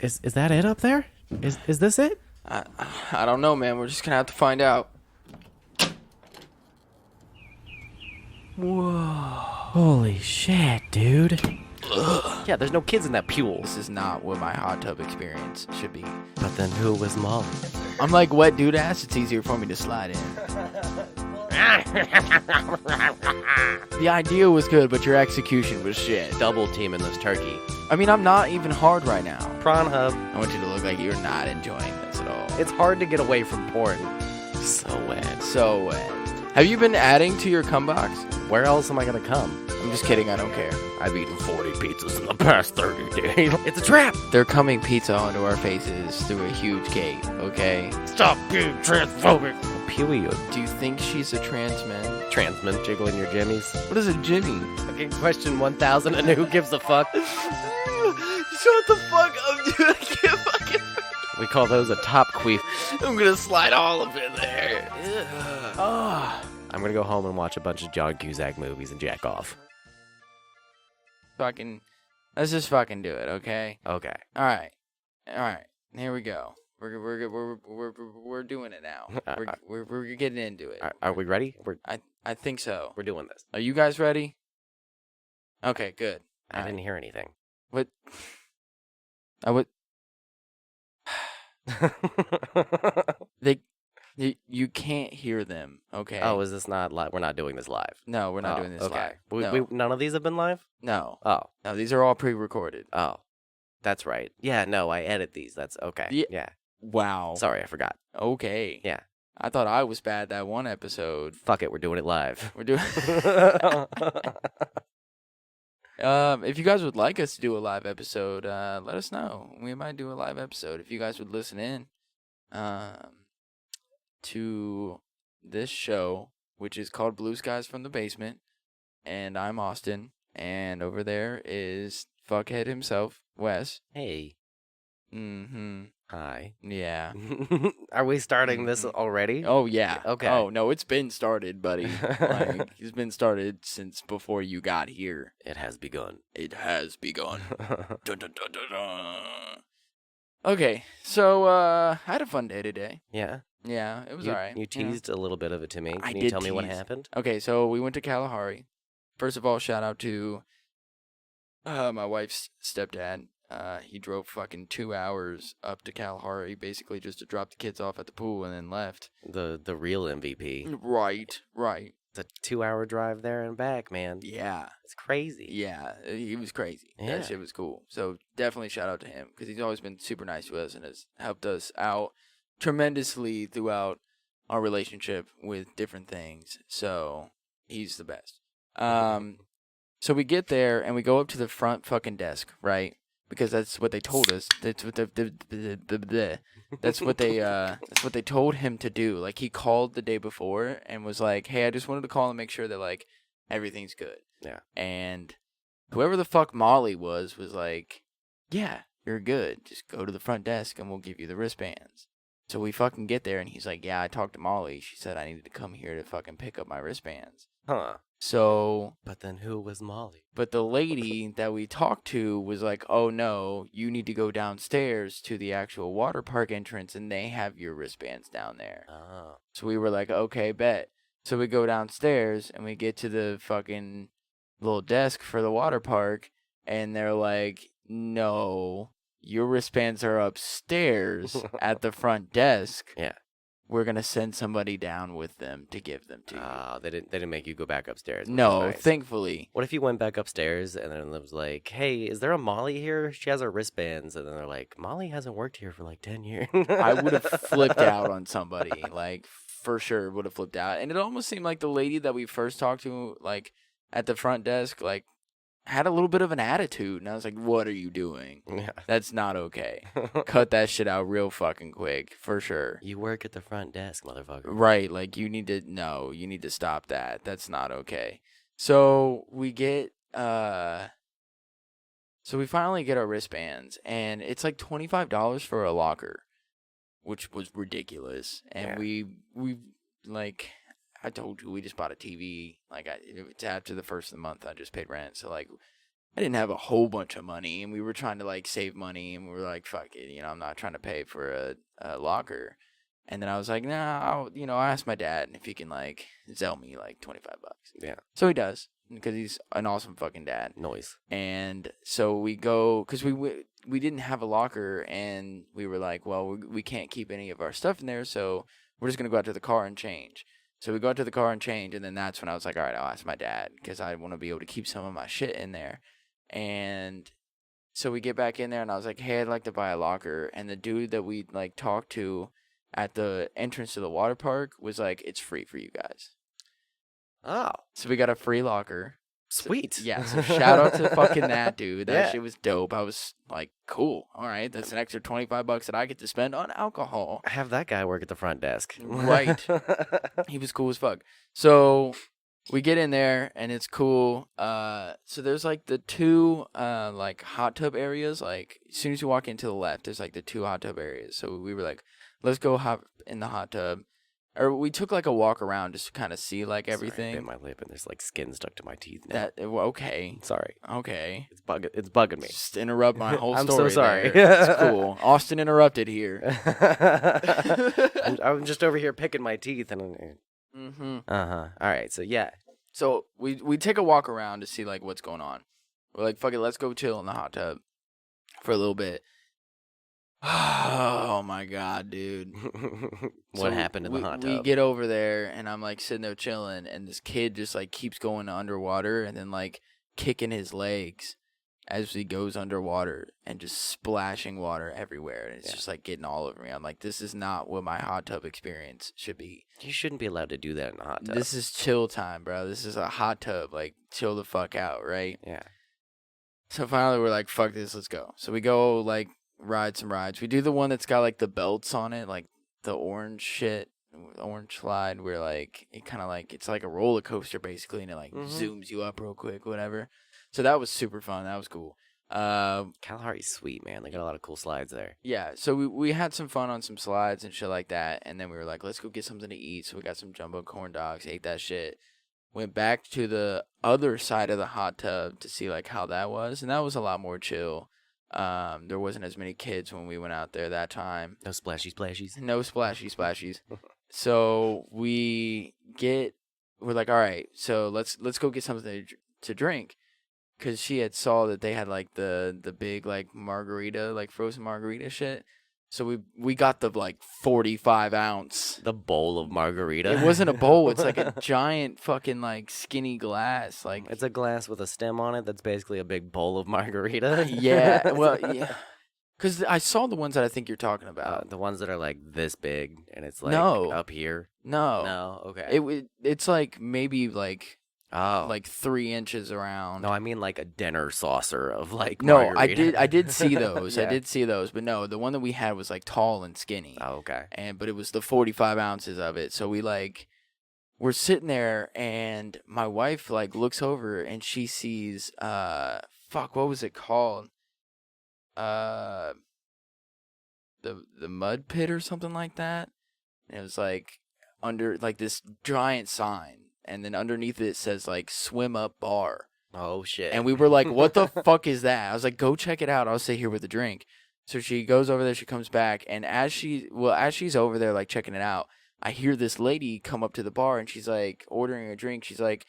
Is that it up there? Is this it? I don't know, man. We're just gonna have to find out. Whoa. Holy shit, dude. Ugh. Yeah, there's no kids in that pool. This is not what my hot tub experience should be. But then who was Molly? I'm like wet dude ass. It's easier for me to slide in. The idea was good, but your execution was shit. Double teaming this turkey. I mean, I'm not even hard right now. Prawn Hub. I want you to look like you're not enjoying this at all. It's hard to get away from porn. So wet. So wet. Have you been adding to your cum box? Where else am I gonna come? I'm just kidding, I don't care. I've eaten 40 pizzas in the past 30 days. It's a trap! They're coming pizza onto our faces through a huge gate, okay? Stop being transphobic! Period. Do you think she's a trans man? Trans men jiggling your jimmies? What is a jimmy? Okay, question 1000 and who gives a fuck? Shut the fuck up, dude. I can't fucking... We call those a top queef. I'm gonna slide all of it there. Oh. I'm gonna go home and watch a bunch of John Cusack movies and jack off. Let's just fucking do it, okay? Okay. All right. Here we go. We're doing it now. We're getting into it. Are we ready? I think so. We're doing this. Are you guys ready? Okay, good. I didn't hear anything. What? You can't hear them, okay? Oh, is this not live? We're not doing this live. No, we're not doing this okay. live. No. None of these have been live? No. Oh. No, these are all pre-recorded. Oh. That's right. Yeah, no, I edit these. That's okay. Yeah. Wow. Sorry, I forgot. Okay. Yeah. I thought I was bad that one episode. Fuck it, we're doing it live. We're doing if you guys would like us to do a live episode, let us know. We might do a live episode. If you guys would listen in to this show, which is called Blue Skies from the Basement, and I'm Austin, and over there is fuckhead himself, Wes. Hey. Mm-hmm. Hi. Yeah. Are we starting this already? Oh, yeah. Okay. Oh, no, it's been started, buddy. Like, it's been started since before you got here. It has begun. It has begun. Dun, dun, dun, dun, dun. Okay, so I had a fun day today. Yeah? Yeah, it was all right. You teased a little bit of it to me. Can I you tell did me what tease. happened? Okay, so we went to Kalahari. First of all, shout out to my wife's stepdad. He drove fucking 2 hours up to Kalahari, basically just to drop the kids off at the pool and then left. The real MVP. Right. It's a 2-hour drive there and back, man. Yeah. It's crazy. Yeah, he was crazy. Yeah. That shit was cool. So definitely shout out to him because he's always been super nice to us and has helped us out tremendously throughout our relationship with different things. So he's the best. So we get there and we go up to the front fucking desk, right? Because that's what they told us. That's what that's what they told him to do. Like he called the day before and was like, "Hey, I just wanted to call and make sure that like everything's good." Yeah. And whoever the fuck Molly was like, "Yeah, you're good. Just go to the front desk and we'll give you the wristbands." So we fucking get there and he's like, "Yeah, I talked to Molly. She said I needed to come here to fucking pick up my wristbands." Huh. So, but then who was Molly? But the lady that we talked to was like, "Oh no, you need to go downstairs to the actual water park entrance and they have your wristbands down there." Oh. So we were like, "Okay, bet." So we go downstairs and we get to the fucking little desk for the water park and they're like, "No, your wristbands are upstairs at the front desk." Yeah. We're gonna send somebody down with them to give them to you. They didn't make you go back upstairs. No, nice. Thankfully. What if you went back upstairs and then it was like, "Hey, is there a Molly here? She has her wristbands." And then they're like, "Molly hasn't worked here for like 10 years." I would have flipped out on somebody, like for sure would have flipped out. And it almost seemed like the lady that we first talked to, like at the front desk, like had a little bit of an attitude. And I was like, "What are you doing? Yeah. That's not okay. Cut that shit out real fucking quick, for sure." You work at the front desk, motherfucker. Right, like you need to stop that. That's not okay. So we get so we finally get our wristbands and it's like $25 for a locker, which was ridiculous. And we like I told you, we just bought a TV. Like it's after the first of the month, I just paid rent. So like I didn't have a whole bunch of money, and we were trying to like save money, and we were like, fuck it, you know, I'm not trying to pay for a locker. And then I was like, nah, I asked my dad if he can like sell me like $25. Yeah. So he does, because he's an awesome fucking dad. Noise. And so we go, because we didn't have a locker, and we were like, well, we can't keep any of our stuff in there, so we're just gonna go out to the car and change. So we go out to the car and change, and then that's when I was like, all right, I'll ask my dad, because I want to be able to keep some of my shit in there. And so we get back in there, and I was like, hey, I'd like to buy a locker. And the dude that we like talked to at the entrance to the water park was like, it's free for you guys. Oh, So we got a free locker. sweet. Yeah, so shout out to fucking that dude. That Yeah. shit was dope. I was like, cool. All right, that's an extra $25 that I get to spend on alcohol. Have that guy work at the front desk. Right. He was cool as fuck. So we get in there, and it's cool. So there's like the two like hot tub areas. Like as soon as you walk into the left, there's like the two hot tub areas. So we were like, let's go hop in the hot tub. Or we took like a walk around just to kind of see like everything. Sorry, I bit my lip and there's like skin stuck to my teeth now. Okay. Sorry. Okay. It's bugging me. Just interrupt my whole I'm so story. sorry. There. It's cool. Austin interrupted here. I'm just over here picking my teeth and Mm-hmm. all right, so yeah. So we take a walk around to see like what's going on. We're like, fuck it, let's go chill in the hot tub for a little bit. Oh my god, dude. What happened in the hot tub? We get over there, and I'm like sitting there chilling, and this kid just like keeps going underwater and then like kicking his legs as he goes underwater and just splashing water everywhere, and it's just like getting all over me. I'm like, this is not what my hot tub experience should be. You shouldn't be allowed to do that in a hot tub. This is chill time, bro. This is a hot tub. Like, chill the fuck out, right? Yeah. So finally we're like, fuck this, let's go. So we go like ride some rides. We do the one that's got like the belts on it, like the orange shit, orange slide, where like it kind of like, it's like a roller coaster basically, and it like zooms you up real quick, whatever. So that was super fun. That was cool. Kalahari's sweet, man. They got a lot of cool slides there. Yeah, so we had some fun on some slides and shit like that, and then we were like, let's go get something to eat. So we got some jumbo corn dogs, ate that shit. Went back to the other side of the hot tub to see like how that was, and that was a lot more chill. There wasn't as many kids when we went out there that time. No splashy splashies. No splashies. So we're like, all right, so let's go get something to drink, because she had saw that they had like the big like margarita, like frozen margarita shit. So we got the like 45 ounce. The bowl of margarita. It wasn't a bowl. It's like a giant fucking like skinny glass. Like it's a glass with a stem on it that's basically a big bowl of margarita. yeah. Well, yeah. Because I saw the ones that I think you're talking about. The ones that are like this big and it's like No. up here. No. No. Okay. It's like maybe like Oh. like 3 inches around. No, I mean like a dinner saucer of like No, margarita. I did see those. Yeah. I did see those, but no, the one that we had was like tall and skinny. Oh, okay. But it was the 45 ounces of it. So we're sitting there, and my wife like looks over and she sees what was it called? The mud pit or something like that. And it was like under like this giant sign. And then underneath it says like swim up bar. Oh shit. And we were like, what the fuck is that? I was like, go check it out. I'll stay here with a drink. So she goes over there, she comes back, and as she's over there like checking it out, I hear this lady come up to the bar, and she's like ordering a drink. She's like,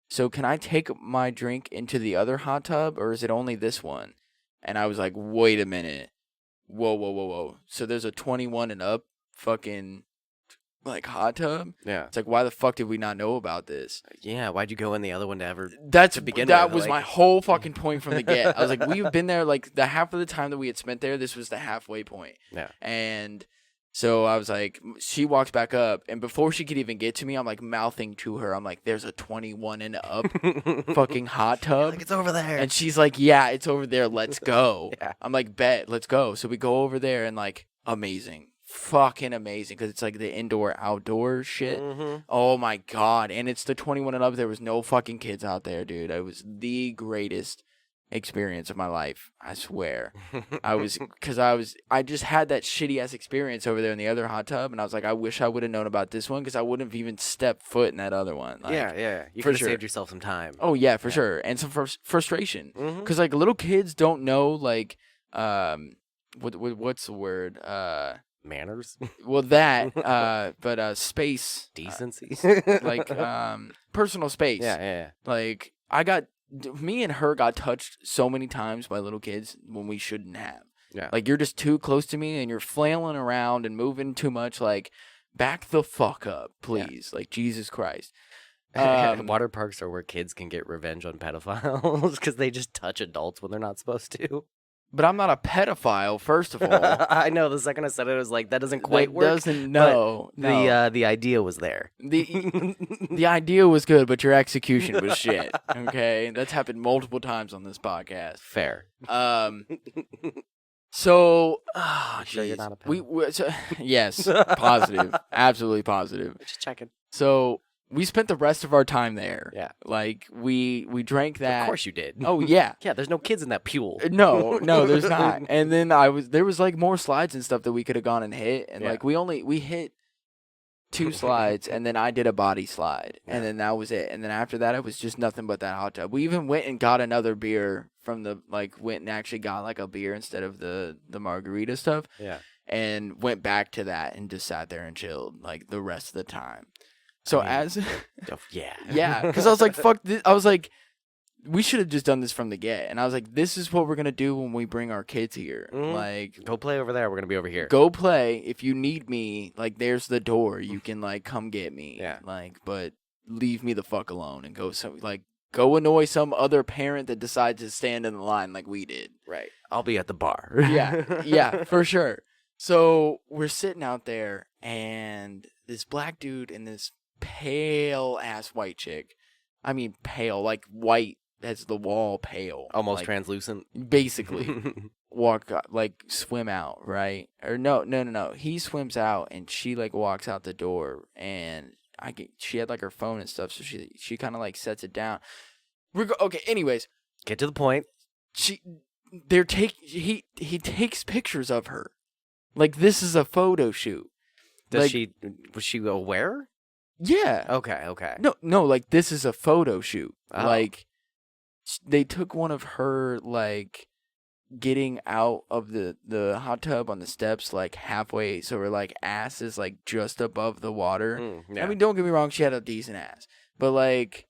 so can I take my drink into the other hot tub, or is it only this one? And I was like, wait a minute. Whoa. So there's a 21 and up fucking like hot tub? Yeah. It's like, why the fuck did we not know about this? Yeah, why'd you go in the other one to begin that with? was Like... my whole fucking point from the get. I was like, we've been there like the half of the time that we had spent there, this was the halfway point. Yeah. And so I was like, she walks back up, and before she could even get to me, I'm like mouthing to her. I'm like, there's a 21 and up fucking hot tub. Like, it's over there. And she's like, yeah, it's over there. Let's go. Yeah. I'm like, bet, let's go. So we go over there, and like, amazing. Fucking amazing, because it's like the indoor outdoor shit. Oh my god. And it's the 21 and up. There was no fucking kids out there, dude. It was the greatest experience of my life. I swear. I just had that shitty ass experience over there in the other hot tub, and I was like, I wish I would have known about this one because I wouldn't have even stepped foot in that other one. Like, yeah. You for could have sure. saved yourself some time. Oh yeah, for sure, and some frustration because like little kids don't know like what's the word Manners, well that but space decency, like personal space. Yeah. Like me and her got touched so many times by little kids when we shouldn't have. Yeah. Like you're just too close to me and you're flailing around and moving too much. Like back the fuck up, please. Like Jesus Christ. Water parks are where kids can get revenge on pedophiles because they just touch adults when they're not supposed to. But I'm not a pedophile, first of all. I know. The second I said it, I was like, that doesn't quite work. Doesn't, no. The idea was there. The idea was good, but your execution was shit. Okay? That's happened multiple times on this podcast. Fair. So, sure you're not a pedophile? Yes, positive. Absolutely positive. Just checking. So, we spent the rest of our time there. Yeah. Like, we drank that. Of course you did. Oh, yeah. Yeah, there's no kids in that pool. No, there's not. And then there was like more slides and stuff that we could have gone and hit. And like, we hit 2 slides and then I did a body slide. Yeah. And then that was it. And then after that, it was just nothing but that hot tub. We even went and got another beer went and actually got like a beer instead of the margarita stuff. Yeah. And went back to that and just sat there and chilled like the rest of the time. So yeah, because I was like, fuck this. I was like, we should have just done this from the get. And I was like, this is what we're going to do when we bring our kids here. Like, go play over there. We're going to be over here. Go play. If you need me, like, there's the door. You can, like, come get me. Yeah. Like, but leave me the fuck alone and go annoy some other parent that decides to stand in the line like we did. Right. I'll be at the bar. Yeah, for sure. So we're sitting out there, and this black dude and this pale ass white chick. I mean, pale, like white as the wall, pale. Almost like, translucent. Basically. Swim out, right? Or no. He swims out, and she, like, walks out the door, and she had, like, her phone and stuff, so she kind of, like, sets it down. Okay, anyways. Get to the point. He takes pictures of her. Like, this is a photo shoot. Was she aware? Yeah. Okay. No, like, this is a photo shoot. Oh. Like, they took one of her, like, getting out of the hot tub on the steps, like, halfway, so her, like, ass is, like, just above the water. Yeah. I mean, don't get me wrong, she had a decent ass. But, like,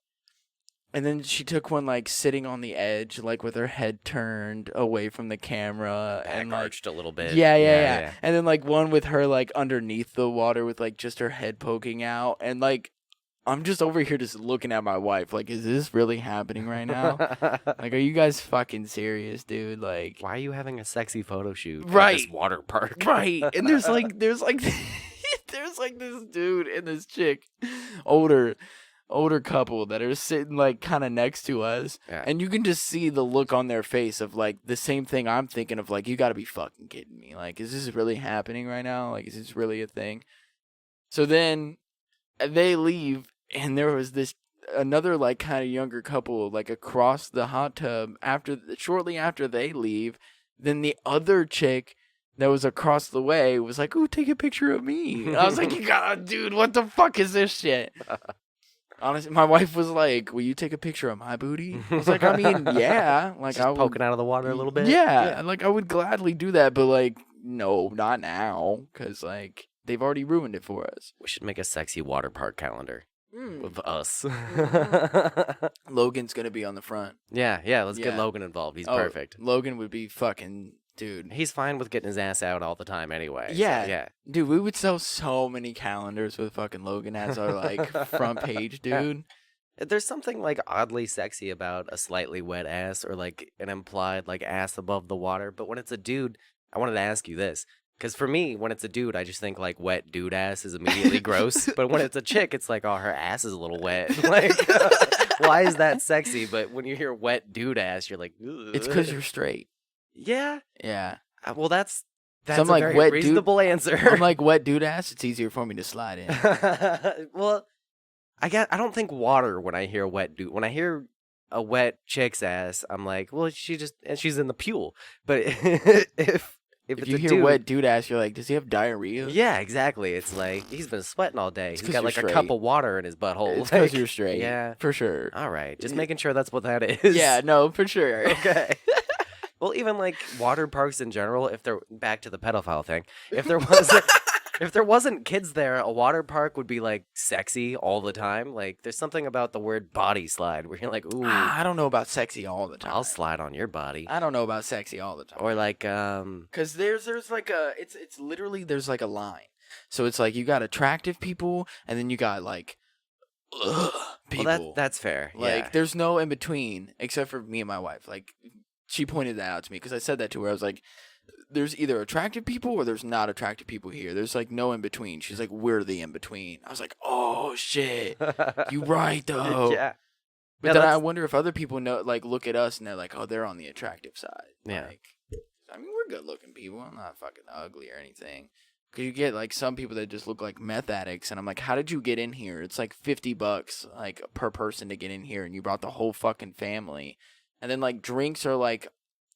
and then she took one, like, sitting on the edge, like, with her head turned away from the camera. And like, arched a little bit. Yeah. And then, like, one with her, like, underneath the water with, like, just her head poking out. And, like, I'm just over here just looking at my wife. Like, is this really happening right now? Like, are you guys fucking serious, dude? Like, why are you having a sexy photo shoot right. at this water park? Right. And there's like there's this dude and this chick, older couple that are sitting, like, kind of next to us. Yeah. And you can just see the look on their face of, like, the same thing I'm thinking of, like, you got to be fucking kidding me. Like, is this really happening right now? Like, is this really a thing? So then they leave, and there was another, like, kind of younger couple, like, across the hot tub shortly after they leave. Then the other chick that was across the way was like, "Ooh, take a picture of me." And I was like, dude, what the fuck is this shit? Honestly, my wife was like, "Will you take a picture of my booty?" I was like, I mean, yeah. Like, just poking out of the water a little bit? Yeah. Like, I would gladly do that, but, like, no, not now. Because, like, they've already ruined it for us. We should make a sexy water park calendar with us. Logan's going to be on the front. Yeah. Let's get Logan involved. He's perfect. Logan would be fucking... Dude. He's fine with getting his ass out all the time anyway. Yeah. So, yeah. Dude, we would sell so many calendars with fucking Logan as our, like, front page, dude. There's something, like, oddly sexy about a slightly wet ass or, like, an implied, like, ass above the water. But when it's a dude, I wanted to ask you this. Because for me, when it's a dude, I just think, like, wet dude ass is immediately gross. But when it's a chick, it's like, oh, her ass is a little wet. Like, why is that sexy? But when you hear wet dude ass, you're like, ugh. It's because you're straight. Yeah. Yeah. Well, that's I'm a like, very wet reasonable answer. I'm like, wet dude ass, it's easier for me to slide in. Well, I don't think water when I hear wet dude. When I hear a wet chick's ass, I'm like, well, she's in the pool. But if If it's you a hear dude, wet dude ask, you're like, does he have diarrhea? yeah, exactly. It's like he's been sweating all day. It's He's 'cause got you're like a cup straight. of water in his butthole. It's because Like, you're straight. yeah. For sure. All right, just Yeah. making sure that's what that is. Yeah, no, for sure. Okay. Well, even like water parks in general, if they're back to the pedophile thing, if there wasn't if there wasn't kids there, a water park would be like sexy all the time. Like there's something about the word body slide where you're like, ooh, I don't know about sexy all the time. I'll slide on your body. I don't know about sexy all the time. Or like Because there's like it's literally there's like a line. So it's like you got attractive people and then you got like people. well, that's fair. Like Yeah. there's no in between except for me and my wife. Like she pointed that out to me because I said that to her. I was like, there's either attractive people or there's not attractive people here. There's like no in between. She's like, we're the in between. I was like, oh shit, you right though. Yeah. But Yeah, then I that's- wonder if other people know, like, look at us and they're like, oh, they're on the attractive side. Yeah. Like, I mean, we're good looking people. I'm not fucking ugly or anything. Because you get like some people that just look like meth addicts, and I'm like, how did you get in here? It's like $50 like per person to get in here, and you brought the whole fucking family. And then like drinks are like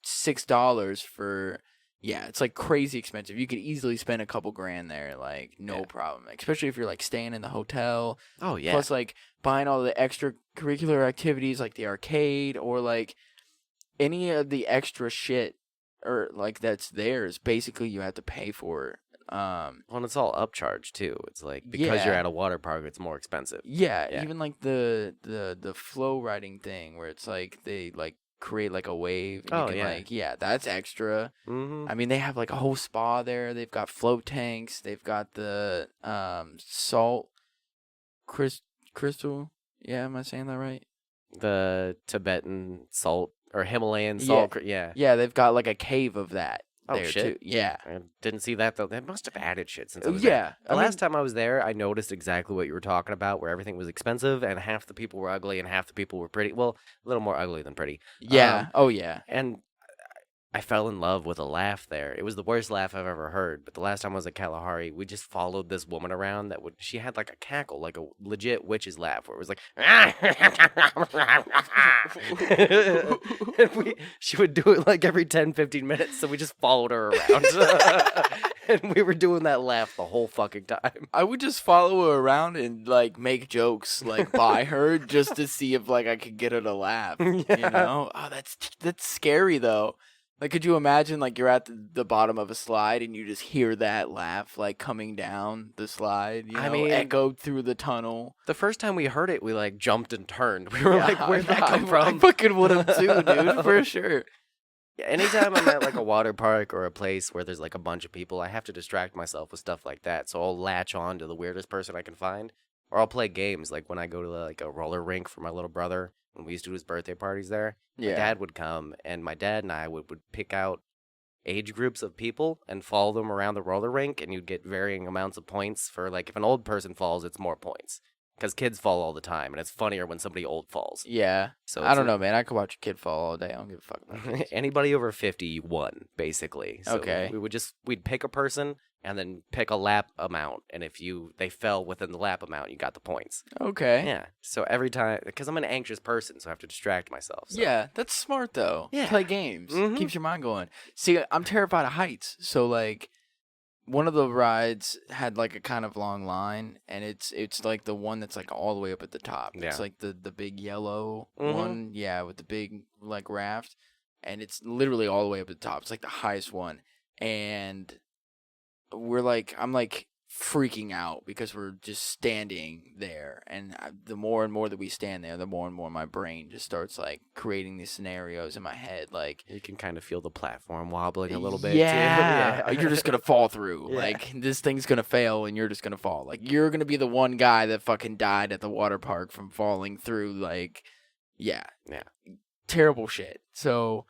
$6 for. Yeah, it's like crazy expensive. You could easily spend a couple grand there, like no Yeah. problem. Especially if you're like staying in the hotel. Oh yeah. Plus, like buying all the extracurricular activities, like the arcade or like any of the extra shit, or like that's theirs. Basically, you have to pay for it. Well, and it's all upcharged too. It's like because you're Yeah. at a water park, it's more expensive. Yeah, Yeah. even like the flow riding thing where it's like they like create like a wave. And Oh, you can, yeah. like that's extra. Mm-hmm. I mean, they have like a whole spa there. They've got float tanks. They've got the salt crystal. Yeah, am I saying that right? The Tibetan salt or Himalayan Yeah. salt. Yeah. Yeah, they've got like a cave of that Oh, there shit. too. Yeah. I didn't see that though. They must have added shit since I was there. Yeah. The last time I was there, I noticed exactly what you were talking about, where everything was expensive and half the people were ugly and half the people were pretty. Well, a little more ugly than pretty. Yeah. Oh yeah. And I fell in love with a laugh there. It was the worst laugh I've ever heard. But the last time I was at Kalahari, we just followed this woman around she had like a cackle, like a legit witch's laugh, where it was like, she would do it like every 10, 15 minutes. So we just followed her around. And we were doing that laugh the whole fucking time. I would just follow her around and like make jokes like by her just to see if like I could get her to laugh. You Yeah. know? Oh, that's scary though. Like, could you imagine like you're at the bottom of a slide and you just hear that laugh like coming down the slide? You know, I mean- echoed through the tunnel. The first time we heard it, we like jumped and turned. We were Yeah, like, where'd that come I from? fucking would have too, dude, for sure. Yeah, anytime I'm at like a water park or a place where there's like a bunch of people, I have to distract myself with stuff like that. So I'll latch on to the weirdest person I can find, or I'll play games. Like when I go to like a roller rink for my little brother, when we used to do his birthday parties there, my Yeah. dad would come, and my dad and I would pick out age groups of people and follow them around the roller rink, and you'd get varying amounts of points for like if an old person falls, it's more points. Because kids fall all the time, and it's funnier when somebody old falls. Yeah. So I it's don't know, man. I could watch a kid fall all day. I don't give a fuck about kids. Anybody over 50 won, basically. So Okay. we'd pick a person and then pick a lap amount, and if they fell within the lap amount, you got the points. Okay. Yeah. So every time, because I'm an anxious person, so I have to distract myself. So. Yeah, that's smart though. Yeah. Play games. Mhm. Keeps your mind going. See, I'm terrified of heights. So like one of the rides had like a kind of long line, and it's like the one that's like all the way up at the top. Yeah. It's like the big yellow Mhm. one, yeah, with the big like raft, and it's literally all the way up at the top. It's like the highest one, and I'm like freaking out because we're just standing there, and the more and more that we stand there, the more and more my brain just starts like creating these scenarios in my head, like You can kind of feel the platform wobbling a little bit. yeah, Too. you're just gonna fall through. Yeah. Like this thing's gonna fail, and you're just gonna fall. Like you're gonna be the one guy that fucking died at the water park from falling through. Like, yeah, Yeah. terrible shit. So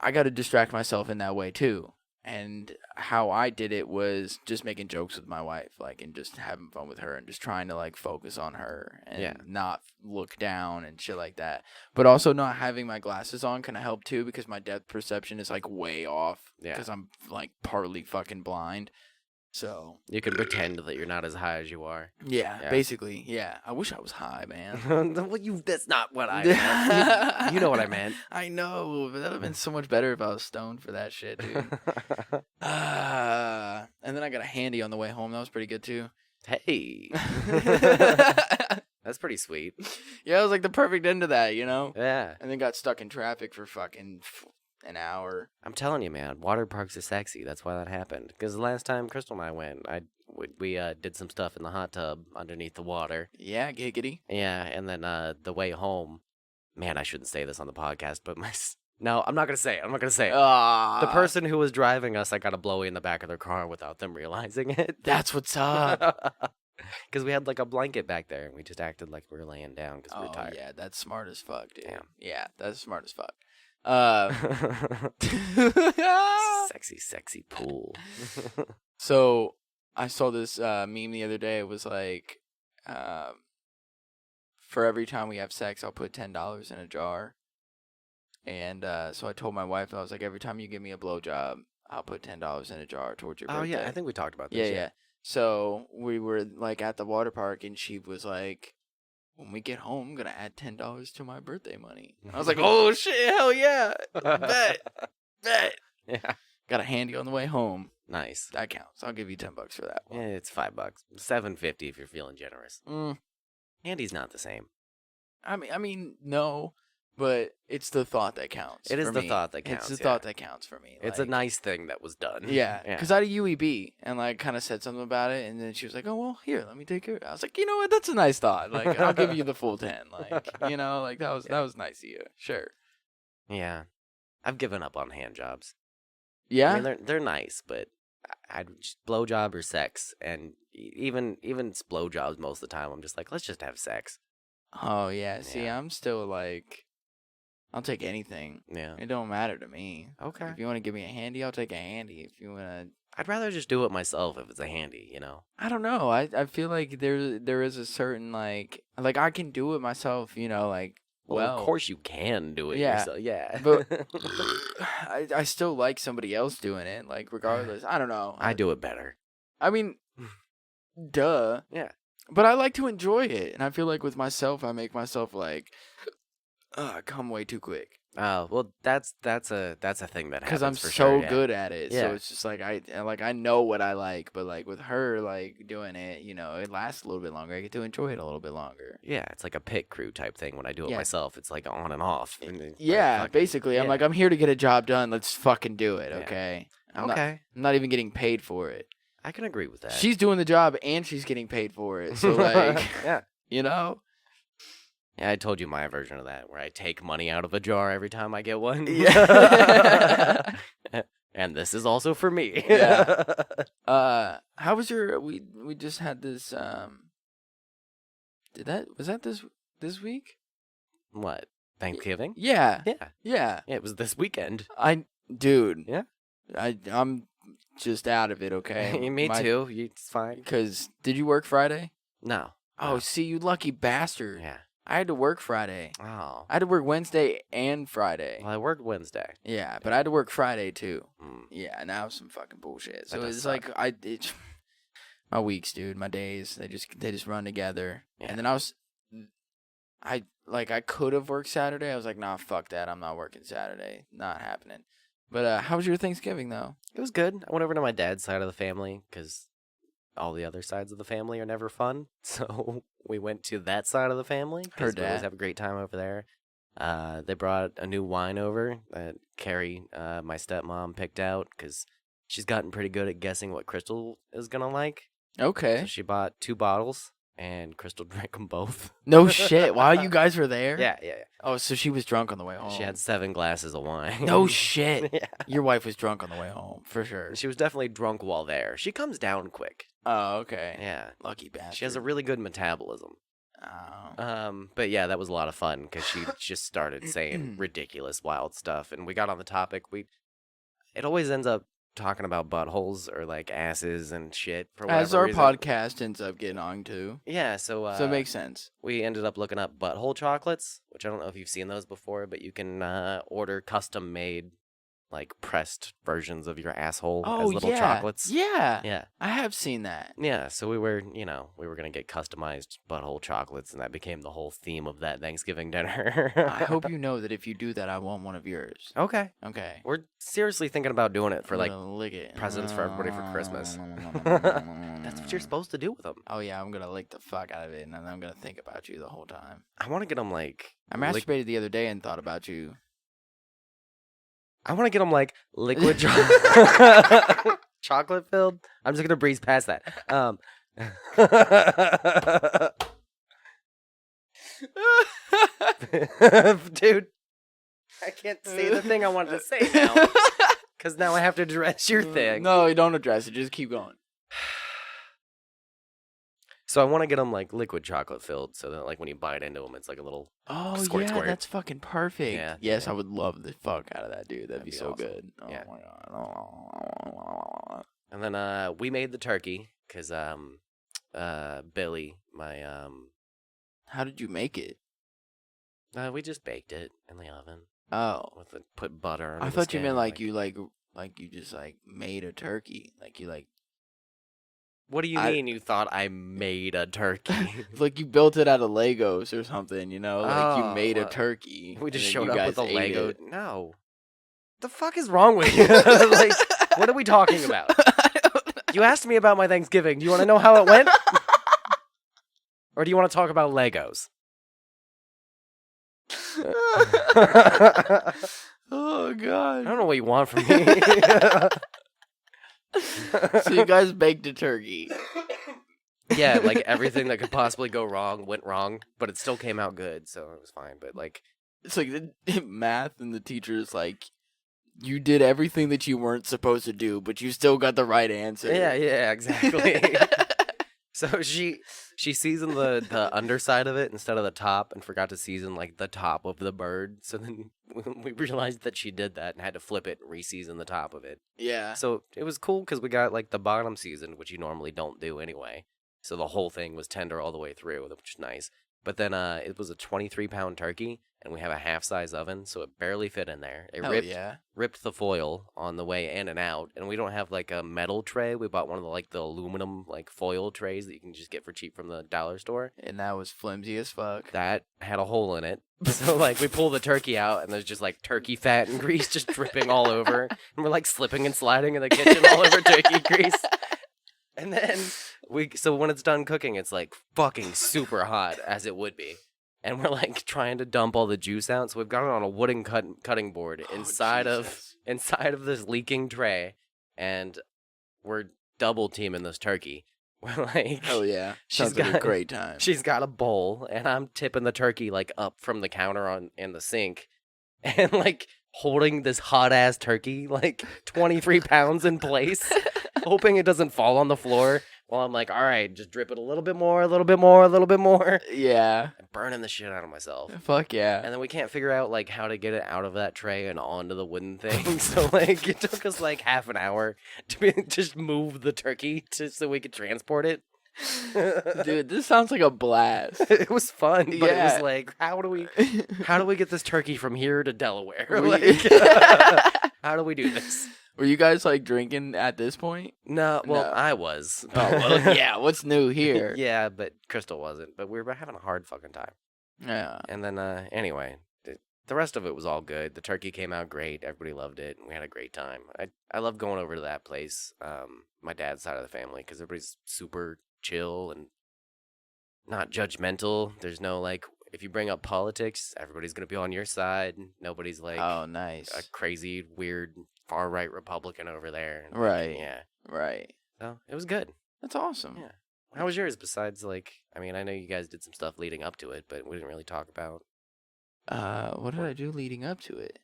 I got to distract myself in that way too. And how I did it was just making jokes with my wife, like, and just having fun with her, and just trying to like focus on her and Yeah. not look down and shit like that. But also not having my glasses on kind of help too, because my depth perception is like way off Yeah. because I'm like partly fucking blind. So You can pretend that you're not as high as you are. yeah, basically, yeah. I wish I was high, man. That's not what I meant. You know what I meant. I know, but that'd have been so much better if I was stoned for that shit, dude. And then I got a handy on the way home. That was pretty good too. Hey. That's pretty sweet. Yeah, it was like the perfect end to that, you know? Yeah. And then got stuck in traffic for fucking an hour. I'm telling you, man, water parks are sexy. That's why that happened. Because the last time Crystal and I went, we did some stuff in the hot tub underneath the water. Yeah, giggity. Yeah, and then the way home, man, I shouldn't say this on the podcast, but no, I'm not gonna say it. I'm not gonna say it. The person who was driving us, I got a blowy in the back of their car without them realizing it. That's what's up. Because we had like a blanket back there, and we just acted like we were laying down because we were tired. Yeah, that's smart as fuck, dude. Damn. Yeah, that's smart as fuck. Sexy, sexy pool. So I saw this meme the other day. It was like, for every time we have sex, I'll put $10 in a jar. And so I told my wife, I was like, every time you give me a blowjob, I'll put $10 in a jar towards your birthday. Oh yeah, I think we talked about this. Yeah. So we were like at the water park, and she was like, when we get home, I'm gonna add $10 to my birthday money. I was like, oh shit, hell yeah, bet. Yeah. Got a handy on the way home. Nice. That counts. I'll give you $10 for that one. Yeah, it's $5. $7.50 if you're feeling generous. Handy's not the same. I mean, no, but it's the thought that counts. It is for the me. thought that counts. It's the thought that counts for me. It's a nice thing that was done. Yeah, because I had a UEB and like kind of said something about it, and then she was like, "Oh well, here, let me take care." I was like, "You know what? That's a nice thought. Like, I'll give you the full 10. Like, you know, like that was nice of you. Sure." Yeah, I've given up on hand jobs. Yeah, I mean, they're nice, but I'd just blowjob or sex, and even blowjobs most of the time, I'm just like, let's just have sex. Oh yeah. See, I'm still like, I'll take anything. Yeah, It don't matter to me. okay. If you want to give me a handy, I'll take a handy. If you want to, I'd rather just do it myself if it's a handy, you know. I don't know. I feel like there is a certain like I can do it myself. You know, like. Well, of course you can do it yourself. Yeah, but I still like somebody else doing it. Like regardless, I don't know. I do it better. I mean, duh. Yeah. But I like to enjoy it, and I feel like with myself, I make myself like, come way too quick. Oh well, that's a thing that happens Because I'm for so sure, yeah. good at it. Yeah. So it's just like I know what I like, but like with her like doing it, you know, it lasts a little bit longer. I get to enjoy it a little bit longer. Yeah, it's like a pit crew type thing. When I do it myself, it's like on and off. And it's Yeah, like, basically, I'm like, I'm here to get a job done. Let's fucking do it, Yeah. okay? I'm I'm not even getting paid for it. I can agree with that. She's doing the job and she's getting paid for it. So like, yeah. you know? Yeah, I told you my version of that, where I take money out of a jar every time I get one. Yeah. And this is also for me. Yeah. How was your? We just had this. Was that this week? What? Thanksgiving? Yeah. Yeah. Yeah. Yeah, it was this weekend. Dude. Yeah. I'm just out of it. Okay. Me too. It's fine. Because did you work Friday? No. Oh, see, you lucky bastard. Yeah. I had to work Friday. Oh. I had to work Wednesday and Friday. Well, I worked Wednesday. Yeah, but I had to work Friday too. Mm. Yeah, now some fucking bullshit. That So does it's suck. like my weeks, dude, my days, they just run together. Yeah. And then I could have worked Saturday. I was like, nah, fuck that. I'm not working Saturday. Not happening. But how was your Thanksgiving though? It was good. I went over to my dad's side of the family because all the other sides of the family are never fun. So we went to that side of the family. Heard We always that. have a great time over there. They brought a new wine over that Carrie, my stepmom, picked out because she's gotten pretty good at guessing what Crystal is going to like. Okay. So she bought 2 bottles, and Crystal drank them both. No shit. While you guys were there? Yeah. Oh, so she was drunk on the way home. She had 7 glasses of wine. No shit. Yeah. Your wife was drunk on the way home, for sure. She was definitely drunk while there. She comes down quick. Oh, okay. Yeah. Lucky bastard. She has a really good metabolism. Oh. But yeah, that was a lot of fun because she just started saying ridiculous, wild stuff, and we got on the topic. It always ends up talking about buttholes or like asses and shit for whatever As our reason. podcast ends up getting on to. Yeah, so So it makes sense. we ended up looking up butthole chocolates, which I don't know if you've seen those before, but you can order custom made like pressed versions of your asshole as Oh little yeah, chocolates. yeah. Yeah. I have seen that. Yeah, so we were gonna get customized butthole chocolates, and that became the whole theme of that Thanksgiving dinner. I hope you know that if you do that, I want one of yours. Okay. Okay. We're seriously thinking about doing it for I'm like gonna lick it. presents for everybody for Christmas. That's what you're supposed to do with them. Oh yeah, I'm gonna lick the fuck out of it, and then I'm gonna think about you the whole time. I want to get them like I masturbated the other day and thought about you. I want to get them like liquid chocolate filled. I'm just gonna breeze past that. Dude, I can't say the thing I wanted to say now because now I have to address your thing. No, you don't address it. Just keep going. So I want to get them like liquid chocolate filled, so that like when you bite into them, it's like a little. Oh Squirt, yeah, squirt. that's fucking perfect. Yeah, yes, yeah. I would love the fuck out of that, dude. That'd be so awesome. good. Oh Yeah. my god. And then we made the turkey because Billy, my How did you make it? we just baked it in the oven Oh, with put butter. Under I the thought you skin, meant like you just like made a turkey, like you like What do you I- mean you thought I made a turkey? like you built it out of Legos or something, you know? Like you Oh, made a well, turkey. we just and then showed you up guys with a ate Lego. it. No. The fuck is wrong with you? Like, what are we talking about? You asked me about my Thanksgiving. Do you want to know how it went? Or do you want to talk about Legos? Oh I god. don't know what you want from me. So you guys baked a turkey. Yeah, like everything that could possibly go wrong went wrong, but it still came out good, so it was fine. But like, It's like the math and the teacher is like, you did everything that you weren't supposed to do, but you still got the right answer. yeah, exactly. So she seasoned the underside of it instead of the top, and forgot to season like the top of the bird. So then we realized that she did that and had to flip it and re-season the top of it. Yeah. So it was cool because we got like the bottom seasoned, which you normally don't do anyway. So the whole thing was tender all the way through, which is nice. But then it was a 23-pound turkey, and we have a half-size oven, so it barely fit in there. It Hell yeah. ripped the foil on the way in and out, and we don't have like a metal tray. We bought one of the aluminum like foil trays that you can just get for cheap from the dollar store. And that was flimsy as fuck. That had a hole in it. So like we pull the turkey out, and there's just like turkey fat and grease just dripping all over, and we're like slipping and sliding in the kitchen all over turkey grease. And then so when it's done cooking, it's like fucking super hot, as it would be. And we're like trying to dump all the juice out. So we've got it on a wooden cutting board inside of this leaking tray, and we're double teaming this turkey. We're like, Hell yeah. she's Sounds like a got- great time. she's got a bowl, and I'm tipping the turkey like up from the counter in the sink, and like holding this hot ass turkey like 23 pounds in place, hoping it doesn't fall on the floor. While I'm like, all right, just drip it a little bit more, a little bit more, a little bit more. Yeah. I'm burning the shit out of myself. Fuck yeah. And then we can't figure out like how to get it out of that tray and onto the wooden thing. So like it took us like half an hour to just move the turkey so we could transport it. Dude, this sounds like a blast. It was fun, but it Yeah. was like, how do we get this turkey from here to Delaware? We- Like, how do we do this? Were you guys like drinking at this point? No, well, No. I was. Oh, well, yeah. What's new here? Yeah, but Crystal wasn't. But we were having a hard fucking time. Yeah. And then, anyway, the rest of it was all good. The turkey came out great. Everybody loved it. And we had a great time. I love going over to that place, my dad's side of the family, because everybody's super chill and not judgmental. There's no, like, if you bring up politics, everybody's going to be on your side. Nobody's, like, Oh, nice. a crazy, weird, far-right Republican over there. And, like, Right. yeah. Right. So, it was good. That's awesome. Yeah. How was yours besides, like, I mean, I know you guys did some stuff leading up to it, but we didn't really talk about. What did I do leading up to it?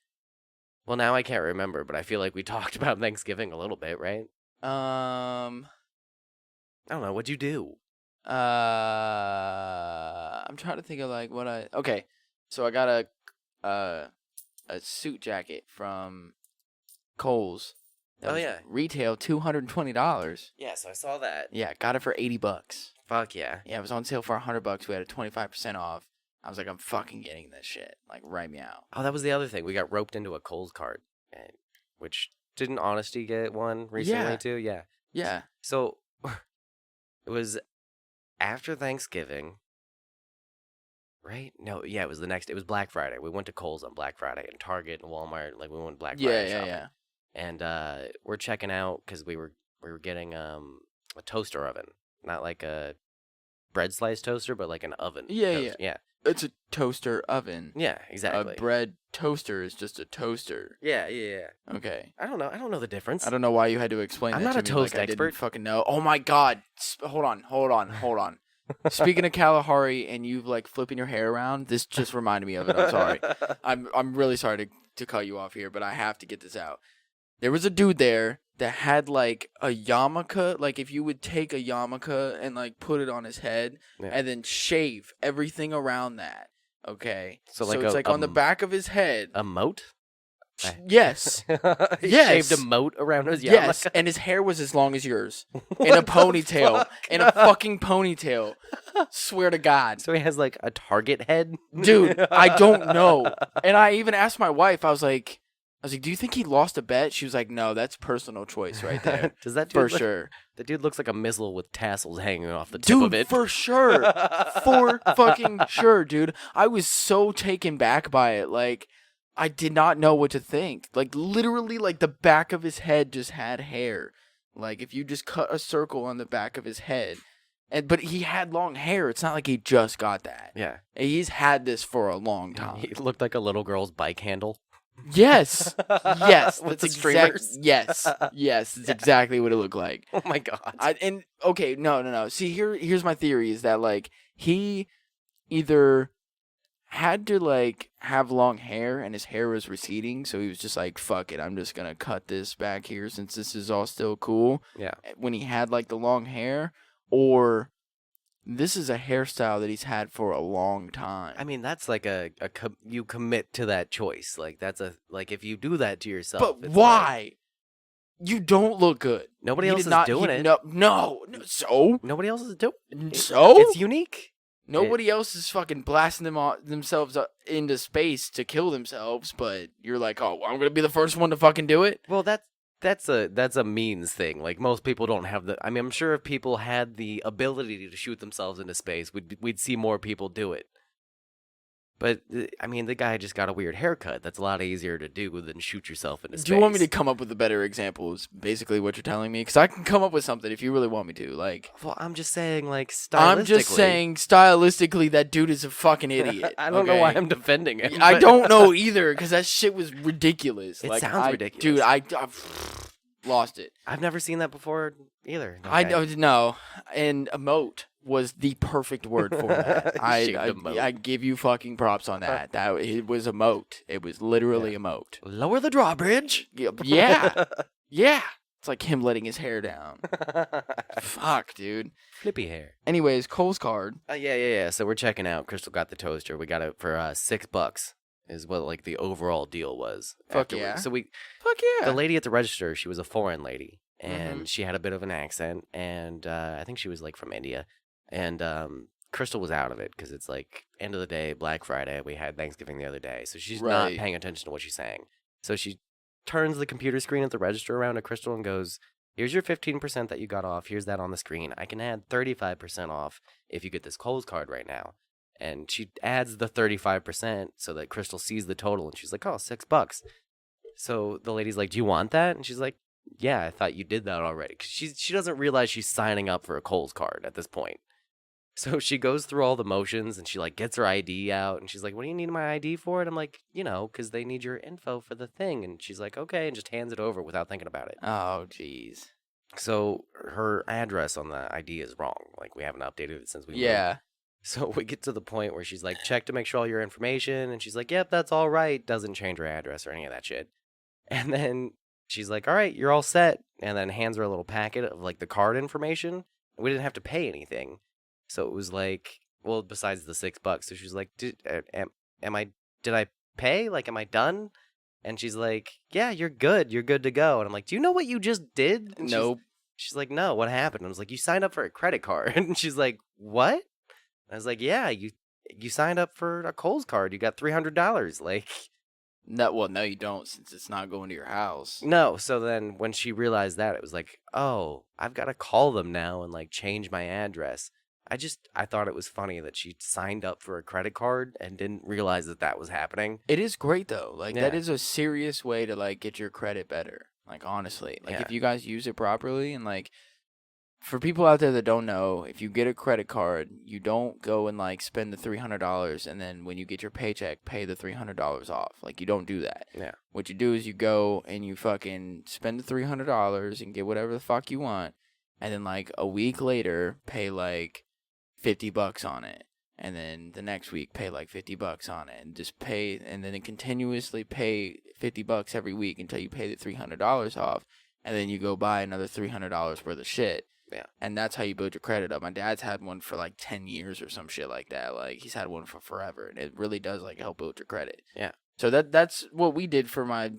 Well, now I can't remember, but I feel like we talked about Thanksgiving a little bit, right? I don't know. What'd you do? I'm trying to think of like what I. Okay, so I got a suit jacket from Kohl's. That Oh, was yeah. Retail $220. Yes, I saw that. Yeah, got it for $80. Fuck yeah. Yeah, it was on sale for $100. We had a 25% off. I was like, I'm fucking getting this shit. Like, write me out. Oh, that was the other thing. We got roped into a Kohl's cart. And which didn't Honesty get one recently Yeah. too? Yeah. Yeah. So it was after Thanksgiving, right? No, yeah, it was the next. It was Black Friday. We went to Kohl's on Black Friday and Target and Walmart. Like we went Black Yeah. Friday Yeah. shopping, Yeah. and we're checking out because we were getting a toaster oven, not like a bread slice toaster, but like an oven Yeah. Yeah. toaster. Yeah, It's a toaster oven. yeah, A exactly. bread toaster is just a toaster. Yeah, yeah, yeah. Okay. I don't know. I don't know the difference. I don't know why you had to explain I'm that not to a me toast like I expert. didn't fucking know. Oh my god. Hold on. Speaking of Kalahari and you like flipping your hair around, this just reminded me of it. I'm sorry. I'm really sorry to cut you off here, but I have to get this out. There was a dude there that had like a yarmulke, like if you would take a yarmulke and like put it on his head Yeah. and then shave everything around that. Okay. So, So like it's a- like a on the m- back of his head. A moat? Yes. He Yes. shaved a moat around his Yes, yarmulke. and his hair was as long as yours. In a ponytail. Fuck? In a fucking ponytail. Swear to God. So he has like a target head? Dude, I don't know. And I even asked my wife, I was like, do you think he lost a bet? She was like, no, that's personal choice right there. Does that dude For look, sure. The dude looks like a missile with tassels hanging off the tip Dude, of it. for sure. For fucking sure, dude. I was so taken back by it. Like, I did not know what to think. Like, literally, like, the back of his head just had hair. Like, if you just cut a circle on the back of his head. But he had long hair. It's not like he just got that. Yeah. He's had this for a long time. He looked like a little girl's bike handle. Yes. Yes. With That's the streamers. Yes. Yes. That's exactly what it looked like. Oh my god. Okay, no. See, here's my theory is that like he either had to like have long hair and his hair was receding, so he was just like, fuck it, I'm just gonna cut this back here since this is all still cool. Yeah. When he had like the long hair, or this is a hairstyle that he's had for a long time. I mean, that's like you commit to that choice. Like that's like if you do that to yourself. But it's why? You don't look good. Nobody He else did is not- doing he- it. No. So? Nobody else is doing it. So? It's unique. Nobody else is fucking blasting themselves up into space to kill themselves, but you're like, oh, I'm gonna be the first one to fucking do it. Well, that's a means thing. Like most people don't have the. I mean, I'm sure if people had the ability to shoot themselves into space, we'd see more people do it. But I mean, the guy just got a weird haircut. That's a lot easier to do than shoot yourself into space. Do you want me to come up with a better example? Is basically what you're telling me? Because I can come up with something if you really want me to. Like, Well, I'm just saying, like stylistically. I'm just saying stylistically, that dude is a fucking idiot. I don't know why okay? I'm defending him. I but- don't know either, because that shit was ridiculous. It like, sounds ridiculous. Dude, I lost it. I've never seen that before either. I Okay. don't know. And emote was the perfect word for that. Shaved emote. I give you fucking props on that. That it was emote. It was literally emote. Lower the drawbridge. Yeah. Yeah. It's like him letting his hair down. Fuck, dude. Flippy hair. Anyways, Cole's card. Yeah. So we're checking out. Crystal got the toaster. We got it for $6. Is what like the overall deal was. Fuck afterwards. yeah. So we Fuck yeah. the lady at the register, she was a foreign lady, and Mhm. she had a bit of an accent, and I think she was like from India, and Crystal was out of it because it's like end of the day, Black Friday. We had Thanksgiving the other day, so she's not Right. paying attention to what she's saying. So she turns the computer screen at the register around to Crystal and goes, "Here's your 15% that you got off. Here's that on the screen. I can add 35% off if you get this Kohl's card right now." And she adds the 35% so that Crystal sees the total, and she's like, "Oh, $6." So the lady's like, "Do you want that?" And she's like, "Yeah, I thought you did that already." 'Cause she doesn't realize she's signing up for a Kohl's card at this point. So she goes through all the motions, and she like gets her ID out, and she's like, "What do you need my ID for?" And I'm like, because they need your info for the thing. And she's like, "Okay," and just hands it over without thinking about it. Oh, jeez. So her address on the ID is wrong. Like we haven't updated it since we moved. Yeah. So we get to the point where she's like, "Check to make sure all your information," and she's like, "Yep, that's all right." Doesn't change her address or any of that shit. And then she's like, "All right, you're all set," and then hands her a little packet of like the card information. We didn't have to pay anything, so it was like, well, besides the $6. So she's like, Did I pay? Like, am I done?" And she's like, "Yeah, you're good to go." And I'm like, "Do you know what you just did?" And Nope. She's like, "No, what happened?" I was like, "You signed up for a credit card." And she's like, "What?" I was like, "Yeah, you signed up for a Kohl's card. You got $300. Like, No, you don't, since it's not going to your house. No, so then when she realized that, it was like, oh, I've got to call them now and like change my address. I thought it was funny that she signed up for a credit card and didn't realize that that was happening. It is great though. Like that Yeah. is a serious way to like get your credit better. Like honestly, like Yeah. if you guys use it properly and like for people out there that don't know, if you get a credit card, you don't go and like spend the $300 and then when you get your paycheck, pay the $300 off. Like you don't do that. Yeah. What you do is you go and you fucking spend the $300 and get whatever the fuck you want, and then like a week later, pay like $50 on it. And then the next week, pay like $50 on it, and just pay, and then continuously pay $50 every week until you pay the $300 off, and then you go buy another $300 worth of shit. Yeah. And that's how you build your credit up. My dad's had one for like 10 years or some shit like that. Like he's had one for forever, and it really does like help build your credit. Yeah. So that's what we did for my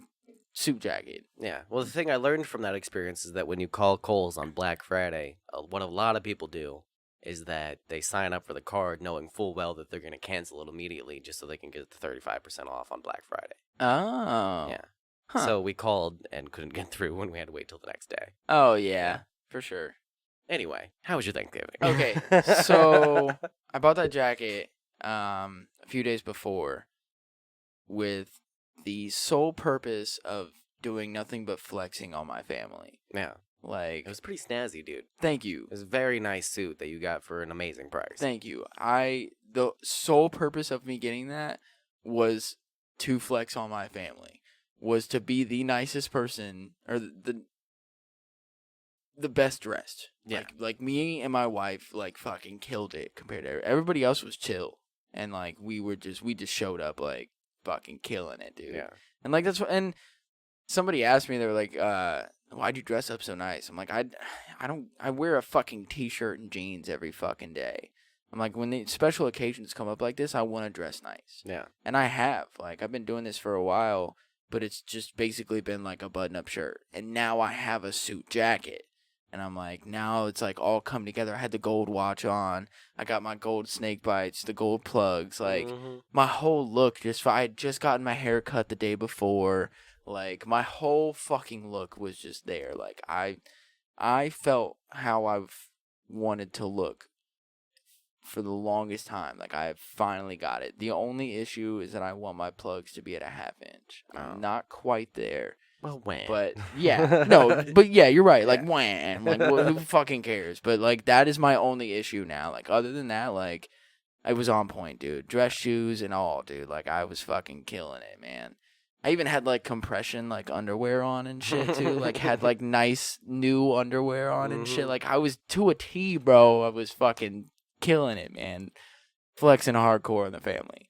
suit jacket. Yeah. Well, the thing I learned from that experience is that when you call Kohl's on Black Friday, what a lot of people do is that they sign up for the card knowing full well that they're going to cancel it immediately just so they can get the 35% off on Black Friday. Oh. Yeah. Huh. So we called and couldn't get through when we had to wait till the next day. Oh, yeah. For sure. Anyway, how was your Thanksgiving? Okay. So I bought that jacket a few days before with the sole purpose of doing nothing but flexing on my family. Yeah. Like, It was pretty snazzy, dude. thank you. It was a very nice suit that you got for an amazing price. Thank you. The sole purpose of me getting that was to flex on my family. Was to be the nicest person or the best dressed. Yeah. Like me and my wife like fucking killed it compared to everybody else was chill. And like we just showed up like fucking killing it, dude. Yeah. And like and somebody asked me, they were like, why'd you dress up so nice? I'm like, I wear a fucking t-shirt and jeans every fucking day. I'm like, when the special occasions come up like this, I want to dress nice. Yeah. And I have. Like, I've been doing this for a while, but it's just basically been like a button-up shirt. And now I have a suit jacket. And I'm like, now it's like all come together. I had the gold watch on. I got my gold snake bites, the gold plugs. Like, my whole look, I had just gotten my hair cut the day before. Like, my whole fucking look was just there. Like, I felt how I've wanted to look for the longest time. Like, I finally got it. The only issue is that I want my plugs to be at a 1/2 inch. I'm not quite there. Well, when? But, yeah. No, but, yeah, you're right. Like, Yeah. when? Like, who fucking cares? But, like, that is my only issue now. Like, other than that, like, I was on point, dude. Dress shoes and all, dude. Like, I was fucking killing it, man. I even had, like, compression, like, underwear on and shit, too. Like, had, like, nice new underwear on and shit. Like, I was to a T, bro. I was fucking killing it, man. Flexing hardcore in the family.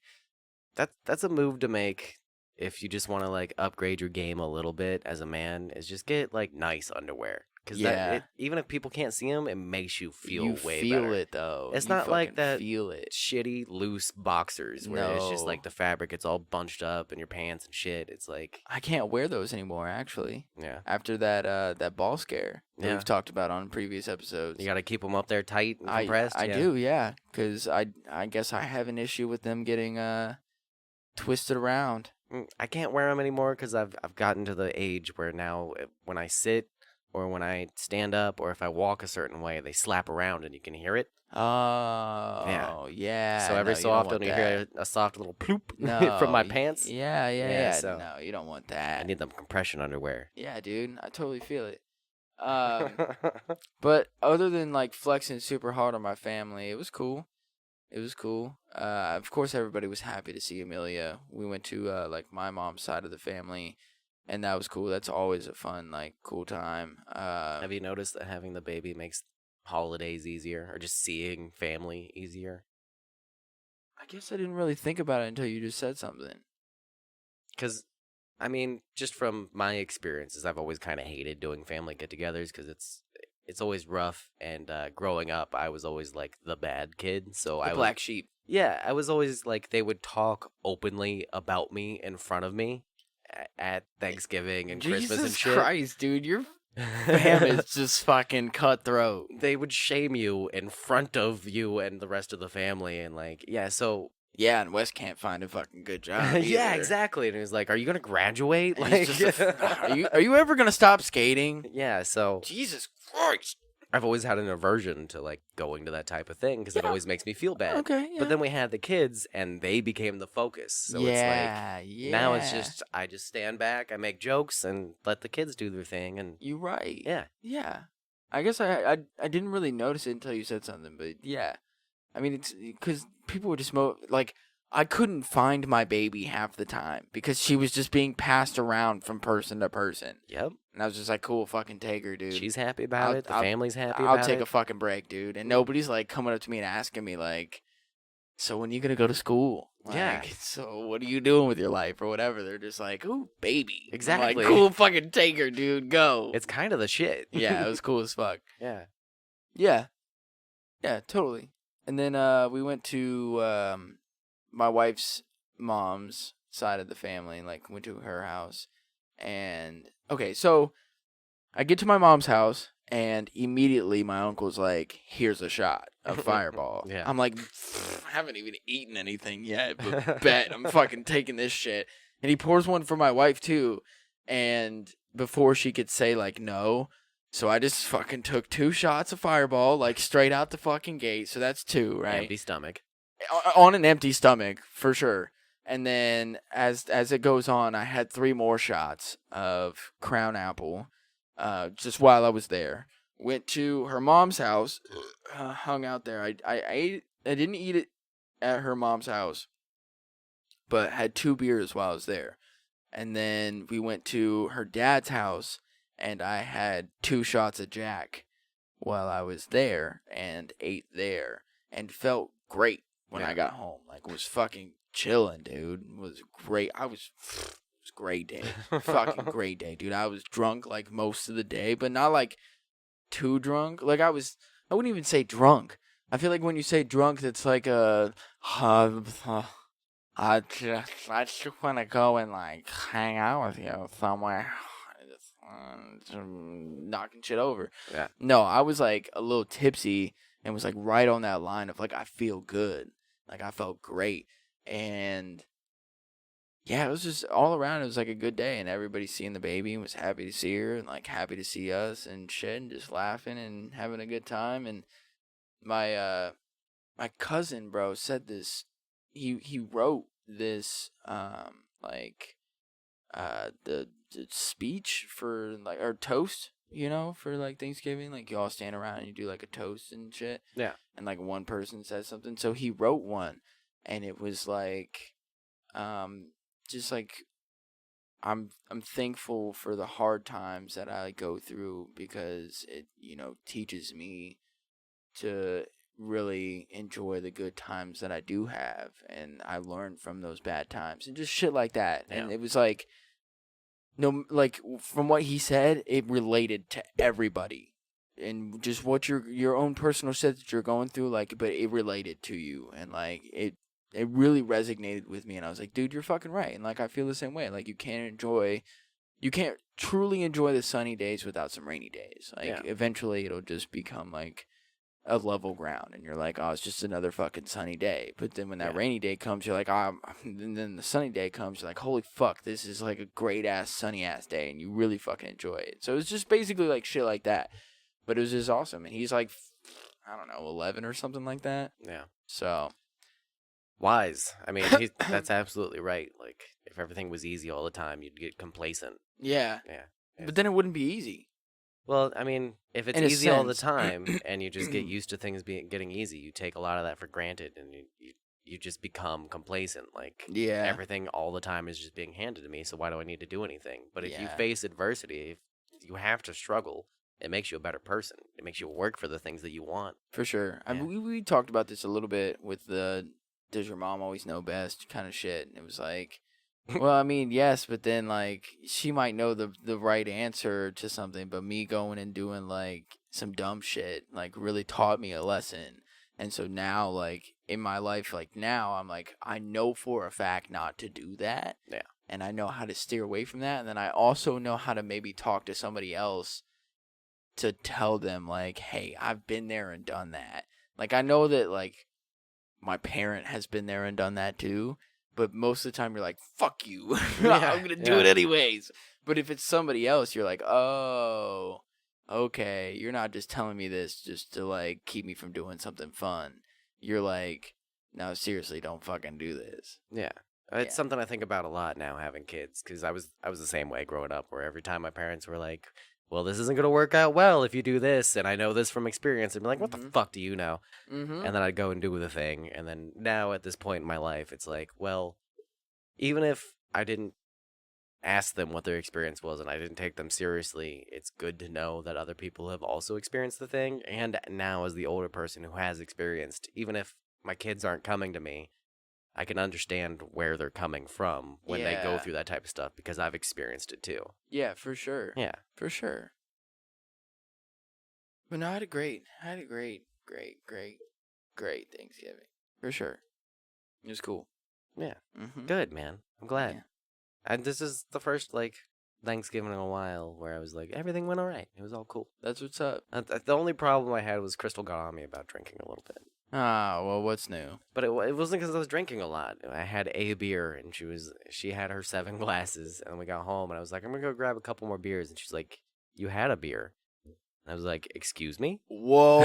That's a move to make if you just want to, like, upgrade your game a little bit as a man, is just get, like, nice underwear. Because even if people can't see them, it makes you feel way better. You feel it, though. It's You not like fucking that feel it. shitty, loose boxers where it's just, No. like, the fabric, it's all bunched up in your pants and shit. It's like, I can't wear those anymore, actually. yeah. After that ball scare that Yeah. we've talked about on previous episodes. You got to keep them up there tight and compressed. I yeah. do, yeah. Because I guess I have an issue with them getting twisted around. I can't wear them anymore because I've gotten to the age where now when I sit or when I stand up or if I walk a certain way, they slap around and you can hear it. Oh, yeah. So every No, so you don't often want you that. hear a soft little ploop No, from my y- pants. Yeah. so No, you don't want I that. need them compression underwear. Yeah, dude. I totally feel it. But other than like flexing super hard on my family, it was cool. It was cool. Of course, everybody was happy to see Amelia. We went to like my mom's side of the family, and that was cool. That's always a fun, like, cool time. Have you noticed that having the baby makes holidays easier or just seeing family easier? I guess I didn't really think about it until you just said something. Because, I mean, just from my experiences, I've always kind of hated doing family get-togethers because it's always rough. And growing up, I was always like the bad kid. So The black sheep. Yeah, I was always like they would talk openly about me in front of me at Thanksgiving and Christmas and Jesus shit. Christ, dude, your fam is just fucking cutthroat. They would shame you in front of you and the rest of the family, and like, yeah. So Yeah, and Wes can't find a fucking good job Yeah, either. exactly. And he was like, "Are you gonna graduate?" And Like, he's just, are you ever gonna stop skating? yeah. So Jesus Christ. I've always had an aversion to like going to that type of thing because it Yeah. always makes me feel bad. Okay. But Yeah. then we had the kids, and they became the focus. So it's like Yeah. now it's Yeah. just I just stand back, I make jokes, and let the kids do their thing. And You're right. yeah, Yeah. I guess I didn't really notice it until you said something, but yeah. I mean, it's because people were just like, I couldn't find my baby half the time because she was just being passed around from person to person. yep. And I was just like, cool, fucking take her, dude. She's happy about it. The I'll, family's happy I'll about take it. a fucking break, dude. And nobody's like coming up to me and asking me like, so when you gonna go to school? Like, Yeah. so what are you doing with your life or whatever? They're just like, ooh, baby. I'm Exactly. like, cool, fucking take her, dude. Go. It's kind of the shit. Yeah, it was cool as fuck. Yeah. Yeah. Yeah, totally. And then we went to my wife's mom's side of the family, and like went to her house. And okay, so I get to my mom's house, and immediately my uncle's like, "Here's a shot of Fireball." Yeah. I'm like, I haven't even eaten anything yet, but bet I'm fucking taking this shit. And he pours one for my wife too, and before she could say like no, so I just fucking took 2 shots of Fireball like straight out the fucking gate. So that's 2, right? Empty stomach. On an empty stomach for sure. And then as it goes on, I had 3 more shots of Crown Apple, just while I was there. Went to her mom's house, hung out there. I didn't eat it at her mom's house, but had 2 beers while I was there. And then we went to her dad's house, and I had 2 shots of Jack while I was there, and ate there, and felt great when I got home. Like, was fucking chilling, dude. It was great. It was great day. Fucking great day, dude. I was drunk like most of the day, but not like too drunk. Like I wouldn't even say drunk. I feel like when you say drunk, that's like I just want to go and like hang out with you somewhere. Just knocking shit over. Yeah. No, I was like a little tipsy and was like right on that line of like I feel good. Like I felt great. And yeah, it was just all around. It was like a good day, and everybody seeing the baby and was happy to see her and like happy to see us and shit, and just laughing and having a good time. And my my cousin, bro, said this. He wrote this like the speech for like or toast, you know, for like Thanksgiving. Like you all stand around and you do like a toast and shit. Yeah. And like one person says something, so he wrote one, and it was like just like I'm thankful for the hard times that I go through because it, you know, teaches me to really enjoy the good times that I do have, and I learn from those bad times and just shit like that. And Yeah. it was like no, like from what he said, it related to everybody. And just what your own personal shit that you're going through, like, but it related to you, and like it really resonated with me, and I was like, dude, you're fucking right. And like I feel the same way. Like you can't truly enjoy the sunny days without some rainy days. Like Yeah. eventually it'll just become like a level ground, and you're like, oh, it's just another fucking sunny day. But then when that Yeah. rainy day comes, you're like, and then the sunny day comes, you're like, holy fuck, this is like a great ass sunny ass day, and you really fucking enjoy it. So it's just basically like shit like that. But it was just awesome, and he's like, I don't know, 11 or something like that. Yeah. So Wise. I mean, that's absolutely right. Like, if everything was easy all the time, you'd get complacent. yeah, Yeah. but then it wouldn't be easy. Well, I mean, if it's In a easy all the sense. time and you just get used to things getting easy, you take a lot of that for granted, and you just become complacent. Like, Yeah. everything all the time is just being handed to me, so why do I need to do anything? But if you Yeah. face adversity, if you have to struggle, it makes you a better person. It makes you work for the things that you want. For sure. I Yeah. mean, we talked about this a little bit with the does your mom always know best kind of shit. And it was like, well, I mean, yes, but then like she might know the right answer to something, but me going and doing like some dumb shit like really taught me a lesson. And so now like in my life, like now I'm like, I know for a fact not to do that. Yeah. And I know how to steer away from that. And then I also know how to maybe talk to somebody else to tell them like, hey, I've been there and done that. Like I know that like my parent has been there and done that too. But most of the time, you're like, fuck you. Yeah, I'm going to do yeah. it anyways. But if it's somebody else, you're like, oh, okay. You're not just telling me this just to, like, keep me from doing something fun. You're like, no, seriously, don't fucking do this. Yeah. Yeah. It's something I think about a lot now having kids because I was the same way growing up where every time my parents were like, well, this isn't going to work out well if you do this. And I know this from experience. And be like, what the fuck do you know? Mm-hmm. And then I'd go and do the thing. And then now at this point in my life, it's like, well, even if I didn't ask them what their experience was and I didn't take them seriously, it's good to know that other people have also experienced the thing. And now, as the older person who has experienced, even if my kids aren't coming to me, I can understand where they're coming from when they go Yeah. through that type of stuff because I've experienced it too. Yeah, for sure. Yeah. For sure. But no, I had a great Thanksgiving. For sure. It was cool. Yeah. Mm-hmm. Good, man. I'm glad. Yeah. And this is the first, Thanksgiving in a while where I was like, everything went all right. It was all cool. That's what's up. The only problem I had was Crystal got on me about drinking a little bit. Ah, well, what's new? But it wasn't because I was drinking a lot. I had a beer, and she had her 7 glasses, and we got home, and I was like, I'm going to go grab a couple more beers. And she's like, you had a beer. And I was like, excuse me? Whoa.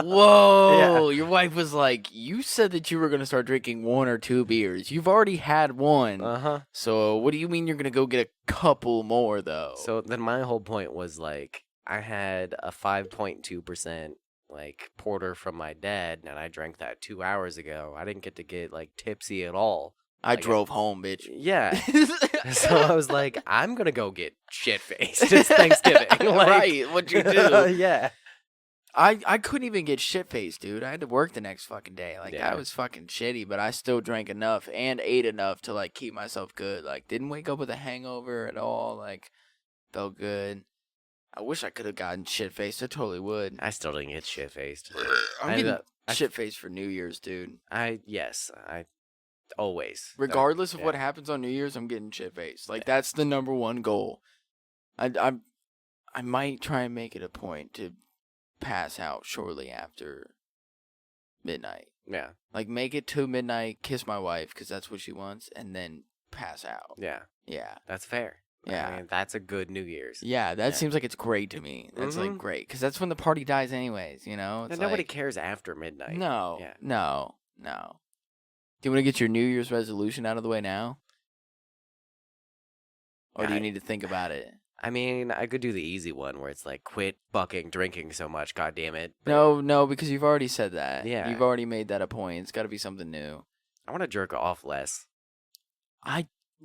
Whoa. Your wife was like, you said that you were going to start drinking 1 or 2 beers. You've already had 1. Uh-huh. So what do you mean you're going to go get a couple more, though? So then my whole point was, I had a 5.2%, porter from my dad, and I drank that 2 hours ago. I didn't get to get, tipsy at all. I drove home, bitch. Yeah. So I was like, I'm going to go get shit-faced. It's Thanksgiving. Right, what you do. Yeah. I couldn't even get shit-faced, dude. I had to work the next fucking day. Yeah. I was fucking shitty, but I still drank enough and ate enough to, keep myself good. Didn't wake up with a hangover at all. Felt good. I wish I could have gotten shit-faced. I totally would. I still didn't get shit-faced. I'm getting shit-faced for New Year's, dude. Yes, always. Regardless of Yeah. what happens on New Year's, I'm getting shit-faced. That's the number one goal. I might try and make it a point to pass out shortly after midnight. Yeah. Make it to midnight, kiss my wife, because that's what she wants, and then pass out. Yeah. Yeah. That's fair. Yeah. I mean, that's a good New Year's. Yeah, that seems like it's great to me. That's, Mhm. great, because that's when the party dies anyways, you know? It's Nobody cares after midnight. No. Yeah. No. Do you want to get your New Year's resolution out of the way now? Or do you need to think about it? I mean, I could do the easy one where it's quit fucking drinking so much, god damn it. No, because you've already said that. Yeah. You've already made that a point. It's got to be something new. I want to jerk off less.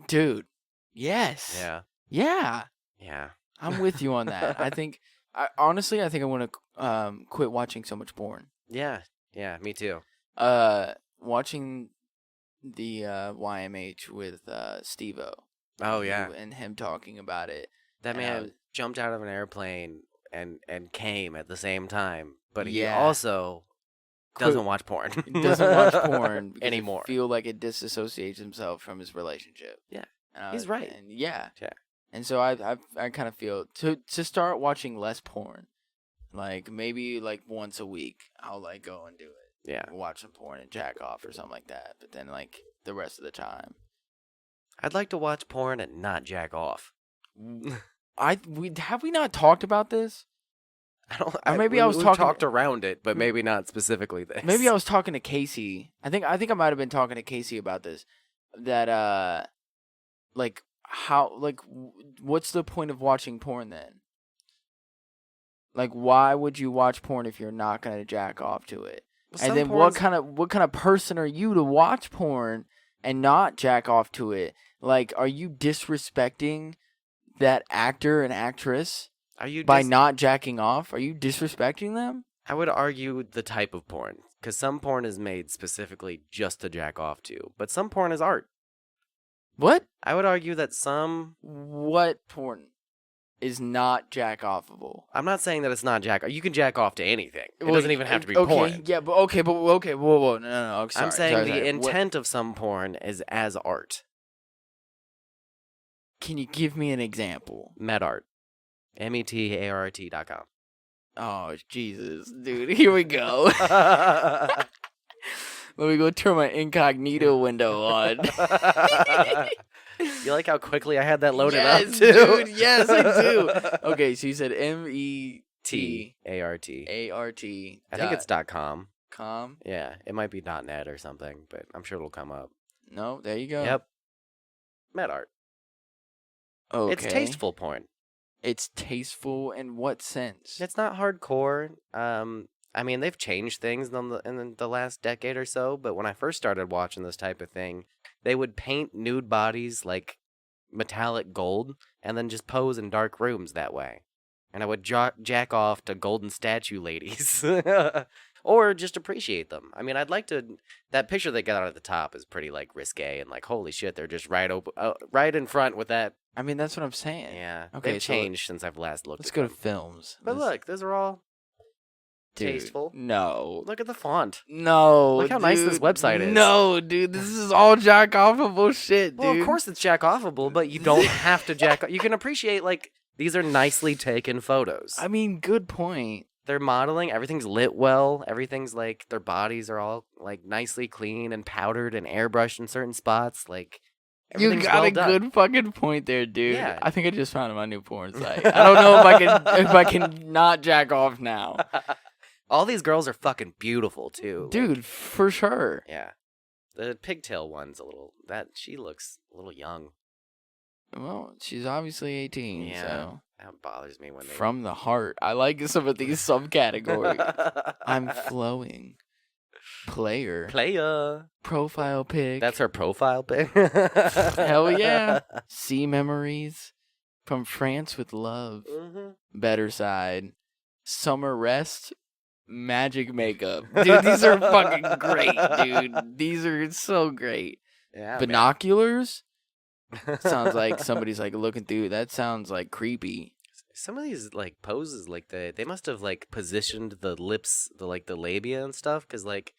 Dude, yes. Yeah. Yeah. Yeah. I'm with you on that. Honestly, I think I want to quit watching so much porn. Yeah. Yeah, me too. Watching the YMH with Steve-O. Oh, yeah. And him talking about it. That and man jumped out of an airplane and came at the same time, but he Yeah. also doesn't watch porn. He doesn't watch porn because anymore. I feel like it disassociates himself from his relationship. Yeah. And He's right. And yeah. Yeah. And so I kind of feel to start watching less porn, maybe once a week, I'll go and do it. Yeah. Watch some porn and jack off or something like that. But then the rest of the time, I'd like to watch porn and not jack off. have we not talked about this? I don't. Or maybe we've talked around it, but maybe not specifically this. Maybe I was talking to Casey. I think I might have been talking to Casey about this. That what's the point of watching porn then? Why would you watch porn if you're not gonna jack off to it? Well, and then what kind of person are you to watch porn and not jack off to it? Are you disrespecting that actor and actress Are you by not jacking off? Are you disrespecting them? I would argue the type of porn, because some porn is made specifically just to jack off to, but some porn is art. What? I would argue that some. What porn is not jack offable? I'm not saying that it's not jack. You can jack off to anything. It doesn't even have to be okay, porn. Yeah, but okay, whoa, no. Sorry, I'm saying sorry. the intent of some porn is as art. Can you give me an example? Medart. METART.com. Oh, Jesus, dude. Here we go. Let me go turn my incognito window on. You like how quickly I had that loaded up Yes, too? dude. Yes, I do. Okay, so you said T-A-R-T. METART. I think it's .com. .com. Yeah, it might be .net or something, but I'm sure it'll come up. No, there you go. Yep. Med art. Okay. It's tasteful porn. It's tasteful in what sense? It's not hardcore. I mean, they've changed things in the last decade or so, but when I first started watching this type of thing, they would paint nude bodies like metallic gold and then just pose in dark rooms that way. And I would jack off to golden statue ladies. Or just appreciate them. I mean, I'd like to. That picture they got at the top is pretty like risque and like holy shit, they're just right in front with that. I mean, that's what I'm saying. Yeah, Okay, they've so changed since I've last looked. Let's at go to them. films. But look, those are all Dude, tasteful. No. Look at the font. No. Look how nice this website is. No, dude. This is all jack offable shit, dude. Well, of course it's jack offable, but you don't have to jack off. You can appreciate like these are nicely taken photos. I mean, good point. They're modeling. Everything's lit well. Everything's like their bodies are all like nicely clean and powdered and airbrushed in certain spots. Like You everything's got well a done. good fucking point there, dude. Yeah. I think I just found my new porn site. I don't know if I can not jack off now. All these girls are fucking beautiful too. Dude, for sure. Yeah. The pigtail one's a little she looks a little young. Well, she's obviously 18, Yeah. so That bothers me when they from the heart. I like some of these subcategories. I'm flowing. Player. Profile pic. That's her profile pic. Hell yeah. Sea memories. From France with love. Mm-hmm. Better side. Summer rest. Magic makeup. Dude, these are fucking great, dude. These are so great. Yeah. Binoculars? Man. Sounds like somebody's like looking through. That sounds like creepy. Some of these like poses, like they must have like positioned the lips, the labia and stuff, because like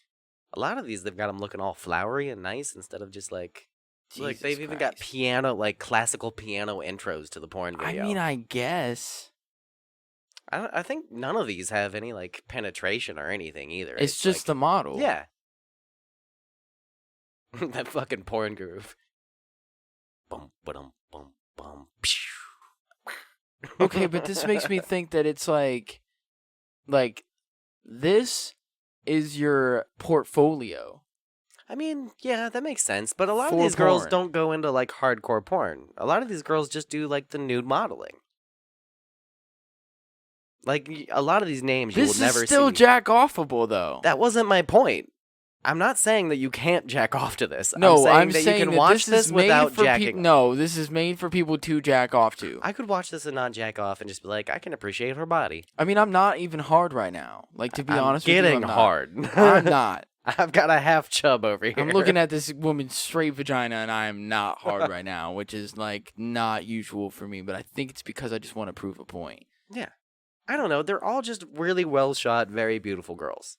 a lot of these they've got them looking all flowery and nice instead of just like Jesus they've even got Christ. piano, like classical piano intros to the porn video. I mean, I guess. I think none of these have any like penetration or anything either. It's just like, the model. yeah. That fucking porn groove. Bum ba-dum bum bum. Okay, but this makes me think that it's like this is your portfolio. I mean, yeah, that makes sense. But a lot of For these girls porn. don't go into like hardcore porn. A lot of these girls just do like the nude modeling. Like a lot of these names you This will never is still see. jack offable though. That wasn't my point. I'm not saying that you can't jack off to this. No, I'm saying that you can that watch this is made without for jacking. No, this is made for people to jack off to. I could watch this and not jack off and just be like, I can appreciate her body. I mean, I'm not even hard right now. Like, to be honest with you, getting I'm not. hard. I'm not. I've got a half chub over here. I'm looking at this woman's straight vagina, and I am not hard right now, which is like not usual for me. But I think it's because I just want to prove a point. Yeah. I don't know. They're all just really well shot, very beautiful girls.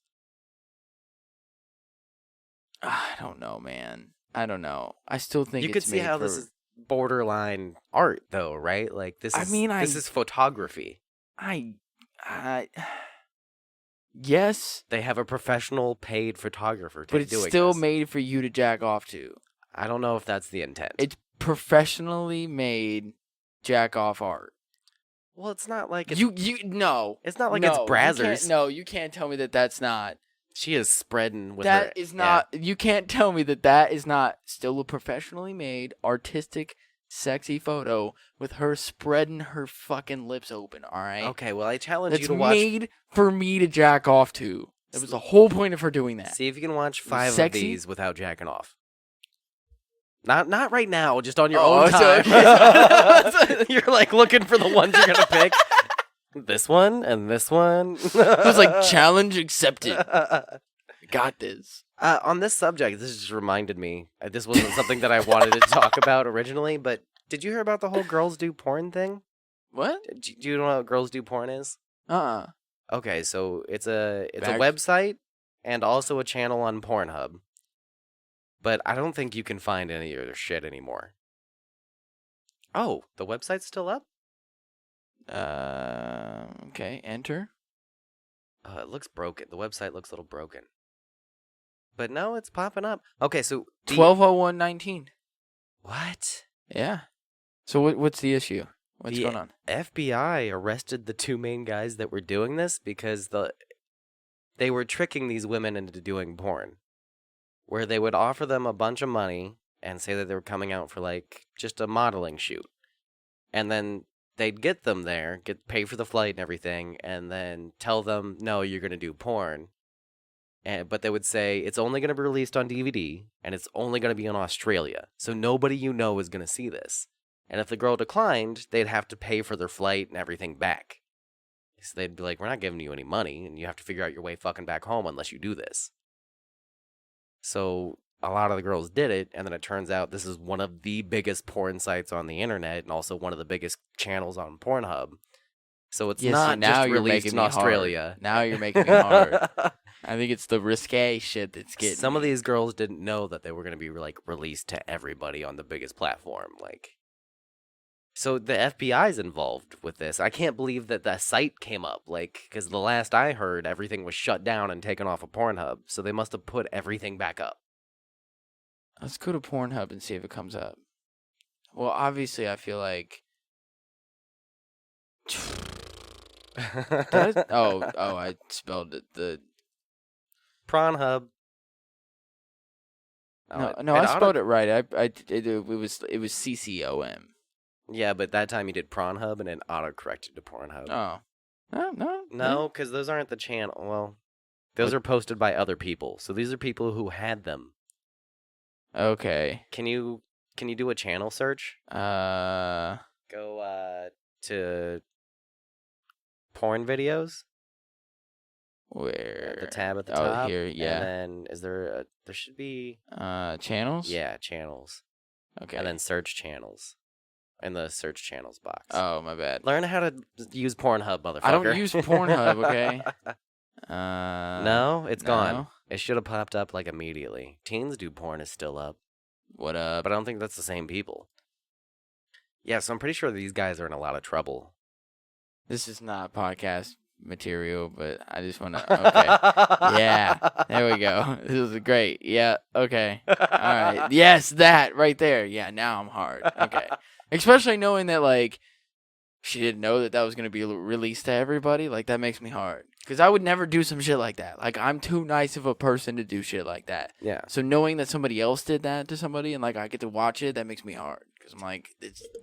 I don't know, man. I don't know. I still think You it's could see made how for... this is borderline art, though, right? Like this is. This is photography. Yes, They have a professional paid photographer but it's doing still this. made for you to jack off to. I don't know if that's the intent. It's professionally made jack off art. Well, it's not like it's, No. it's not like No, it's Brazzers. you can't tell me that that's not. She is spreading with That her. is not. You can't tell me that that is not still a professionally made, artistic, sexy photo with her spreading her fucking lips open. All right. Okay, well, I challenge That's you to watch. made for me to jack off to. That was the whole point of her doing that. See if you can watch 5 Sexy? of these without jacking off. Not right now, just on your Oh, own so- time. You're like looking for the ones you're gonna pick. This one and this one. It was like challenge accepted. Got this. On this subject, this just reminded me. This wasn't something that I wanted to talk about originally, but did you hear about the whole girls do porn thing? What? Do you know what girls do porn is? Okay, so it's a website and also a channel on Pornhub. But I don't think you can find any of their shit anymore. Oh, the website's still up? Okay. Enter. It looks broken. The website looks a little broken. But no, it's popping up. Okay, so 12/01/19. what? Yeah. So what's the issue? What's The going on? FBI arrested the two main guys that were doing this because they were tricking these women into doing porn, where they would offer them a bunch of money and say that they were coming out for like just a modeling shoot, and then they'd get them there, pay for the flight and everything, and then tell them, no, you're gonna do porn. But they would say it's only going to be released on DVD and it's only going to be in Australia. So nobody you know is going to see this. And if the girl declined, they'd have to pay for their flight and everything back. So they'd be like, we're not giving you any money and you have to figure out your way fucking back home unless you do this. So a lot of the girls did it. And then it turns out this is one of the biggest porn sites on the internet and also one of the biggest channels on Pornhub. So it's not now just you're released making in me Australia. Hard. Now you're making me hard. I think it's the risque shit that's getting Some of me. these girls didn't know that they were going to be like released to everybody on the biggest platform. Like, so the FBI's involved with this. I can't believe that the site came up. Like, because the last I heard, everything was shut down and taken off of Pornhub. So they must have put everything back up. Let's go to Pornhub and see if it comes up. Well, obviously, I feel like. I spelled it. The Pornhub. I spelled it right. It was CCOM. Yeah, but that time you did Pornhub and it auto-corrected to Pornhub. Oh. No. No, because those aren't the channel. Well, those are posted by other people. So these are people who had them. Okay. Can you do a channel search? Go to porn videos. Where? The tab at the top. Oh, here, yeah. And then there should be channels? Yeah, channels. Okay. And then search channels in the search channels box. Oh, my bad. Learn how to use Pornhub, motherfucker. I don't use Pornhub, okay? No, it's gone. No? It should have popped up like immediately. Teens Do Porn is still up. What up? But I don't think that's the same people. Yeah, so I'm pretty sure these guys are in a lot of trouble. This is not podcast material, but I just want to. Okay. Yeah. There we go. This is great. Yeah. Okay. All right. Yes, that right there. Yeah. Now I'm hard. Okay. Especially knowing that like she didn't know that was gonna be released to everybody. Like that makes me hard. Because I would never do some shit like that. Like I'm too nice of a person to do shit like that. Yeah. So knowing that somebody else did that to somebody and like I get to watch it, that makes me hard. Because I'm like,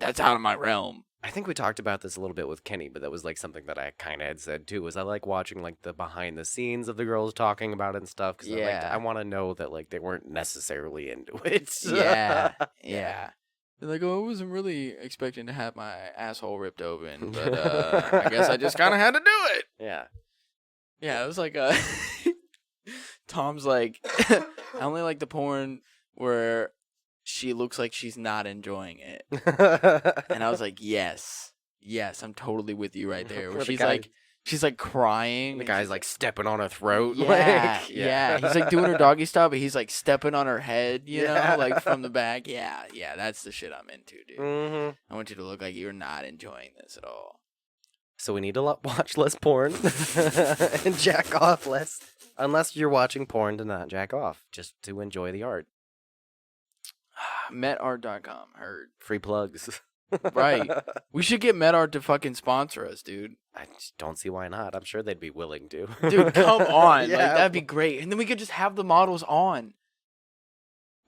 that's out of my realm. I think we talked about this a little bit with Kenny, but that was like something that I kind of had said too. Was I like watching like the behind the scenes of the girls talking about it and stuff? Because I want to know that like they weren't necessarily into it. Yeah. They're like, oh, I wasn't really expecting to have my asshole ripped open, but I guess I just kind of had to do it. Yeah. Yeah, it was like Tom's like, I only like the porn where she looks like she's not enjoying it. And I was like, yes, I'm totally with you right there. Where she's like crying. The guy's like stepping on her throat. Yeah, yeah. He's like doing her doggy style, but he's like stepping on her head, you know, like from the back. Yeah, that's the shit I'm into, dude. Mm-hmm. I want you to look like you're not enjoying this at all. So we need to watch less porn and jack off less. Unless you're watching porn to not jack off, just to enjoy the art. Metart.com, heard. Free plugs. Right. We should get Metart to fucking sponsor us, dude. I just don't see why not. I'm sure they'd be willing to. Dude, come on. Yeah. Like, that'd be great. And then we could just have the models on.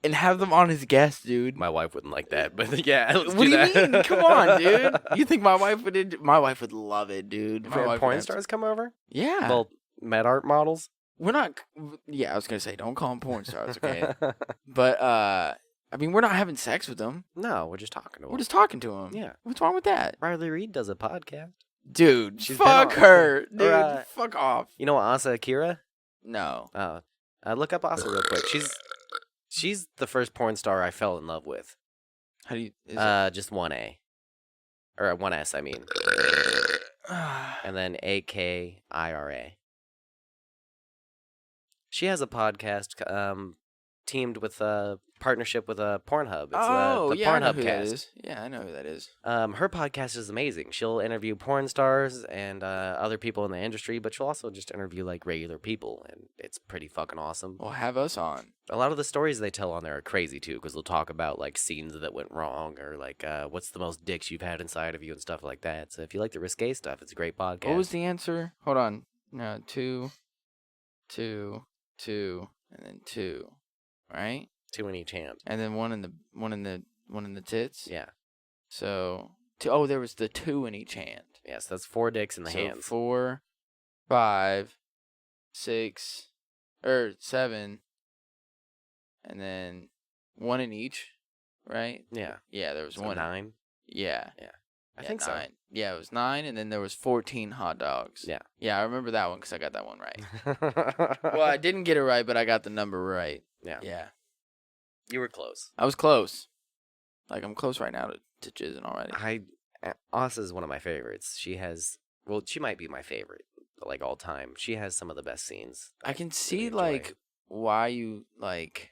And have them on as guests, dude. My wife wouldn't like that, but yeah, let's what do that. you mean? Come on, dude. You think my wife would? My wife would love it, dude. If we had porn stars come over? Yeah. Well, med art models? We're not. Yeah, I was gonna say, don't call them porn stars, okay? But I mean, we're not having sex with them. No, we're just talking to them. We're just talking to them. Yeah. What's wrong with that? Riley Reid does a podcast. Dude, She's fuck been on- her, dude. Right. Fuck off. You know Asa Akira? No. Look up Asa real quick. She's the first porn star I fell in love with. How do you? Just 1A. Or 1S, I mean. And then AKIRA. She has a podcast, teamed with a partnership with a Pornhub. It's Oh, the yeah, I know Pornhub who that cast. is. Yeah, I know who that is. Her podcast is amazing. She'll interview porn stars and other people in the industry, but she'll also just interview like regular people, and it's pretty fucking awesome. Well, have us on. A lot of the stories they tell on there are crazy too, because they'll talk about like scenes that went wrong or like what's the most dicks you've had inside of you and stuff like that. So if you like the risque stuff, it's a great podcast. What was the answer? Hold on. No, 2, 2, 2, and then 2, right? 2 in each hand. And then one in the tits. Yeah. So, oh, there was the 2 in each hand. Yes, that's 4 dicks in the hands. 4, 5, 6, or 7, and then 1 in each, right? Yeah. Yeah, there was So 1. 9. Yeah. I think 9. Yeah, it was 9, and then there was 14 hot dogs. Yeah. Yeah, I remember that one because I got that one right. Well, I didn't get it right, but I got the number right. Yeah. Yeah. You were close. I was close. Like, I'm close right now to jizzing already. Asa is one of my favorites. She might be my favorite, like all time. She has some of the best scenes. I can really see, enjoy. like, why you, like,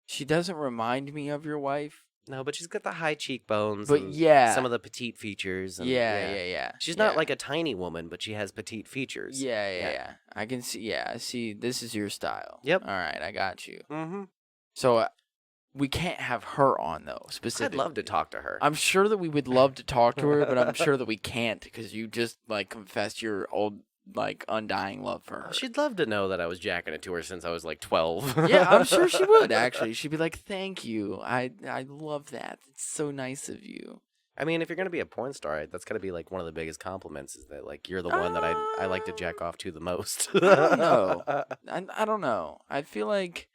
she doesn't remind me of your wife. No, but she's got the high cheekbones. But and yeah. some of the petite features. And, Yeah. She's not like a tiny woman, but she has petite features. Yeah. I can see. Yeah, I see. This is your style. Yep. All right, I got you. Mm-hmm. So we can't have her on though. Specifically, I'd love to talk to her. I'm sure that we would love to talk to her, but I'm sure that we can't because you just like confessed your old like undying love for her. She'd love to know that I was jacking it to her since I was like 12. Yeah, I'm sure she would actually. She'd be like, "Thank you. I love that. It's so nice of you." I mean, if you're gonna be a porn star, that's gotta be like one of the biggest compliments is that like you're the one that I like to jack off to the most. I don't know. I don't know. I feel like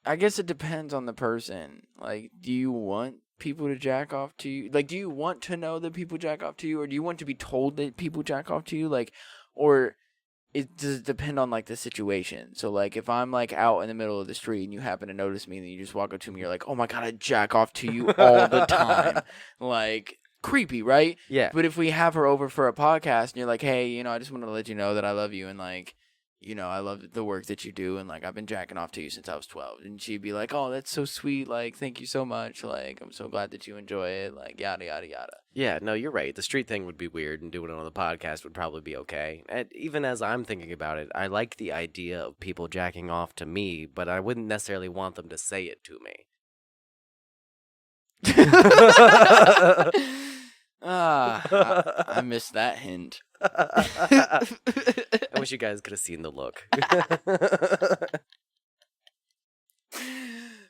I guess it depends on the person. Like, do you want people to jack off to you? Like, do you want to know that people jack off to you, or do you want to be told that people jack off to you? Like, or does it depend on like the situation? So, like, if I'm like out in the middle of the street and you happen to notice me, and then you just walk up to me, you're like, "Oh my god, I jack off to you all the time," like creepy, right? Yeah. But if we have her over for a podcast, and you're like, "Hey, I just want to let you know that I love you," and like, I love the work that you do, and like I've been jacking off to you since I was 12, and she'd be like, "Oh, that's so sweet. Like, thank you so much. Like, I'm so glad that you enjoy it. Like, yada yada yada." Yeah, no, you're right. The street thing would be weird, and doing it on the podcast would probably be okay. And even as I'm thinking about it, I like the idea of people jacking off to me, but I wouldn't necessarily want them to say it to me. I missed that hint. I wish you guys could have seen the look.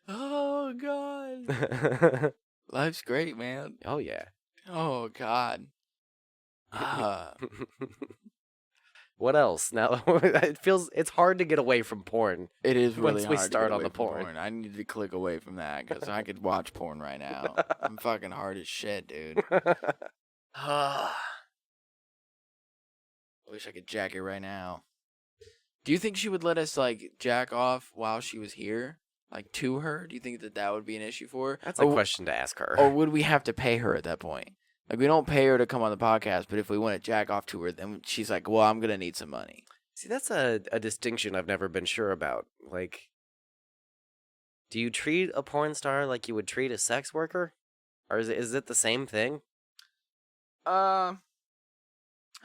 Oh god, life's great, man. Oh yeah. Oh god. What else? Now it's hard to get away from porn. It is really Once hard we to start get on away the from porn. I need to click away from that because I could watch porn right now. I'm fucking hard as shit, dude. I wish I could jack it right now. Do you think she would let us like jack off while she was here, like to her? Do you think that would be an issue for her? That's a question to ask her. Or would we have to pay her at that point? Like, we don't pay her to come on the podcast, but if we want to jack off to her, then she's like, "Well, I'm gonna need some money." See, that's a distinction I've never been sure about. Like, do you treat a porn star like you would treat a sex worker? Or is it the same thing? I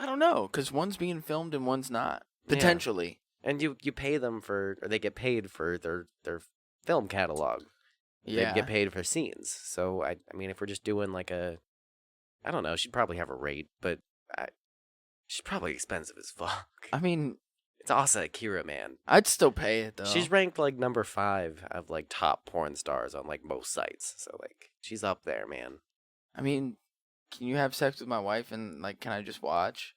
don't know, because one's being filmed and one's not. Potentially. Yeah. And you pay them or they get paid for their film catalog. Yeah. They get paid for scenes. So, I mean, if we're just doing like I don't know, she'd probably have a rate, but she's probably expensive as fuck. I mean, it's Asa Akira, man. I'd still pay it, though. She's ranked like number 5 of like top porn stars on like most sites. So like she's up there, man. I mean, can you have sex with my wife and like can I just watch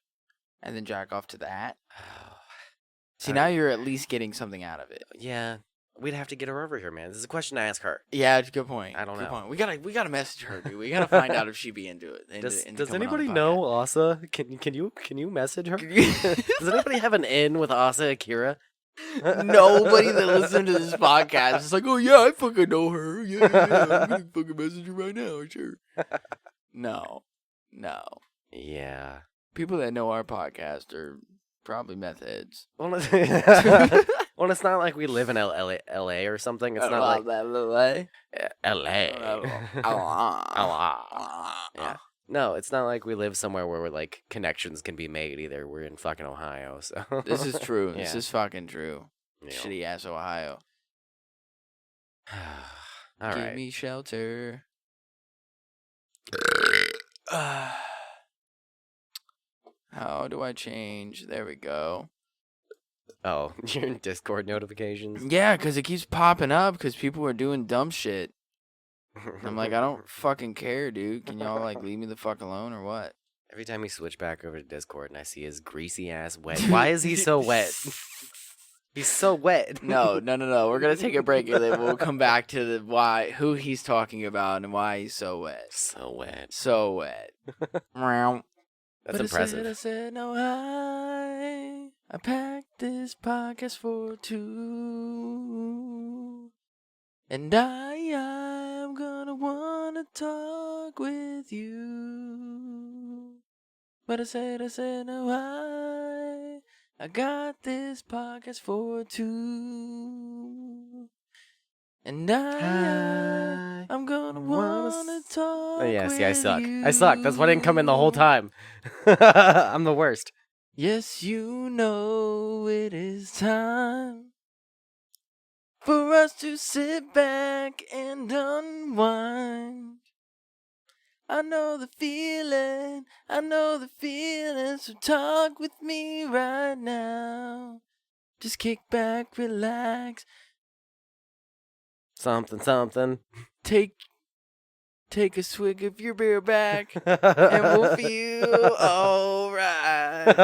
and then jack off to that? See, now you're at least getting something out of it. Yeah. We'd have to get her over here, man. This is a question to ask her. Yeah, it's a good point. I don't know. Point. We gotta message her, dude. We gotta find out if she'd be into it. Does anybody know Asa? Can you message her? Does anybody have an N with Asa Akira? Nobody that listens to this podcast is like, "Oh yeah, I fucking know her. Yeah. I'm gonna fucking message her right now, sure." No. Yeah. People that know our podcast are Probably meth heads. Well, well, it's not like we live in LA or something. It's not like LA. LA. Yeah. No, it's not like we live somewhere where like connections can be made either. We're in fucking Ohio, so This is true. Yeah. This is fucking true. You know. Shitty ass Ohio. All Give right. me shelter. How do I change? There we go. Oh, your Discord notifications. Yeah, because it keeps popping up because people are doing dumb shit. I'm like, I don't fucking care, dude. Can y'all like leave me the fuck alone or what? Every time we switch back over to Discord and I see his greasy ass wet. Why is he so wet? He's so wet. No. We're gonna take a break and then we'll come back to the who he's talking about and why he's so wet. So wet. So wet. Meow. That's But impressive. I said no, I packed this podcast for two. And I am gonna wanna talk with you. But I said no, I got this podcast for two. And I'm gonna wanna talk Oh, yeah, see, I with suck. you. I suck. That's why I didn't come in the whole time. I'm the worst. Yes, you know it is time for us to sit back and unwind. I know the feeling, so talk with me right now. Just kick back, relax, Something. take a swig of your beer back, and we'll feel alright.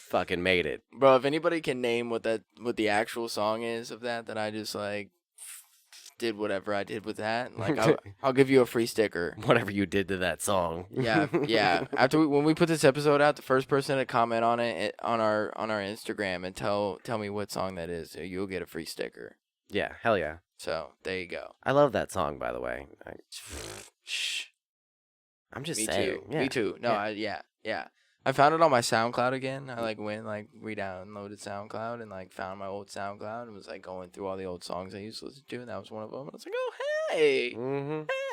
Fucking made it. Bro, if anybody can name what the actual song is of that I just like did whatever I did with that, like I'll give you a free sticker. Whatever you did to that song. Yeah. After when we put this episode out, the first person to comment on it on our Instagram and tell me what song that is, you'll get a free sticker. Yeah, hell yeah. So there you go. I love that song, by the way. Shh. I'm just saying. Too. Yeah. Me too. No, Yeah. yeah. I found it on my SoundCloud again. I went re-downloaded SoundCloud and found my old SoundCloud and was going through all the old songs I used to listen to, and that was one of them. And I was like, oh hey,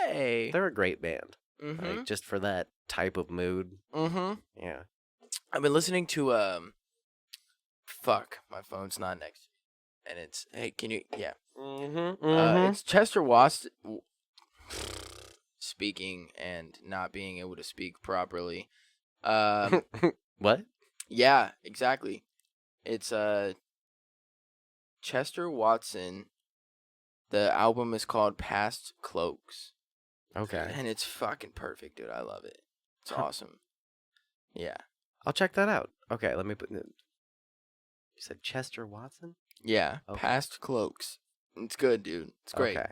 hey. They're a great band. Mm-hmm. Like, just for that type of mood. Mm-hmm. Yeah. I've been listening to fuck, my phone's not next to me. And it's can you it's Chester Watts speaking and not being able to speak properly. What? Yeah, exactly. It's Chester Watson. The album is called Past Cloaks. Okay. And it's fucking perfect, dude. I love it. It's awesome. Yeah. I'll check that out. Okay, let me put. You said Chester Watson? Yeah. Okay. Past Cloaks. It's good, dude. It's great. Okay.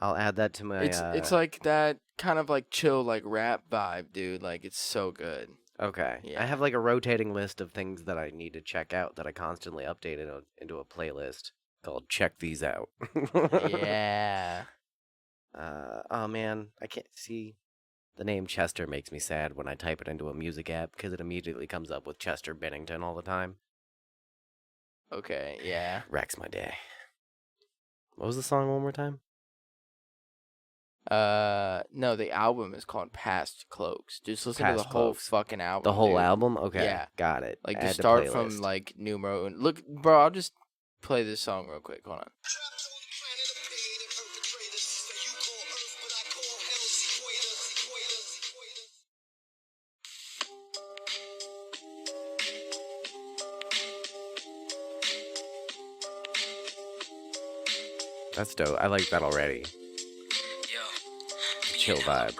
I'll add that to my. It's like that kind of chill rap vibe, dude. It's so good. Okay. Yeah. I have a rotating list of things that I need to check out that I constantly update into a playlist called Check These Out. Yeah. Oh man, I can't see. The name Chester makes me sad when I type it into a music app because it immediately comes up with Chester Bennington all the time. Okay, yeah. Wrecks my day. What was the song one more time? No, the album is called Past Cloaks. Just listen to Past the whole Cloaks. fucking album. The whole dude. album? Okay. Yeah. Got it. To Add to start from playlist. numero. Look, bro, I'll just play this song real quick. Hold on. That's dope. I like that already. Chill vibe.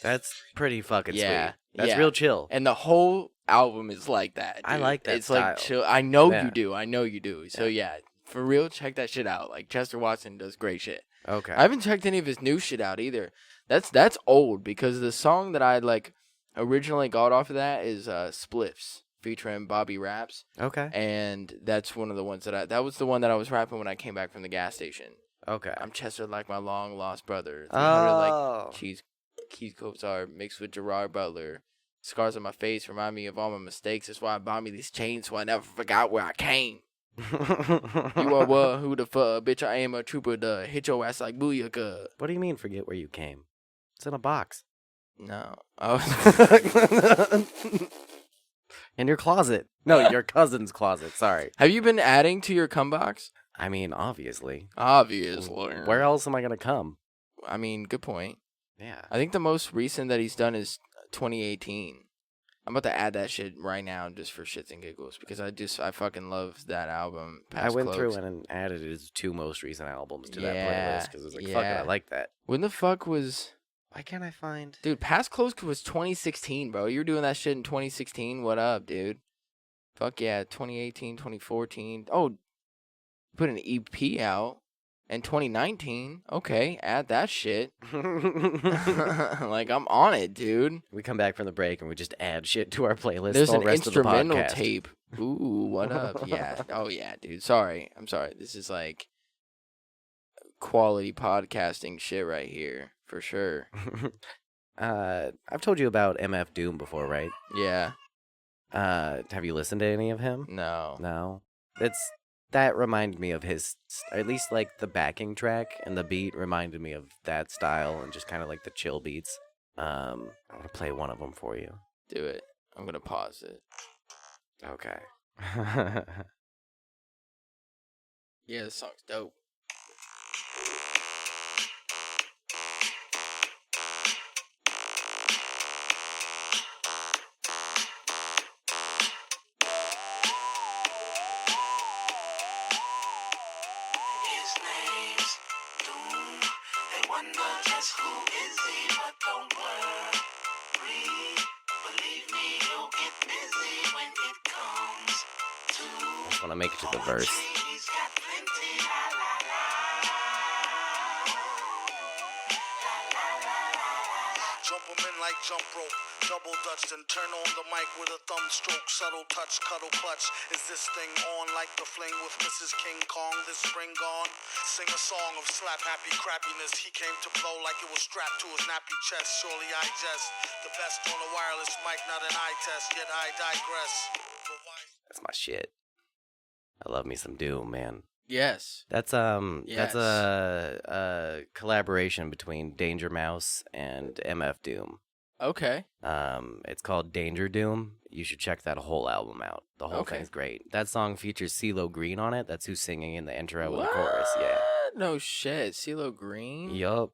That's pretty fucking Yeah, sweet. That's yeah. real chill. And the whole album is like that. Dude. I like that It's style. chill. I know Yeah. you do. I know you do. So yeah, for real, check that shit out. Chester Watson does great shit. Okay. I haven't checked any of his new shit out either. That's old because the song that I like originally got off of that is Spliffs featuring Bobby Raps. Okay. And that's one of the ones that was the one that I was rapping when I came back from the gas station. Okay. I'm Chester like my long lost brother. 300 Oh. like Keith Copes mixed with Gerard Butler. Scars on my face remind me of all my mistakes. That's why I bought me these chains so I never forgot where I came. You are what? Who the fuck? Bitch, I am a trooper to hit your ass like booyaka. What do you mean forget where you came? It's in a box. No. In your closet. No, your cousin's closet. Sorry. Have you been adding to your come box? I mean, obviously. Obviously. Where else am I going to come? I mean, good point. Yeah. I think the most recent that he's done is 2018. I'm about to add that shit right now just for shits and giggles because I fucking love that album. I went through and added his 2 most recent albums to that playlist because I was like, fuck it, I like that. When the fuck was... Why can't I find... Dude, Past Close was 2016, bro. You were doing that shit in 2016. What up, dude? Fuck yeah, 2018, 2014. Oh, put an EP out in 2019. Okay, add that shit. Like, I'm on it, dude. We come back from the break and we just add shit to our playlist. There's the an rest instrumental of the podcast. tape. Ooh, what up? Yeah. Oh, yeah, dude. Sorry. I'm sorry. This is like quality podcasting shit right here, for sure. I've told you about MF Doom before, right? Yeah. Have you listened to any of him? No. No. That reminded me of his, at least like the backing track and the beat reminded me of that style and just kind of like the chill beats. I'm gonna play one of them for you. Do it. I'm gonna pause it. Okay. Yeah, this song's dope. I just want to make it to the verse. Jump 'em in like jump rope, double dutch, then turn on the mic with a thumb stroke, subtle touch, cuddle clutch. Is this thing on like the fling with Mrs. King Kong this spring gone? Sing a song of slap happy crappiness. He came to blow like it was strapped to his nappy chest. Surely I jest, the best on a wireless mic, not an eye test. Yet I digress. That's my shit. I love me some Doom, man. Yes. That's Yes. a collaboration between Danger Mouse and MF Doom. Okay. It's called Danger Doom. You should check that whole album out. The whole Okay. thing's great. That song features CeeLo Green on it. That's who's singing in the intro and the chorus. Yeah. No shit. CeeLo Green? Yup.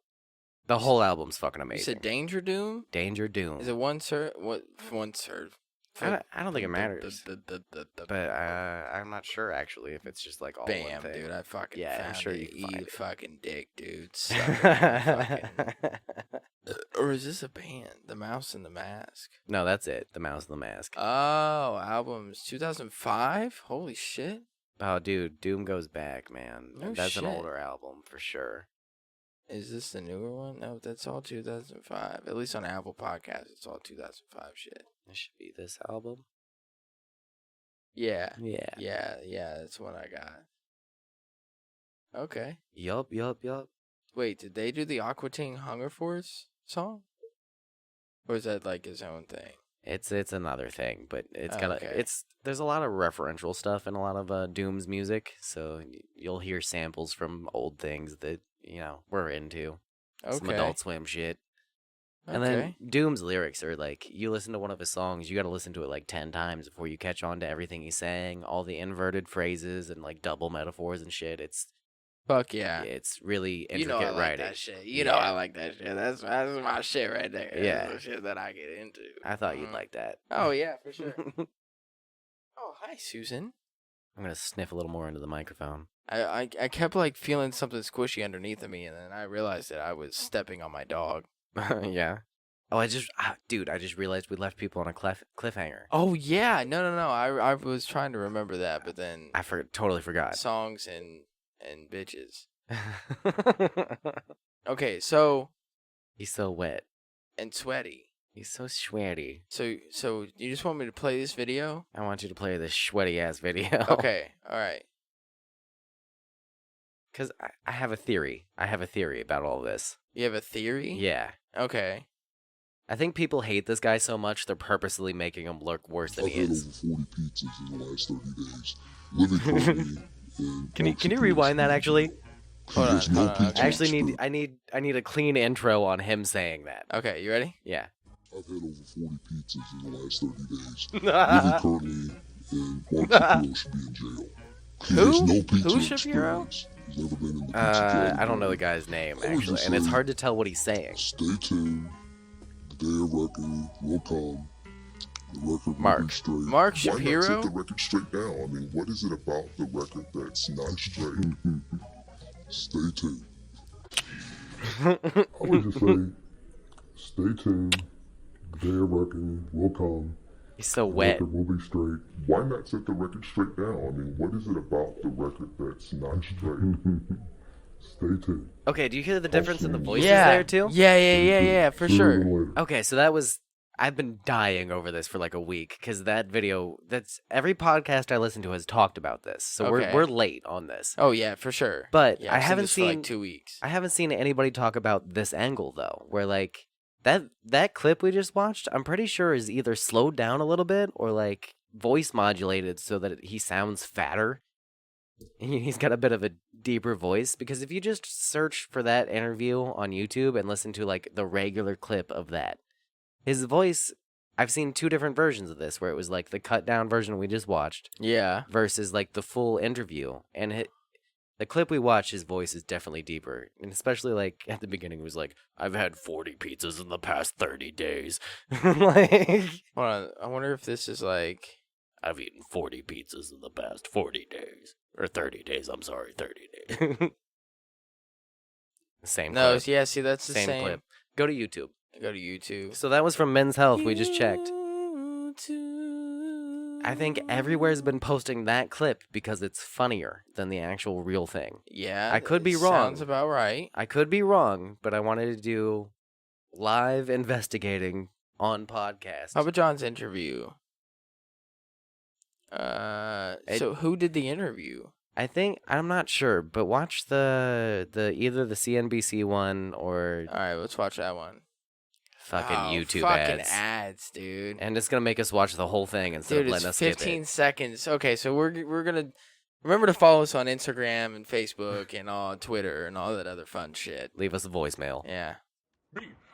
The whole album's fucking You amazing. said Danger Doom? Danger Doom. Is it one serve? What? One serve? I don't think it matters. But I'm not sure actually if it's just like all Bam, one thing. dude. I fucking Yeah, I'm found sure it. you can Eat find a it. fucking dick, dude. Suck it, fucking... Or is this a band? The Mouse and the Mask? No, that's it. The Mouse and the Mask. Oh, albums 2005? Holy shit. Oh, dude, Doom Goes Back, man. No That's shit. an older album for sure. Is this the newer one? No, that's all 2005. At least on Apple Podcasts, it's all 2005 shit. It should be this album. Yeah. Yeah. Yeah, that's what I got. Okay. Yup. Wait, did they do the Aqua Teen Hunger Force song? Or is that like his own thing? It's another thing, but it's Oh, got okay. there's a lot of referential stuff in a lot of Doom's music, so you'll hear samples from old things that we're into. Some Okay. Adult Swim shit. And Okay. then Doom's lyrics are like, you listen to one of his songs, you got to listen to it like 10 times before you catch on to everything he's saying, all the inverted phrases and like double metaphors and shit. Fuck yeah. It's really You intricate know I like writing. that shit. You know I like that shit. That's my shit right there. Yeah. That's the shit that I get into. I thought you'd Mhm. like that. Oh, yeah, for sure. Oh, hi, Susan. I'm going to sniff a little more into the microphone. I kept like feeling something squishy underneath of me, and then I realized that I was stepping on my dog. Yeah. Oh, I just realized we left people on a cliffhanger. Oh yeah, no. I was trying to remember that, but then I totally forgot. songs and bitches. Okay, so He's so wet. and sweaty. He's so sweaty. So you just want me to play this video? I want you to play this sweaty ass video. Okay, all right. Because I have a theory. I have a theory about all this. You have a theory? Yeah. Okay. I think people hate this guy so much they're purposely making him look worse than I've he had is. over 40 pizzas in the last 30 days. Living currently in Can you rewind that actually? Hold on, There's no hold on, pizza I actually expert. I need a clean intro on him saying that. Okay, you ready? Yeah. I've had over 40 pizzas in the last 30 days. Living currently in Mark Shapiro should be in jail. There's no pizza Who Shapiro? experience. He's never been in the pizza I don't know the guy's name actually, and it's hard to tell what he's saying. Stay tuned. The day of reckoning will come. The record will Mark. be straight. Mark Why not Shapiro? set the record straight now? I mean, what is it about the record that's not straight? Stay tuned. I would just say, stay tuned. The day of reckoning will come. He's so The wet. record will be straight. Why not set the record straight now? I mean, what is it about the record that's not straight? Stay tuned. Okay, do you hear the difference in the voices Yeah. there too? Yeah, for Sooner sure. than later. Okay, so that was I've been dying over this for like a week because that video. That's every podcast I listen to has talked about this. So Okay. we're late on this. Oh yeah, for sure. But Yeah, I I've haven't this for like seen 2 weeks. I haven't seen anybody talk about this angle though, where like that clip we just watched, I'm pretty sure is either slowed down a little bit or like voice modulated so that he sounds fatter. He's got a bit of a deeper voice because if you just search for that interview on YouTube and listen to like the regular clip of that, his voice, I've seen two different versions of this where it was like the cut down version we just watched Yeah. versus like the full interview. And the clip we watched, his voice is definitely deeper. And especially like at the beginning, it was like, I've had 40 pizzas in the past 30 days. Like, Hold on. I wonder if this is like. I've eaten 40 pizzas in the past 40 days. Or 30 days, I'm sorry, 30 days. Same No, clip. yeah. See, that's the Same same. clip. Go to YouTube. Go to YouTube. So that was from Men's Health. We just checked. I think everywhere's been posting that clip because it's funnier than the actual real thing. Yeah. I could be it wrong. Sounds about right. I could be wrong, but I wanted to do live investigating on podcast. Papa John's interview. So who did the interview? I think I'm not sure, but watch the either the CNBC one or All right, let's watch that one. fucking Oh, YouTube fucking ads. dude. And it's gonna make us watch the whole thing instead Dude, of it's letting us skip 15 it. seconds. Okay, so we're gonna remember to follow us on Instagram and Facebook and all Twitter and all that other fun shit. Leave us a voicemail. Yeah.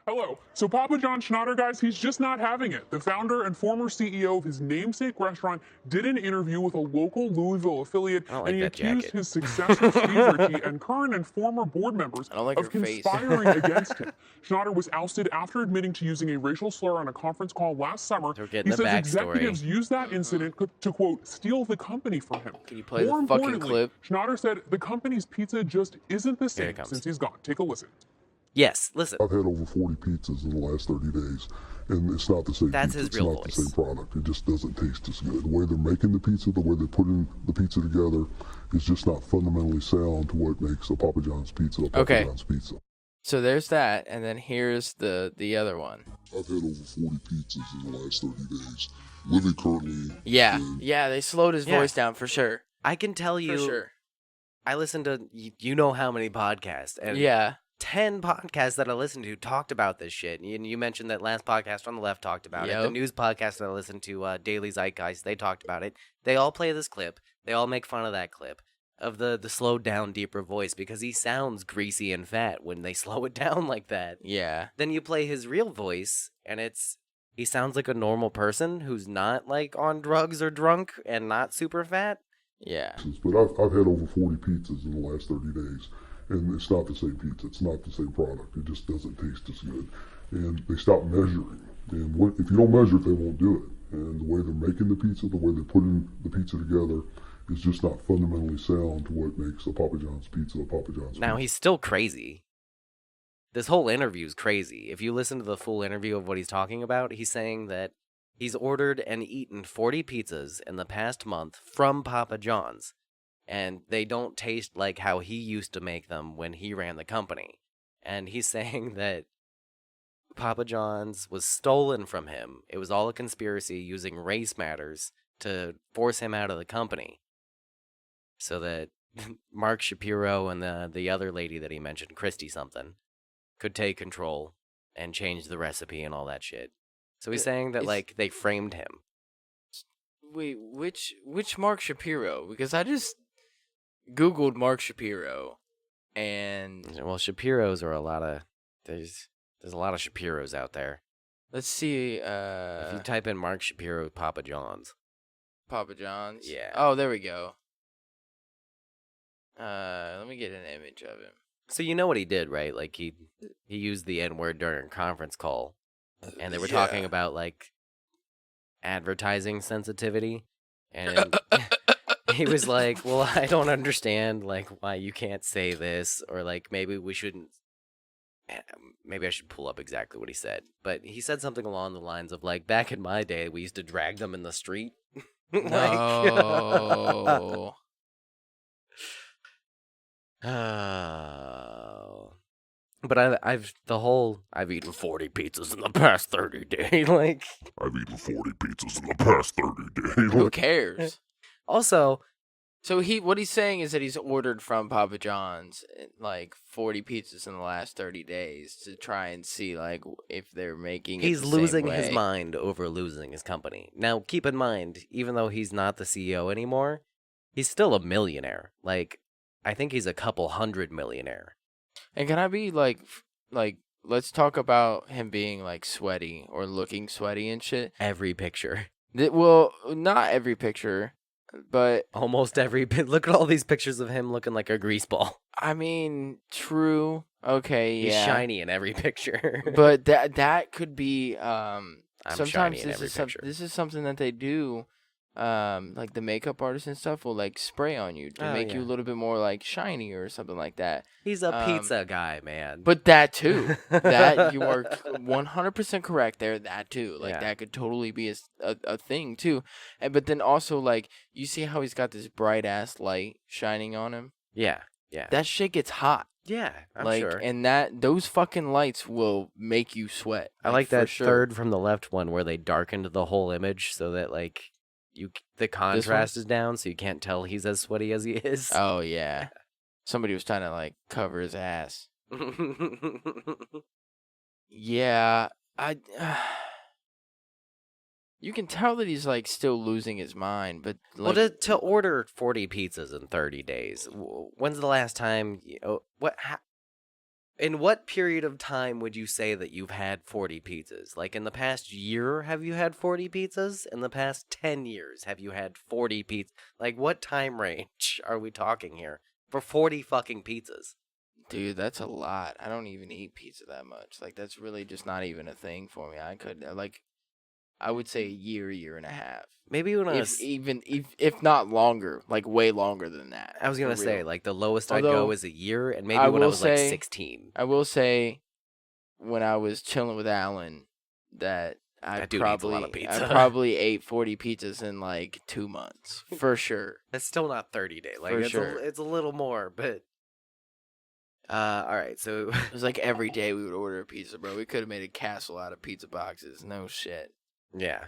Hello. So Papa John Schnatter, guys, he's just not having it. The founder and former CEO of his namesake restaurant did an interview with a local Louisville affiliate, I don't like and he that accused jacket. his successor, Steve Ritchie, and current and former board members I don't like of your face. conspiring against him. Schnatter was ousted after admitting to using a racial slur on a conference call last summer. We're getting He the says backstory. executives used that incident to, quote, steal the company from him. Can you play the More fucking importantly, clip? Schnatter said the company's pizza just isn't the Here same it comes. since he's gone. Take a listen. Yes, listen. I've had over 40 pizzas in the last 30 days, and it's not the same That's pizza. his It's real not voice. the same product. It just doesn't taste as good. The way they're making the pizza, the way they're putting the pizza together is just not fundamentally sound to what makes a Papa John's pizza a Papa Okay. John's pizza. So there's that, and then here's the other one. I've had over 40 pizzas in the last 30 days. Living currently Yeah. in Yeah, they slowed his Yeah. voice down for sure. I can tell For you, sure. I listen to you know how many podcasts, and Yeah. 10 podcasts that I listened to talked about this shit. And you mentioned that last podcast on the left talked about it. The Yep. news podcast that I listened to, Daily Zeitgeist, they talked about it. They all play this clip. They all make fun of that clip of the slowed down, deeper voice because he sounds greasy and fat when they slow it down like that. Yeah. Then you play his real voice, and he sounds like a normal person who's not like on drugs or drunk and not super fat. Yeah. pizzas, but I've had over 40 pizzas in the last 30 days, and it's not the same pizza. It's not the same product. It just doesn't taste as good. And they stopped measuring. And if you don't measure it, they won't do it. And the way they're making the pizza, the way they're putting the pizza together, is just not fundamentally sound to what makes a Papa John's pizza a Papa John's Now pizza. he's still crazy. This whole interview is crazy. If you listen to the full interview of what he's talking about, he's saying that he's ordered and eaten 40 pizzas in the past month from Papa John's, and they don't taste like how he used to make them when he ran the company. And he's saying that Papa John's was stolen from him. It was all a conspiracy using race matters to force him out of the company, so that Mark Shapiro and the other lady that he mentioned, Christy something, could take control and change the recipe and all that shit. So he's saying that like they framed him. Wait, which Mark Shapiro? Because I just Googled Mark Shapiro, and Well, Shapiros are there's a lot of Shapiros out there. let's see. If you type in Mark Shapiro Papa John's. Papa John's. Yeah. Oh, there we go. Let me get an image of him. So you know what he did, right? Like he used the N-word during a conference call, and they were talking about like advertising sensitivity, and he was like, "Well, I don't understand like why you can't say this, or like maybe we shouldn't." Maybe I should pull up exactly what he said, but he said something along the lines of like, "Back in my day, we used to drag them in the street." No. Oh. But I've eaten 40 pizzas in the past 30 days. Like, I've eaten 40 pizzas in the past 30 days. Who cares? also, So what he's saying is that he's ordered from Papa John's like 40 pizzas in the last 30 days to try and see like if they're making it he's the same losing his way. mind over losing his company. Now, keep in mind, even though he's not the CEO anymore, he's still a millionaire. Like, I think he's a couple hundred millionaire. And can I be like let's talk about him being like sweaty or looking sweaty and shit. Every picture. Well, not every picture, but Almost every look at all these pictures of him looking like a grease ball. I mean, true. Okay, He's yeah. shiny in every picture. But that could be I'm sometimes shiny in this every is picture. this is something that they do. Like the makeup artists and stuff will like spray on you to Oh, make you a yeah. little bit more like shiny or something like that. He's a pizza guy, man. But that too, that you are 100% correct there. That too, like Yeah. that could totally be a thing too. And but then also like you see how he's got this bright ass light shining on him. yeah. That shit gets hot. Yeah, I'm like sure. and those fucking lights will make you sweat. I like for that sure. third from the left one where they darkened the whole image so that like the contrast is down, so you can't tell he's as sweaty as he is. Oh yeah. Somebody was trying to like cover his ass. Yeah, you can tell that he's like still losing his mind, but like Well, to order 40 pizzas in 30 days, when's the last time? In what period of time would you say that you've had 40 pizzas? Like in the past year, have you had 40 pizzas? In the past 10 years, have you had 40 pizzas? Like what time range are we talking here for 40 fucking pizzas? dude, that's a lot. I don't even eat pizza that much. Like that's really just not even a thing for me. I would say a year and a half. Maybe when I If not longer, like way longer than that. I was gonna for say real. like the lowest I'd Although, go is a year, and maybe I when I will was like say- 16. I will say, when I was chilling with Alan, that That dude eats a lot of pizza. I probably ate 40 pizzas in like 2 months for sure. That's still not 30 days. Like For it's sure. it's a little more, but all right. So It was like every day we would order a pizza, bro. We could have made a castle out of pizza boxes. No shit. yeah.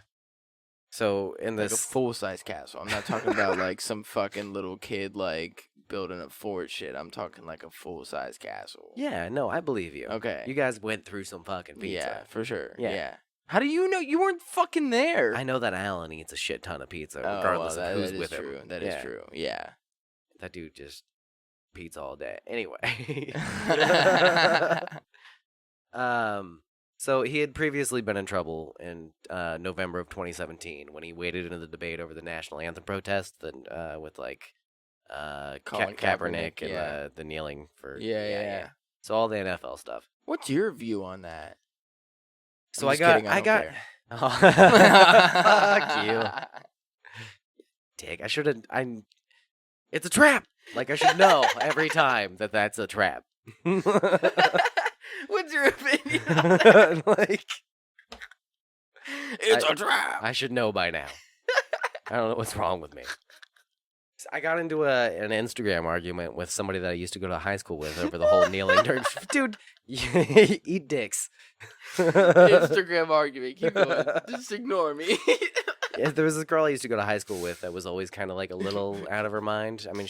So in Like a this, full size castle. I'm not talking about like some fucking little kid like building a fort shit. I'm talking like a full size castle. yeah, no, I believe you. Okay. You guys went through some fucking pizza. Yeah, for sure. Yeah. Yeah. How do you know you weren't fucking there? I know that Alan eats a shit ton of pizza, Oh, regardless well, of who's that with is true. him. That is Yeah. true. Yeah. That dude just pizza all day. Anyway. So he had previously been in trouble in November of 2017 when he waded into the debate over the national anthem protest with like Colin Kaepernick and yeah. the kneeling for Yeah. So all the NFL stuff. What's your view on that? So I'm just kidding, I don't Fuck you, dick. I should have. It's a trap. Like I should know every time that that's a trap. What's your opinion on that? Like It's a trap. I should know by now. I don't know what's wrong with me. I got into an Instagram argument with somebody that I used to go to high school with over the whole kneeling during. Dude, eat dicks. Instagram argument. Keep going. Just ignore me. Yeah, there was this girl I used to go to high school with that was always kind of like a little out of her mind. I mean,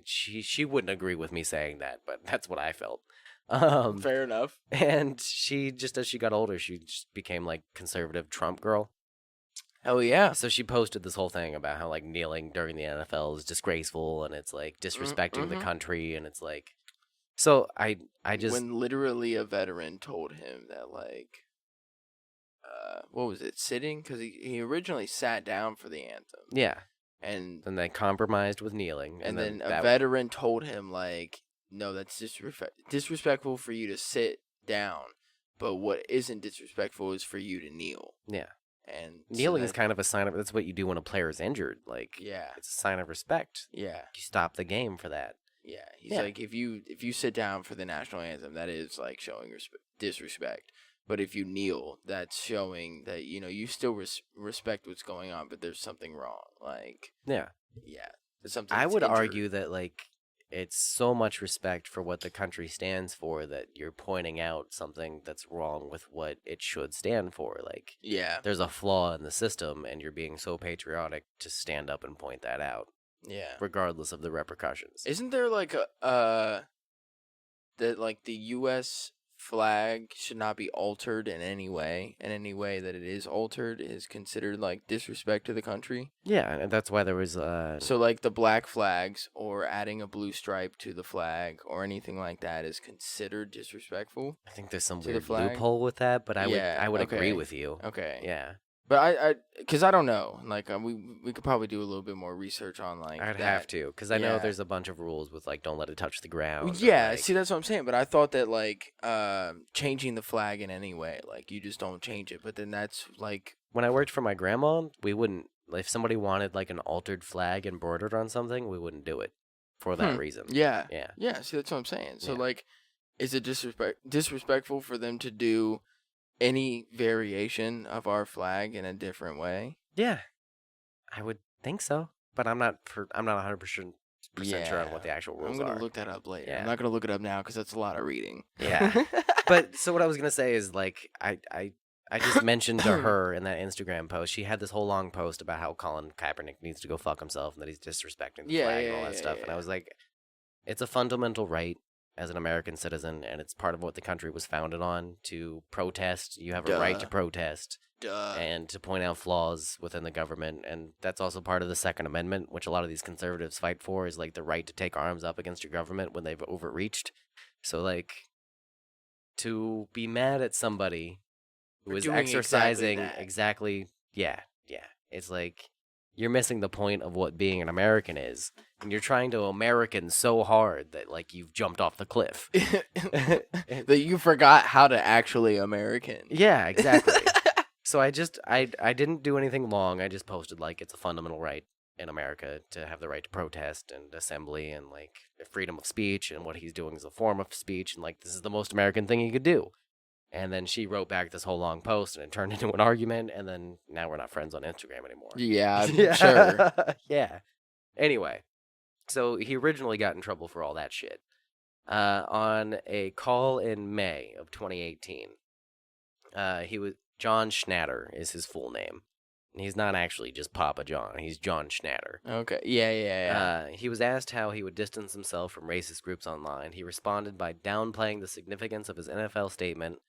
she wouldn't agree with me saying that, but that's what I felt. Fair enough. And she just as she got older, she just became like conservative Trump girl. Oh yeah. So she posted this whole thing about how like kneeling during the NFL is disgraceful and it's like disrespecting the country and it's like. So I just when literally a veteran told him that like. What was it? Sitting? Because he originally sat down for the anthem. yeah, And then they compromised with kneeling, and then a veteran told him like, no, that's disrespectful for you to sit down. But what isn't disrespectful is for you to kneel. Yeah. And kneeling is kind of a sign of that's what you do when a player is injured. Like, yeah, it's a sign of respect. Yeah. You stop the game for that. Yeah. He's like, if you sit down for the national anthem, that is like showing disrespect. But if you kneel, that's showing that, you know, you still respect what's going on, but there's something wrong. Like, yeah. There's something I would injured. argue that, like, it's so much respect for what the country stands for that you're pointing out something that's wrong with what it should stand for. Like, yeah, there's a flaw in the system, and you're being so patriotic to stand up and point that out. Yeah. Regardless of the repercussions. Isn't there, like, that, like, the U.S. flag should not be altered in any way, and any way that it is altered is considered like disrespect to the country? Yeah, and that's why there was so like the black flags or adding a blue stripe to the flag or anything like that is considered disrespectful. I think there's some to the weird flag? loophole with that, but I would okay. agree with you. Okay. Yeah. But because I don't know, like we could probably do a little bit more research on like I'd that. have to, because I know Yeah. there's a bunch of rules with like don't let it touch the ground. Well, or, yeah, like- see, that's what I'm saying. But I thought that like changing the flag in any way, like you just don't change it. But then that's like when I worked for my grandma, we wouldn't. If somebody wanted like an altered flag embroidered on something, we wouldn't do it for that reason. yeah, Yeah. yeah. See, that's what I'm saying. So Yeah. like, is it disrespectful for them to do any variation of our flag in a different way? Yeah, I would think so, but I'm not 100% sure on what the actual rules I'm gonna are. look that up later. Yeah. I'm not gonna look it up now because that's a lot of reading. Yeah. But so what I was gonna say is like I just mentioned to her in that Instagram post. She had this whole long post about how Colin Kaepernick needs to go fuck himself and that he's disrespecting the flag and all that stuff. And I was like, it's a fundamental right as an American citizen, and it's part of what the country was founded on to protest. You have a right to protest. And to point out flaws within the government. And that's also part of the Second Amendment, which a lot of these conservatives fight for, is like the right to take arms up against your government when they've overreached. So like to be mad at somebody who is doing exercising exactly yeah. It's like you're missing the point of what being an American is. And you're trying to American so hard that like you've jumped off the cliff. that you forgot how to actually American. Yeah, exactly. So I didn't do anything long. I just posted like it's a fundamental right in America to have the right to protest and assembly and like freedom of speech, and what he's doing is a form of speech, and like this is the most American thing he could do. And then she wrote back this whole long post, and it turned into an argument, and then now we're not friends on Instagram anymore. Yeah, I'm sure. Yeah. Anyway, so he originally got in trouble for all that shit. On a call in May of 2018, he was John Schnatter is his full name. And he's not actually just Papa John. He's John Schnatter. Okay. Yeah. He was asked how he would distance himself from racist groups online. He responded by downplaying the significance of his NFL statement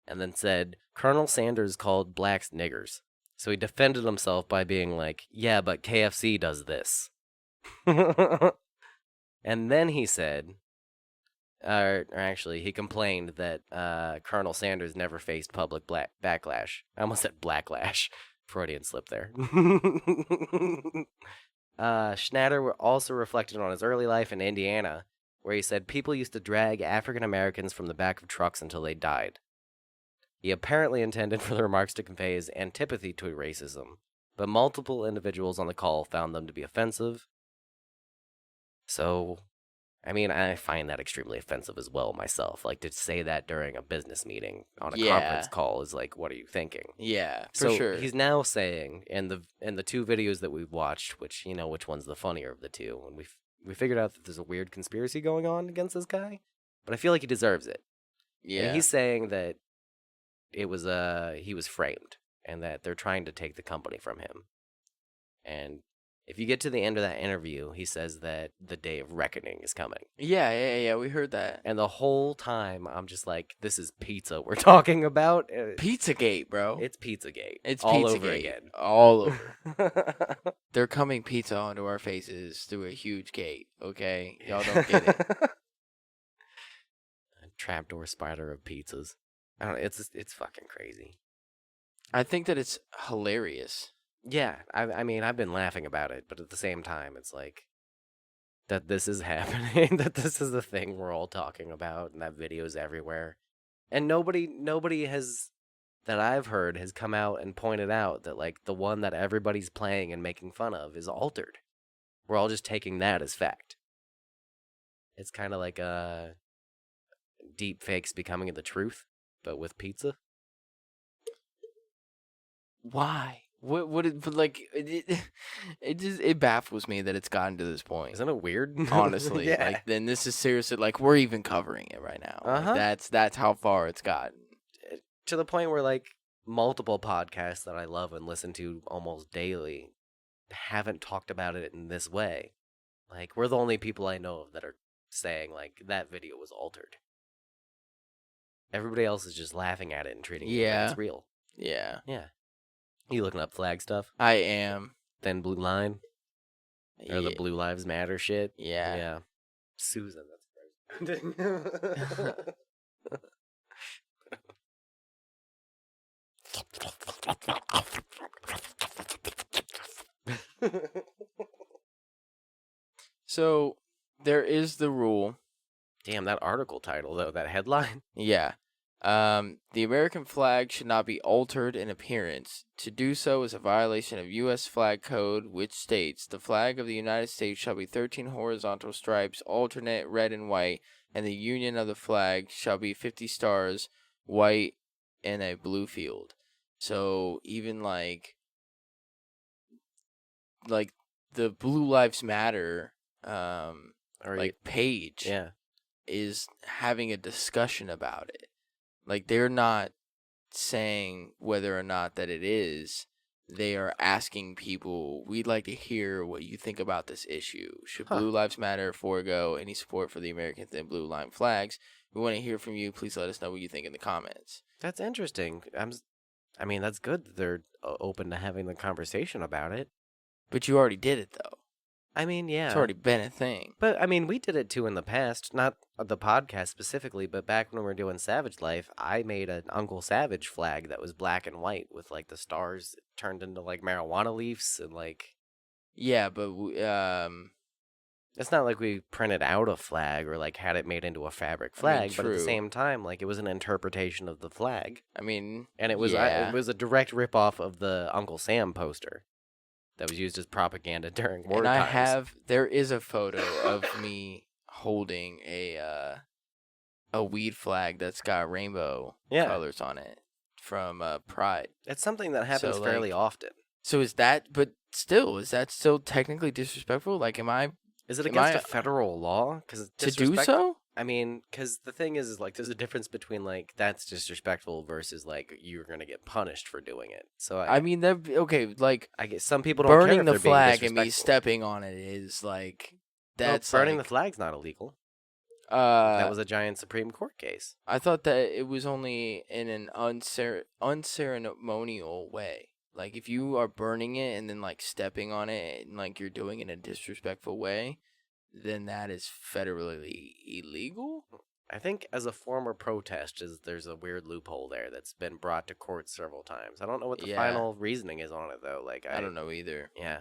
and then said, Colonel Sanders called blacks niggers. So he defended himself by being like, yeah, but KFC does this. And then he said, or actually, he complained that Colonel Sanders never faced public backlash. I almost said blacklash. Freudian slip there. Schnatter also reflected on his early life in Indiana, where he said people used to drag African Americans from the back of trucks until they died. He apparently intended for the remarks to convey his antipathy to racism, but multiple individuals on the call found them to be offensive. So, I mean, I find that extremely offensive as well myself. Like, to say that during a business meeting on a conference Yeah. call is like, what are you thinking? Yeah, for So sure. he's now saying in the two videos that we've watched, which which one's the funnier of the two, and we figured out that there's a weird conspiracy going on against this guy, but I feel like he deserves it. And Yeah. he's saying that it was he was framed and that they're trying to take the company from him. And if you get to the end of that interview, he says that the day of reckoning is coming. Yeah, we heard that. And the whole time, I'm just like, this is pizza we're talking about. Pizzagate, bro. It's Pizzagate. It's all Pizzagate. over again. All over. They're coming pizza onto our faces through a huge gate, okay? Y'all don't get it. Trapdoor spider of pizzas. I don't know. It's fucking crazy. I think that it's hilarious. Yeah, I mean, I've been laughing about it, but at the same time, it's like that this is happening, that this is the thing we're all talking about, and that video's everywhere. And nobody has, that I've heard, has come out and pointed out that, like, the one that everybody's playing and making fun of is altered. We're all just taking that as fact. It's kind of like deep fakes becoming the truth, but with pizza. Why? But like, it baffles me that it's gotten to this point. Isn't it weird? Honestly, Yeah. like, then this is seriously, like, we're even covering it right now. Like, Uh-huh. that's how far it's gotten. To the point where, like, multiple podcasts that I love and listen to almost daily haven't talked about it in this way. Like, we're the only people I know of that are saying, like, that video was altered. Everybody else is just laughing at it and treating it like it's real. Yeah, Yeah. You looking up flag stuff? I am. Then Blue Line? Or the Yeah. Blue Lives Matter shit? Yeah. Yeah. Susan, that's right. So there is the rule. Damn, that article title, though, that headline. Yeah. The American flag should not be altered in appearance. To do so is a violation of U.S. flag code, which states the flag of the United States shall be 13 horizontal stripes, alternate red and white, and the union of the flag shall be 50 stars, white, and a blue field. So even like the Blue Lives Matter Or like page yeah. is having a discussion about it. Like, they're not saying whether or not that it is. They are asking people, we'd like to hear what you think about this issue. Should Blue Lives Matter forego any support for the Americans and blue line flags? We want to hear from you. Please let us know what you think in the comments. That's interesting. I mean, that's good that they're open to having the conversation about it. But you already did it, though. I mean, yeah. It's already been a thing. But, I mean, we did it too in the past. Not the podcast specifically, but back when we were doing Savage Life, I made an Uncle Savage flag that was black and white with, like, the stars turned into, like, marijuana leaves and, like... Yeah, but It's not like we printed out a flag or, like, had it made into a fabric flag, but at the true. same time, like, it was an interpretation of the flag. I mean, And it was it was a direct ripoff of the Uncle Sam poster that was used as propaganda during war and times. there is a photo of me holding a weed flag that's got rainbow colors on it from Pride. It's something that happens So, fairly like, often. So is that still technically disrespectful? Like, Is it am against I- a federal law? Because to do so? I mean, because the thing is, like, there's a difference between, like, that's disrespectful versus, like, you're going to get punished for doing it. So, I mean, that okay. Like, I guess some people don't care burning if the they're being flag and me disrespectful. stepping on it is like that's No, burning like, the flag's not illegal. That Uh, was a giant Supreme Court case. I thought that it was only in an unceremonial way. Like, if you are burning it and then, like, stepping on it and, like, you're doing it in a disrespectful way, then that is federally illegal? I think as a former protest, there's a weird loophole there that's been brought to court several times. I don't know what the Yeah. final reasoning is on it, though. Like, I don't know either. Yeah.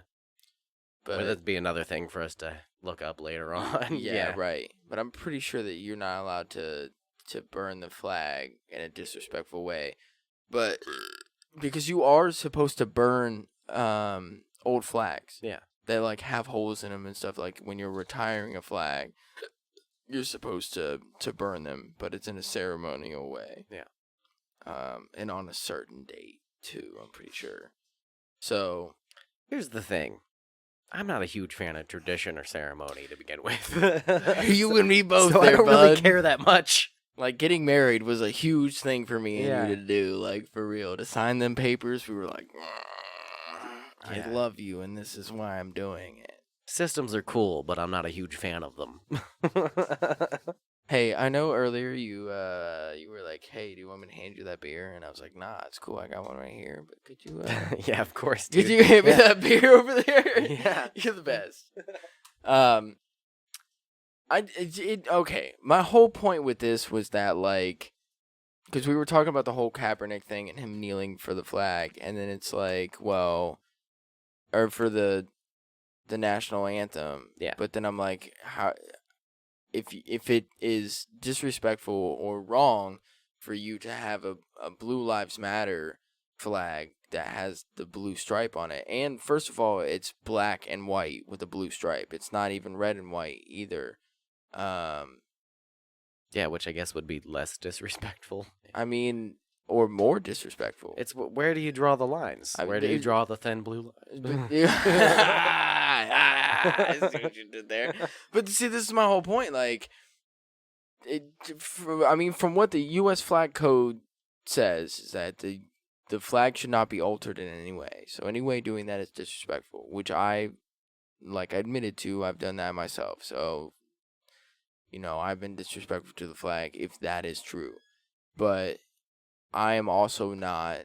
But But that'd be another thing for us to look up later on. yeah, right. But I'm pretty sure that you're not allowed to burn the flag in a disrespectful way. But because you are supposed to burn old flags. Yeah. That, like, have holes in them and stuff, like when you're retiring a flag. you're supposed to burn them, but it's in a ceremonial way. Yeah. And on a certain date too, I'm pretty sure. So Here's the thing. I'm not a huge fan of tradition or ceremony to begin with. you and me both. So there, I don't really bud. care that much. Like, getting married was a huge thing for me Yeah. and you to do. Like, for real, to sign them papers, we were like, Yeah. I love you, and this is why I'm doing it. Systems are cool, but I'm not a huge fan of them. Hey, I know earlier you were like, hey, do you want me to hand you that beer? And I was like, nah, it's cool. I got one right here. But could you Yeah, of course, dude. could you hand me Yeah. that beer over there? Yeah. You're the best. Okay. My whole point with this was that, like, because we were talking about the whole Kaepernick thing and him kneeling for the flag, and then it's like, well, or for the national anthem. Yeah. But then I'm like, how? If it is disrespectful or wrong for you to have a Blue Lives Matter flag that has the blue stripe on it, and first of all, it's black and white with a blue stripe. It's not even red and white either. Yeah, which I guess would be less disrespectful. I mean, or more disrespectful. It's where do you draw the lines? I mean, Where do you it- draw the thin blue line? I see what you did there. But see, this is my whole point. Like, from what the U.S. flag code says, is that the flag should not be altered in any way. So any way doing that is disrespectful, which I admitted to. I've done that myself. So, I've been disrespectful to the flag if that is true. But I am also not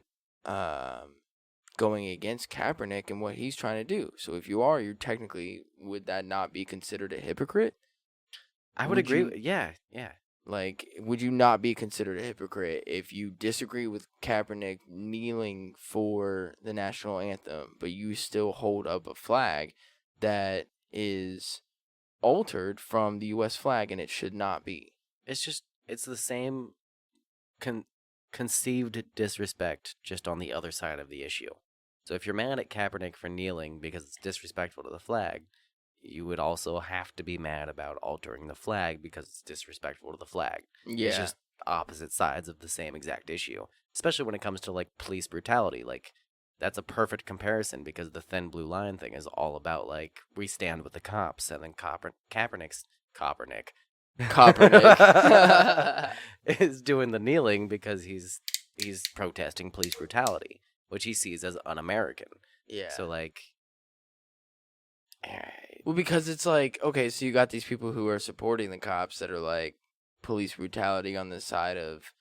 going against Kaepernick and what he's trying to do. So if you are, would that not be considered a hypocrite? I would agree. Yeah. Like, would you not be considered a hypocrite if you disagree with Kaepernick kneeling for the national anthem, but you still hold up a flag that is altered from the U.S. flag and it should not be? It's the same conceived disrespect, just on the other side of the issue. So if you're mad at Kaepernick for kneeling because it's disrespectful to the flag, you would also have to be mad about altering the flag because it's disrespectful to the flag. Yeah. It's just opposite sides of the same exact issue, especially when it comes to like police brutality. Like, that's a perfect comparison because the thin blue line thing is all about like we stand with the cops, and then Kaepernick is doing the kneeling because he's protesting police brutality, which he sees as un-American. Yeah. So like, Well, because it's like, okay, so you got these people who are supporting the cops that are like police brutality on the side of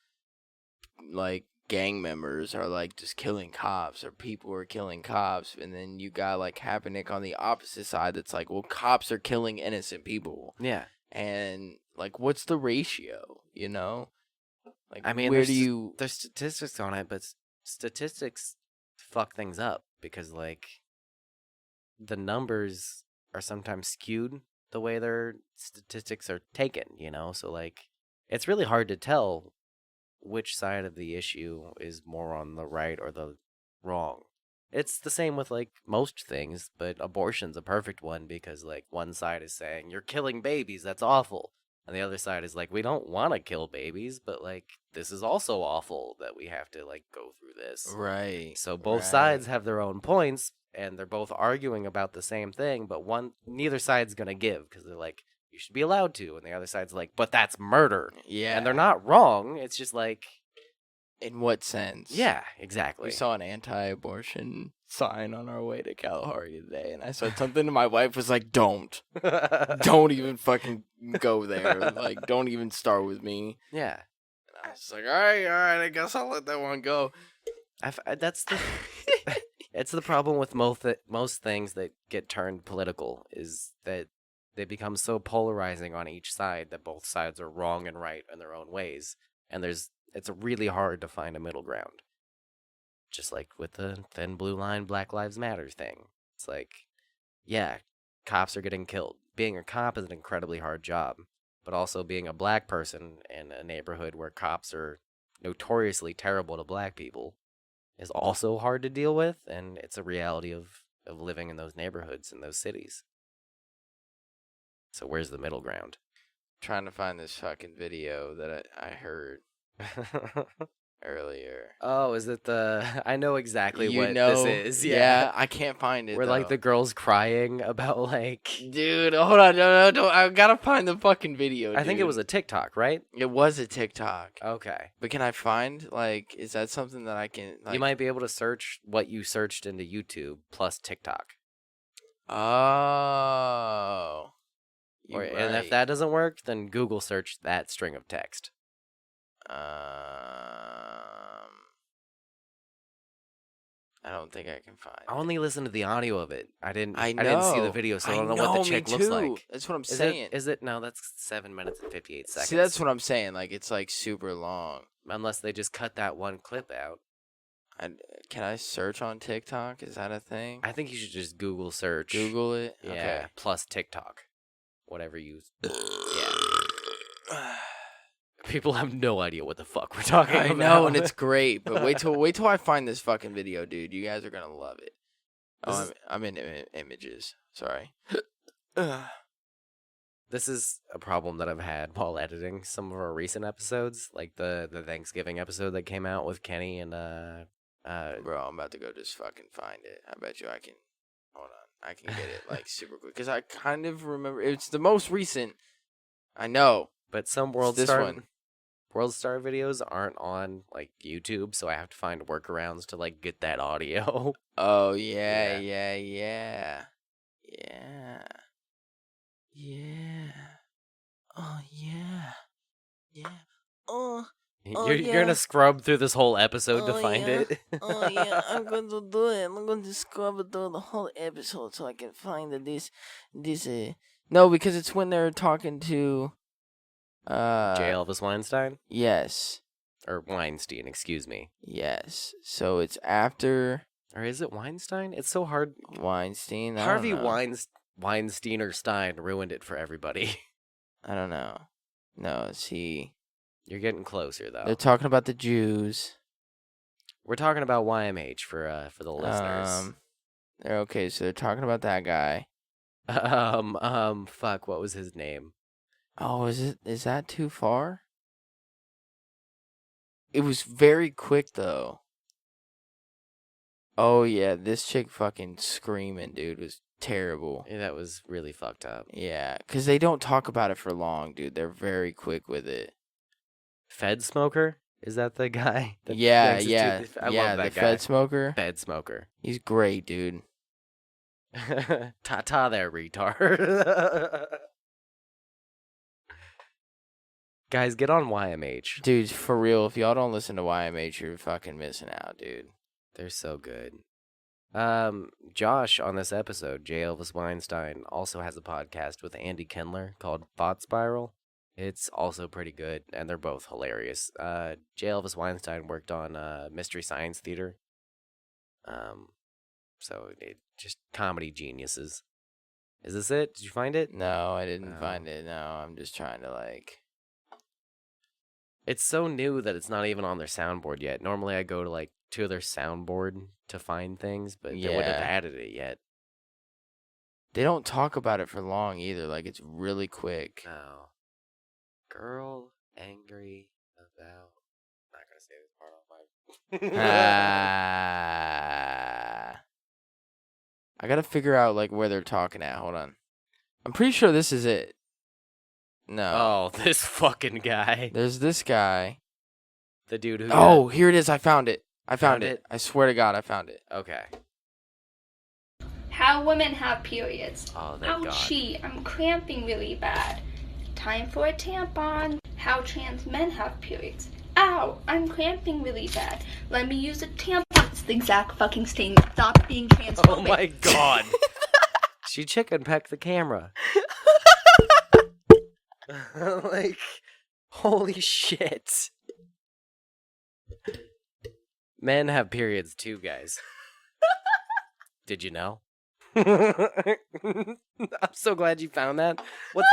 like gang members are like just killing cops, or people are killing cops, and then you got like Kaepernick on the opposite side that's like, well, cops are killing innocent people. yeah. And like, what's the ratio, Like, I mean, where there's statistics on it, but statistics fuck things up because like the numbers are sometimes skewed the way their statistics are taken, So like, it's really hard to tell which side of the issue is more on the right or the wrong. It's the same with like most things, but abortion's a perfect one because like one side is saying you're killing babies, that's awful. And the other side is like, we don't want to kill babies, but like this is also awful that we have to like go through this. Right. So both sides have their own points and they're both arguing about the same thing, but neither side's going to give because they're like, you should be allowed to. And the other side's like, but that's murder. Yeah. And they're not wrong. It's just like, in what sense? yeah, exactly. We saw an anti-abortion sign on our way to Kalahari today, and I said something, and my wife was like, don't even fucking go there. Like, don't even start with me. Yeah. And I was like, all right, I guess I'll let that one go. It's the problem with most things that get turned political is that they become so polarizing on each side that both sides are wrong and right in their own ways. And it's really hard to find a middle ground. Just like with the thin blue line Black Lives Matter thing. It's like, yeah, cops are getting killed. Being a cop is an incredibly hard job. But also being a black person in a neighborhood where cops are notoriously terrible to black people is also hard to deal with. And it's a reality of living in those neighborhoods in those cities. So where's the middle ground? trying to find this fucking video that I heard earlier. Oh, is it the? I know exactly You what know, this is. yeah, Yeah, I can't find it where like though. the girls crying about like. Dude, hold on, no, don't. I gotta find the fucking video. I think it was dude. a TikTok, right? It was a TikTok. Okay. But can I find like? Is that something that I can? Like, You might be able to search what you searched into YouTube plus TikTok. Oh. And if that doesn't work, then Google search that string of text. I don't think I can find. I only listened to the audio of it. I didn't see the know. video, so I I don't know what the chick me looks too. like. That's what I'm Is saying. Is it? No, that's 7 minutes and 58 seconds. See, that's what I'm saying. Like, it's like super long. Unless they just cut that one clip out. Can I search on TikTok? Is that a thing? I think you should just Google search. Google it. Yeah. Okay. Plus TikTok. Whatever you. Yeah. People have no idea what the fuck we're talking about. I know, and it's great. But wait till I find this fucking video, dude. You guys are gonna love it. Oh, I'm in images. Sorry. This is a problem that I've had while editing some of our recent episodes, like the Thanksgiving episode that came out with Kenny and Bro, I'm about to go just fucking find it. I bet you I can. Hold on, I can get it like super quick because I kind of remember it's the most recent. I know, but some this one. World Star videos aren't on like YouTube, so I have to find workarounds to like get that audio. Oh yeah. Oh yeah. Oh. You're gonna scrub through this whole episode to find it. Oh yeah, I'm going to do it. I'm going to scrub through the whole episode so I can find this. No, because it's when they're talking to. J. Elvis Weinstein? Yes. Or Weinstein, excuse me. Yes. So it's after. Or is it Weinstein? It's so hard. Weinstein. Harvey Weinstein or Stein ruined it for everybody. I don't know. No, see. You're getting closer though. They're talking about the Jews. We're talking about YMH for the listeners. They're okay. So they're talking about that guy. Fuck. What was his name? Oh, is that too far? It was very quick though. Oh yeah, this chick fucking screaming, dude, was terrible. Yeah, that was really fucked up. Yeah, because they don't talk about it for long, dude. They're very quick with it. Fed smoker? Is that the guy? Yeah. I love that the guy. Fed smoker. Fed smoker. He's great, dude. Ta-ta there, retard. Guys, get on YMH. Dude, for real, if y'all don't listen to YMH, you're fucking missing out, dude. They're so good. Josh on this episode, J. Elvis Weinstein, also has a podcast with Andy Kindler called Thought Spiral. It's also pretty good, and they're both hilarious. J. Elvis Weinstein worked on Mystery Science Theater. So just comedy geniuses. Is this it? Did you find it? No, I didn't find it. No, I'm just trying to like. It's so new that it's not even on their soundboard yet. Normally I go to their soundboard to find things, but they wouldn't have added it yet. They don't talk about it for long either. Like, it's really quick. No. Girl angry about... I'm not going to say this part on my... I gotta figure out, like, where they're talking at. Hold on. I'm pretty sure this is it. No. Oh, this fucking guy. There's this guy. The dude who... Oh, here it is. I found it. I found it. I swear to God, I found it. Okay. How women have periods. Oh, thank God. Ouchie, I'm cramping really bad. Time for a tampon. How trans men have periods. Ow, I'm cramping really bad. Let me use a tampon. It's the exact fucking stain. Stop being transphobic. Oh my God. She chicken pecked the camera. Like, holy shit. Men have periods too, guys. Did you know? I'm so glad you found that. What's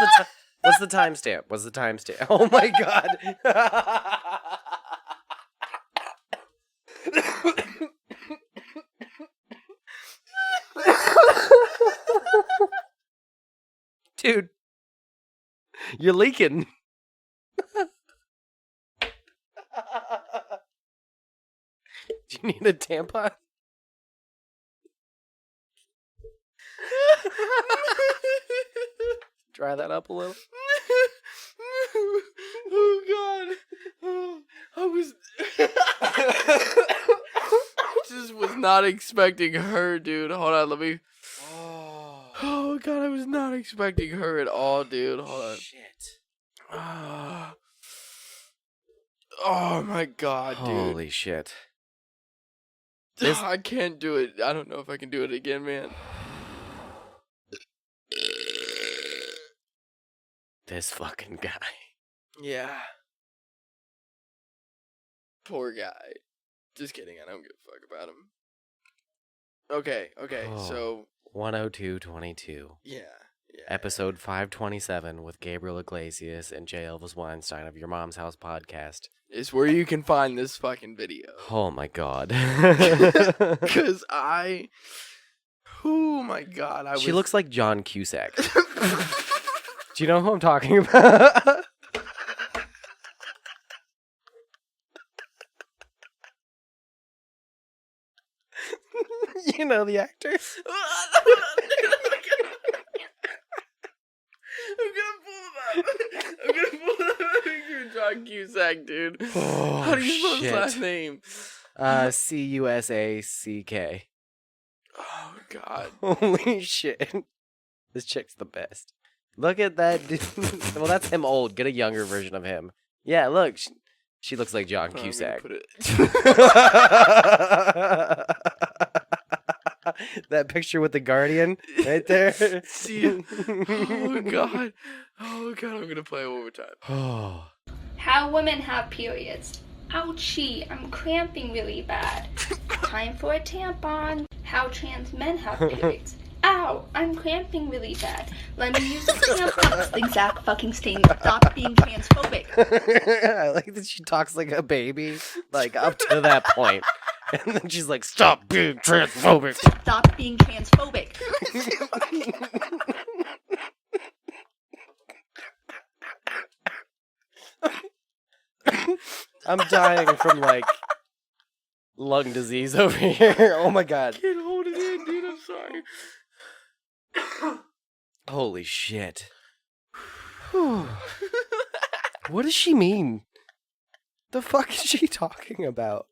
the timestamp? What's the timestamp? Oh my God. Dude. You're leaking. Do you need a tampon? Dry that up a little. Oh God! Oh, I was just was not expecting her, dude. Hold on, let me. Oh God, I was not expecting her at all, dude. Hold on. Shit. Oh my God, dude. Holy shit. This- I can't do it. I don't know if I can do it again, man. This fucking guy. Yeah. Poor guy. Just kidding. I don't give a fuck about him. Okay. Oh. So 10222. yeah. Episode 527 with Gabriel Iglesias and J. Elvis Weinstein of Your Mom's House podcast. It's where you can find this fucking video. Oh my god. Because oh my God, She looks like John Cusack. Do you know who I'm talking about? You know the actor? I'm gonna pull up a picture of John Cusack, dude. Oh, How do you spell his shit. last name? Cusack. Oh God. Holy shit. This chick's the best. Look at that dude. Well, that's him old. Get a younger version of him. Yeah, look. She looks like John I'm gonna Cusack. put it- That picture with the Guardian right there. See it? Oh God. Oh God, I'm gonna play it one more time. Oh. How women have periods. Ouchie, I'm cramping really bad. Time for a tampon. How trans men have periods. Ow, I'm cramping really bad. Let me use a tampon. It's the exact fucking stain. Stop being transphobic. I like that she talks like a baby, like up to that point. And then she's like, stop being transphobic. Stop being transphobic. I'm dying from like lung disease over here. Oh my god. Can't hold it in, dude. I'm sorry. Holy shit. What does she mean? The fuck is she talking about?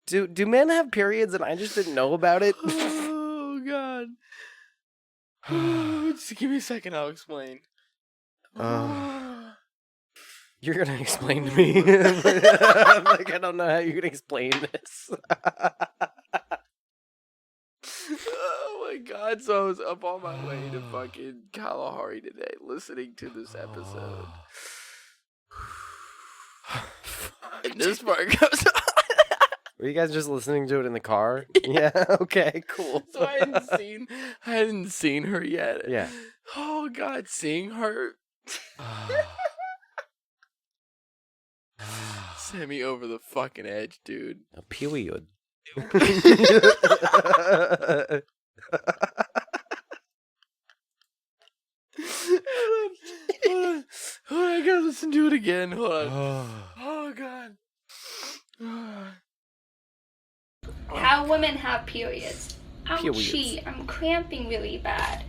Do men have periods and I just didn't know about it? Oh God. Just give me a second. I'll explain. You're gonna explain to me. Like, I don't know how you're gonna explain this. Oh my God. So I was up on my way to fucking Kalahari today listening to this episode. And this part goes on. Were you guys just listening to it in the car? Yeah, okay, cool. So I hadn't seen her yet. Yeah. Oh God, seeing her sent me over the fucking edge, dude. A period. Hold on, I gotta listen to it again. Hold on. Oh God. How women have periods. Periods. Ouchie, I'm cramping really bad.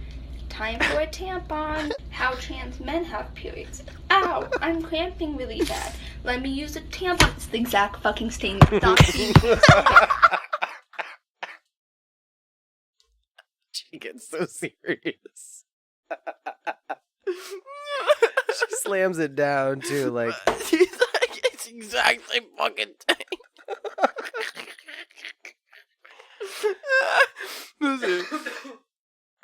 Time for a tampon. How trans men have periods. Ow, I'm cramping really bad. Let me use a tampon. It's the exact fucking stain. Stop being transphobic. She gets so serious. She slams it down too, like He's like, it's the exact same fucking thing. Listen,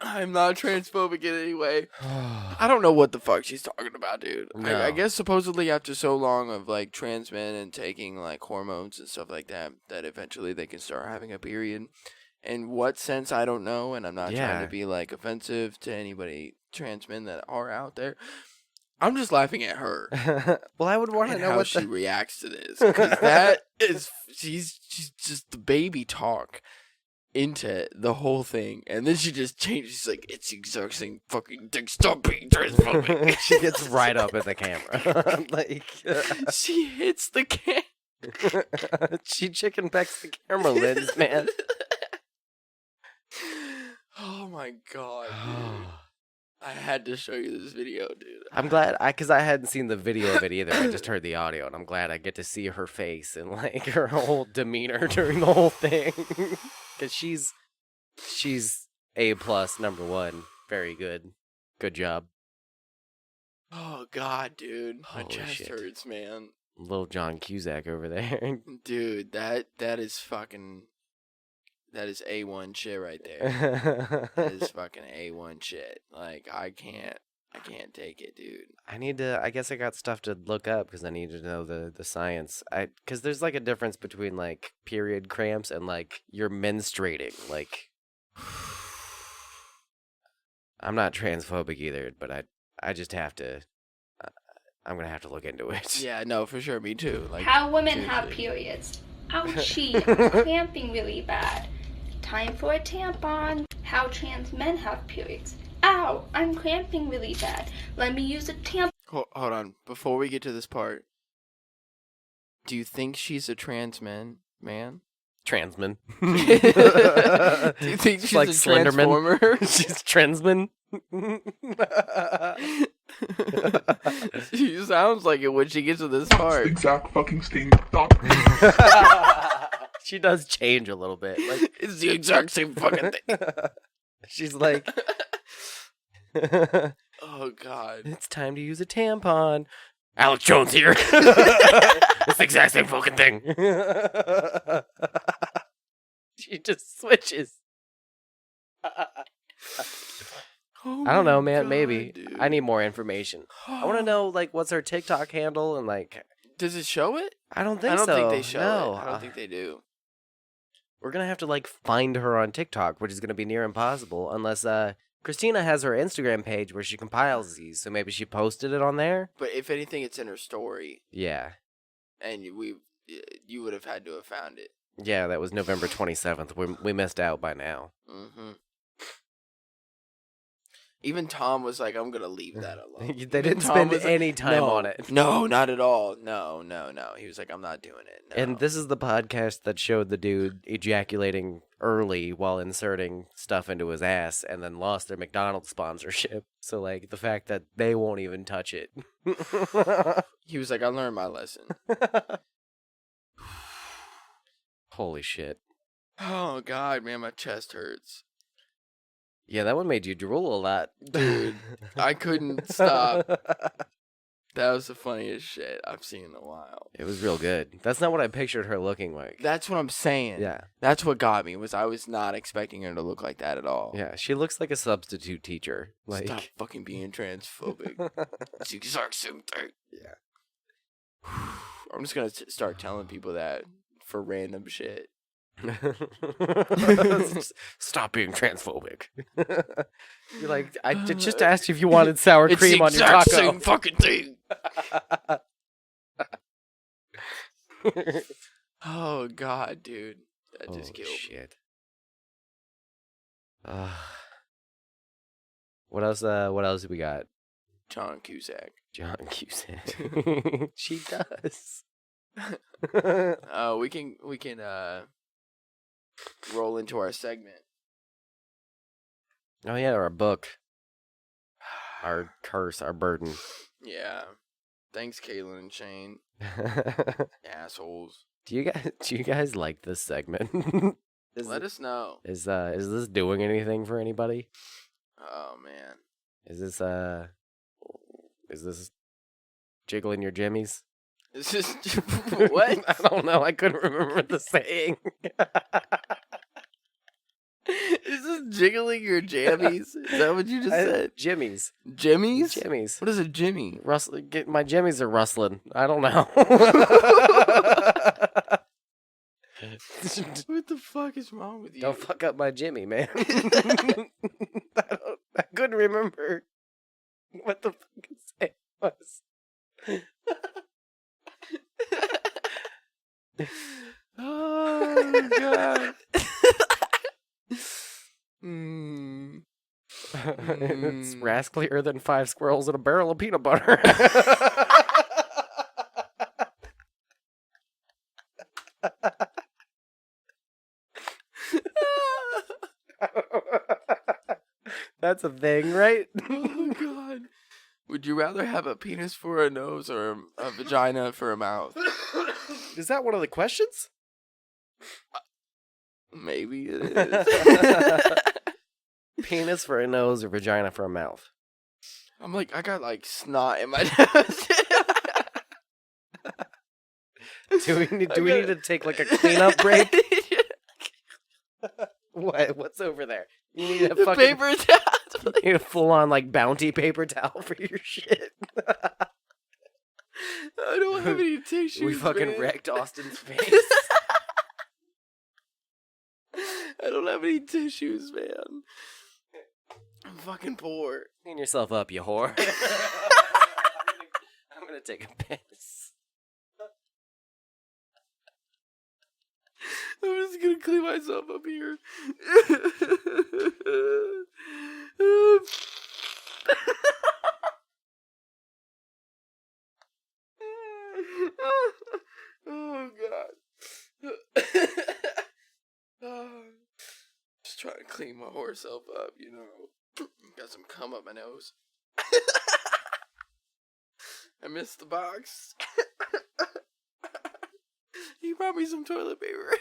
I'm not transphobic in any way. I don't know what the fuck she's talking about, dude. No. I guess supposedly after so long of like trans men and taking like hormones and stuff like that, that eventually they can start having a period. In what sense, I don't know, and I'm not trying Yeah. to be like offensive to anybody trans men that are out there. I'm just laughing at her well, I would want to and know how what she the... reacts to this, because that is she's just the baby talk. into the whole thing, and then she just changes. She's like, "It's the exact same fucking thing. Stop being transphobic." She gets right up at the camera. Like, she hits the she chicken pecks the camera lens, man. Oh my god, dude. I had to show you this video, dude. I'm glad, because I hadn't seen the video of it either. I just heard the audio, and I'm glad I get to see her face and like her whole demeanor during the whole thing. Because she's A+, #1. Very good. Good job. Oh god, dude. My Holy chest shit. hurts, man. Little John Cusack over there. Dude, that is fucking. That is A1 shit right there. That is fucking A1 shit. Like, I can't take it, dude. I guess I got stuff to look up because I need to know the science. Because there's like a difference between like period cramps and like you're menstruating. Like, I'm not transphobic either, but I just have to, I'm going to have to look into it. Yeah, no, for sure. Me too. Like, How women have seriously. periods. Ouchie, I'm cramping really bad. Time for a tampon. How trans men have periods. Ow, I'm cramping really bad. Let me use a tampon. Hold on. Before we get to this part, do you think she's a trans man? Transman. Do you think she's like a Slenderman? transformer? She's Transman. She sounds like it when she gets to this part. Exact fucking same. She does change a little bit. Like, It's the exact same fucking thing. she's like, Oh god. it's time to use a tampon. Alex Jones here. It's the exact same fucking thing. She just switches. Oh I don't know, my man. God, Maybe. dude. I need more information. I want to know, like, what's her TikTok handle and, like, Does it show it? I don't think I don't so. think they show No. it. I don't think they do. We're going to have to, like, find her on TikTok, which is going to be near impossible unless, Christina has her Instagram page where she compiles these, so maybe she posted it on there? But if anything, it's in her story, Yeah. and you would have had to have found it. Yeah, that was November 27th. We missed out by now. Mm-hmm. Even Tom was like, "I'm gonna leave that alone." They didn't Tom spend was like, any time "No, on it. No, not at all. No. He was like, "I'm not doing it." No. And this is the podcast that showed the dude ejaculating early while inserting stuff into his ass and then lost their McDonald's sponsorship. So, like, the fact that they won't even touch it. He was like, "I learned my lesson." Holy shit. Oh God, man, my chest hurts. Yeah, that one made you drool a lot. Dude, I couldn't stop. That was the funniest shit I've seen in a while. It was real good. That's not what I pictured her looking like. That's what I'm saying. Yeah. That's what got me, was I was not expecting her to look like that at all. Yeah, she looks like a substitute teacher. Like, Stop fucking being transphobic. It's the exact same thing. Yeah. I'm just gonna start telling people that for random shit. Stop being transphobic. You're like, I just asked you if you wanted sour cream on your taco. It's the exact same fucking thing. Oh God, dude, that just killed me. Shit. What else? What else do we got? John Cusack. John Cusack. She does. We can roll into our segment. Oh yeah, our book, our curse, our burden. Yeah. Thanks, Caitlin and Shane. Assholes. Do you guys like this segment? Let us know. Is this doing anything for anybody? Oh man. Is this jiggling your jimmies? Is this what? I don't know. I couldn't remember the saying. Is this jiggling your jammies? Is that what you just said? Jimmies. Jimmies? Jimmies. What is a jimmy? My jimmies are rustling. I don't know. What the fuck is wrong with you? Don't fuck up my Jimmy, man. I couldn't remember what the fucking saying was. Oh God. It's raspberrier than 5 squirrels in a barrel of peanut butter. That's a thing, right? Oh God. Would you rather have a penis for a nose or a vagina for a mouth? Is that one of the questions? Maybe it is. Penis for a nose or vagina for a mouth? I'm like, I got like snot in my nose. Do we need to take like a cleanup break? What's over there? You need a The fucking paper towel. you need a full on like bounty paper towel for your shit. I don't have any tissues. We fucking man. wrecked Austin's face. I don't have any tissues, man. I'm fucking poor. Clean yourself up, you whore. I'm gonna take a piss. I'm just gonna clean myself up here. Oh God. Just trying to clean my whore self up, you know. Got some cum up my nose. I missed the box. He brought me some toilet paper.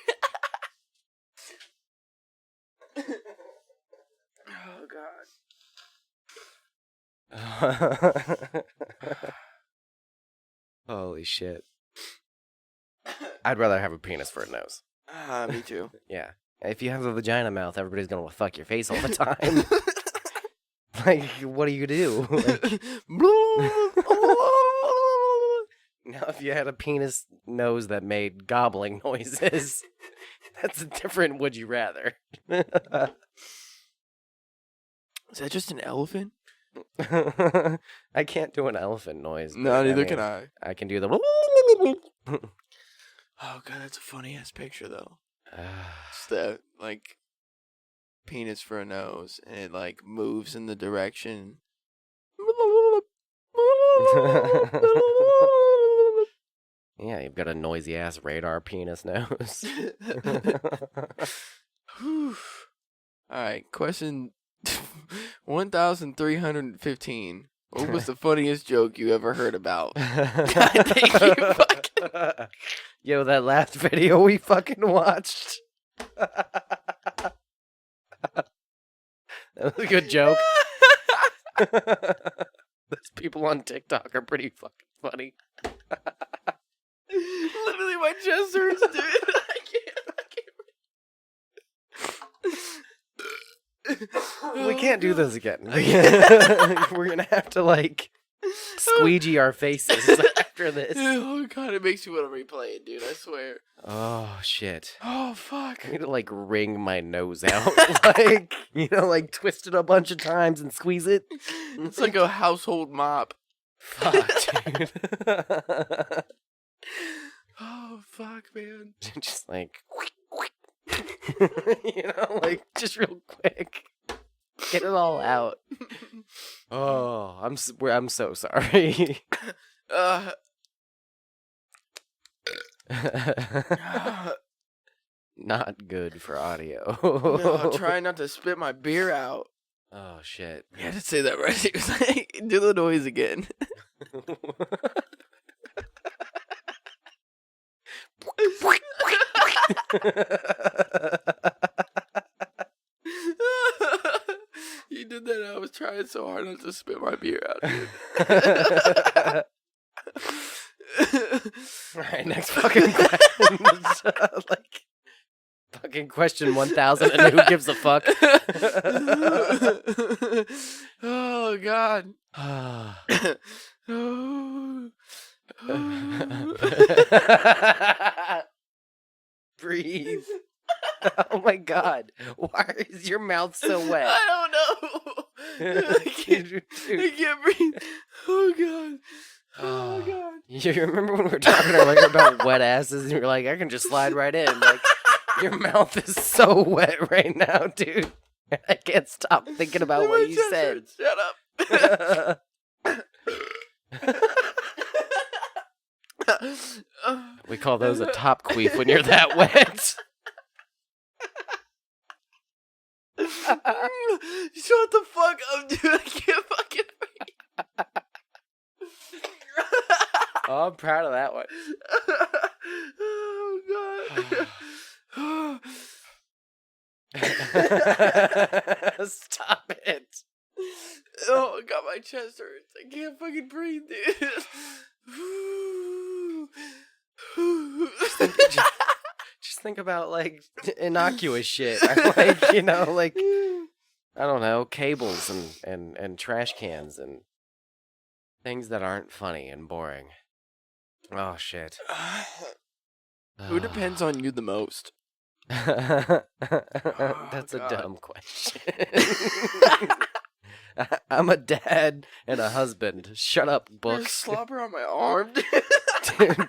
Oh God. Holy shit. I'd rather have a penis for a nose. Me too. Yeah. If you have a vagina mouth, everybody's gonna fuck your face all the time. Like, what do you do? Like, now, if you had a penis nose that made gobbling noises, that's a different would you rather. Is that just an elephant? I can't do an elephant noise. No, but, neither mean, can I. I can do the. Oh God, that's a funny ass picture though. It's the like penis for a nose, and it like moves in the direction. Yeah, you've got a noisy ass radar penis nose. All right, question 1315. What was the funniest joke you ever heard about? Thank you, fucking. Yo, that last video we fucking watched. That was a good joke. Those people on TikTok are pretty fucking funny. Literally, my chest hurts, dude. I can't. We can't do this again. We're gonna have to like squeegee our faces after this. Oh God, it makes you want to replay it, dude. I swear. Oh shit. Oh fuck. I need to like wring my nose out, like like twist it a bunch of times and squeeze it. It's like a household mop. Fuck, dude. Oh fuck, man. Just like, like just real quick, get it all out. Oh, I'm so sorry. Not good for audio. No, try not to spit my beer out. Oh shit. You had to say that right. It was like, do the noise again. You did that. I was trying so hard not to spit my beer out, dude. Alright, next fucking question. Like, fucking question 1000 and who gives a fuck? Oh, God. Breathe. Oh my god. Why is your mouth so wet? I don't know. I can't breathe. Oh, God. Oh, God. You remember when we were talking earlier about wet asses and you were like, I can just slide right in. Like, your mouth is so wet right now, dude. I can't stop thinking about My what you chest said. hurts. Shut up. We call those a top queef when you're that wet. Shut the fuck up, dude. I can't fucking breathe. Oh, I'm proud of that one. Oh, God. Stop it. Oh, God, my chest hurts. I can't fucking breathe, dude. Just think about, like, innocuous shit. Like, you know, like, I don't know, cables and trash cans and things that aren't funny and boring. Oh, shit. Who depends on you the most? That's a God. dumb question. I'm a dad and a husband. Shut up, book. There's slobber on my arm.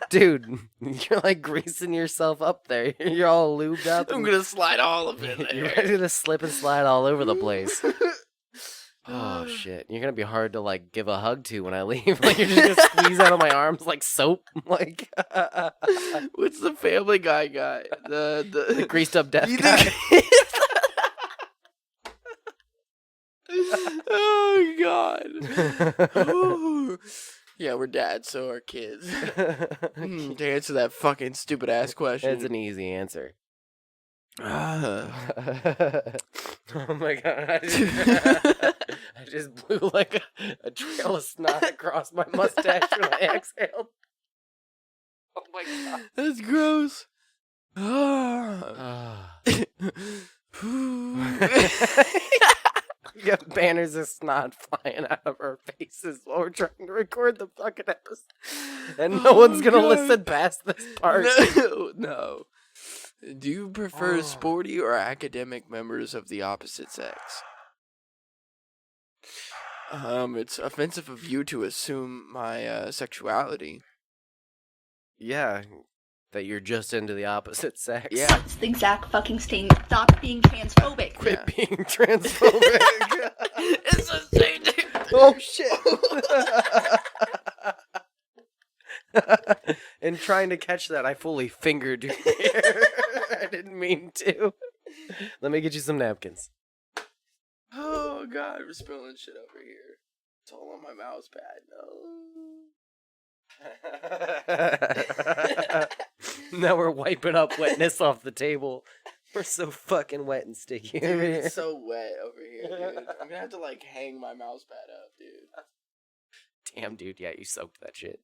Dude, you're like greasing yourself up there. You're all lubed up. I'm and gonna slide all of it You're there. ready to slip and slide all over the place. Oh, shit. You're going to be hard to, like, give a hug to when I leave. Like, you're just going to squeeze out of my arms like soap. Like, What's the Family Guy guy? the greased up death You guy. think- Oh, God. Ooh. Yeah, we're dads, so are kids. To answer that fucking stupid ass question. It's an easy answer. Ah. Oh my god. I just blew like a trail of snot across my mustache when I exhaled. Oh my god. That's gross. Ah. We got banners of snot flying out of our faces while we're trying to record the fucking episode. And no one's gonna God. listen past this part. No. Do you prefer sporty or academic members of the opposite sex? It's offensive of you to assume my sexuality. Yeah, that you're just into the opposite sex. Yeah. That's the exact fucking statement. Stop being transphobic. Quit Yeah. being transphobic. It's the same thing. Oh shit. In trying to catch that, I fully fingered your ear. I didn't mean to. Let me get you some napkins. Oh god, we're spilling shit over here. It's all on my mouse pad. No. Now we're wiping up wetness off the table. We're so fucking wet and sticky. Dude, it's so wet over here, dude. I'm gonna have to like hang my mouse pad up, dude. Damn, dude. Yeah, you soaked that shit.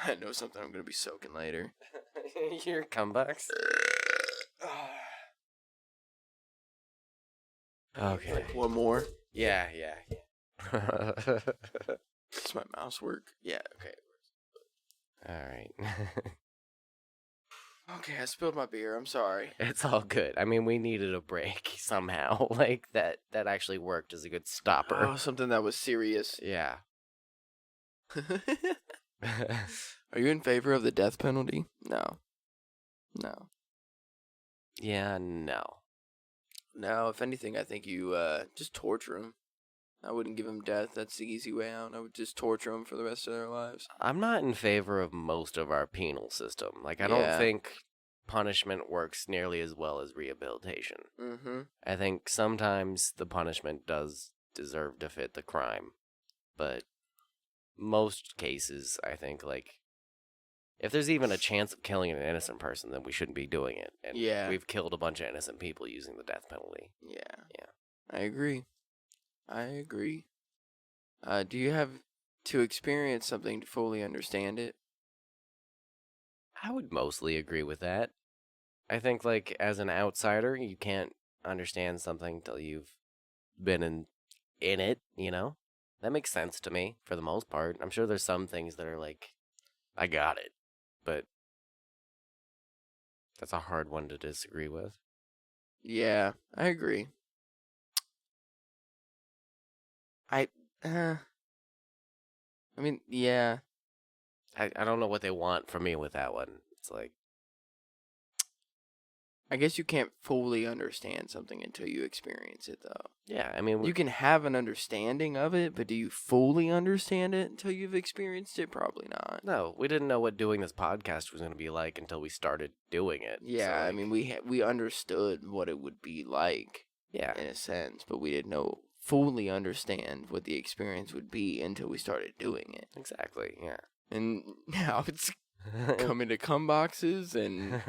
I know something I'm gonna be soaking later. Your comebacks. Okay. Like one more. Yeah. Does my mouse work? Yeah, okay. All right. Okay, I spilled my beer. I'm sorry. It's all good. I mean, we needed a break somehow. Like that actually worked as a good stopper. Oh, something that was serious. Yeah. Are you in favor of the death penalty? No. No. Yeah, no. No, if anything, I think you just torture them. I wouldn't give them death. That's the easy way out. I would just torture them for the rest of their lives. I'm not in favor of most of our penal system. Like, I Yeah. don't think punishment works nearly as well as rehabilitation. Mm-hmm. I think sometimes the punishment does deserve to fit the crime. But most cases, I think, like, if there's even a chance of killing an innocent person, then we shouldn't be doing it. And Yeah. we've killed a bunch of innocent people using the death penalty. Yeah. Yeah. I agree. Do you have to experience something to fully understand it? I would mostly agree with that. I think, like, as an outsider, you can't understand something till you've been in it, you know? That makes sense to me, for the most part. I'm sure there's some things that are like, I got it. But that's a hard one to disagree with. Yeah, I agree. I mean, yeah. I don't know what they want from me with that one. It's like, I guess you can't fully understand something until you experience it, though. Yeah, I mean, You can have an understanding of it, but do you fully understand it until you've experienced it? Probably not. no, we didn't know what doing this podcast was going to be like until we started doing it. Yeah, So, I like, mean, we understood what it would be like yeah, in a sense, but we didn't know fully understand what the experience would be until we started doing it. exactly, yeah. And now it's coming to cum boxes and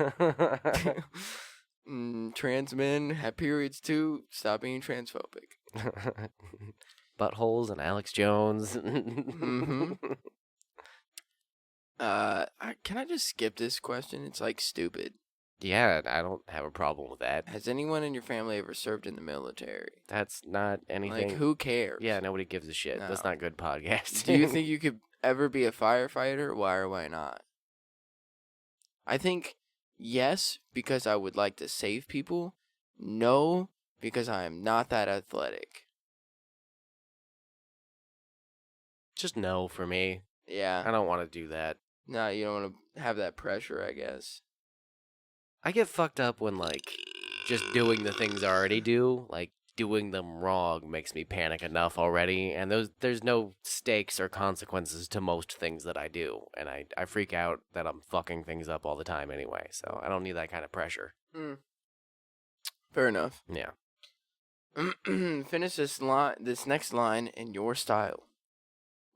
trans men have periods too. Stop being transphobic. Buttholes and Alex Jones. Mm-hmm. Can I just skip this question? It's like stupid. Yeah, I don't have a problem with that. Has anyone in your family ever served in the military? That's not anything. Like, who cares? Yeah, nobody gives a shit. That's No. not good podcasting. Do you think you could ever be a firefighter? Why or why not? I think yes, because I would like to save people. No, because I am not that athletic. Just no for me. Yeah. I don't want to do that. No, you don't want to have that pressure, I guess. I get fucked up when, like, just doing the things I already do, like, doing them wrong makes me panic enough already, and there's no stakes or consequences to most things that I do, and I freak out that I'm fucking things up all the time anyway, so I don't need that kind of pressure. Fair enough. Yeah. Finish this next line in your style.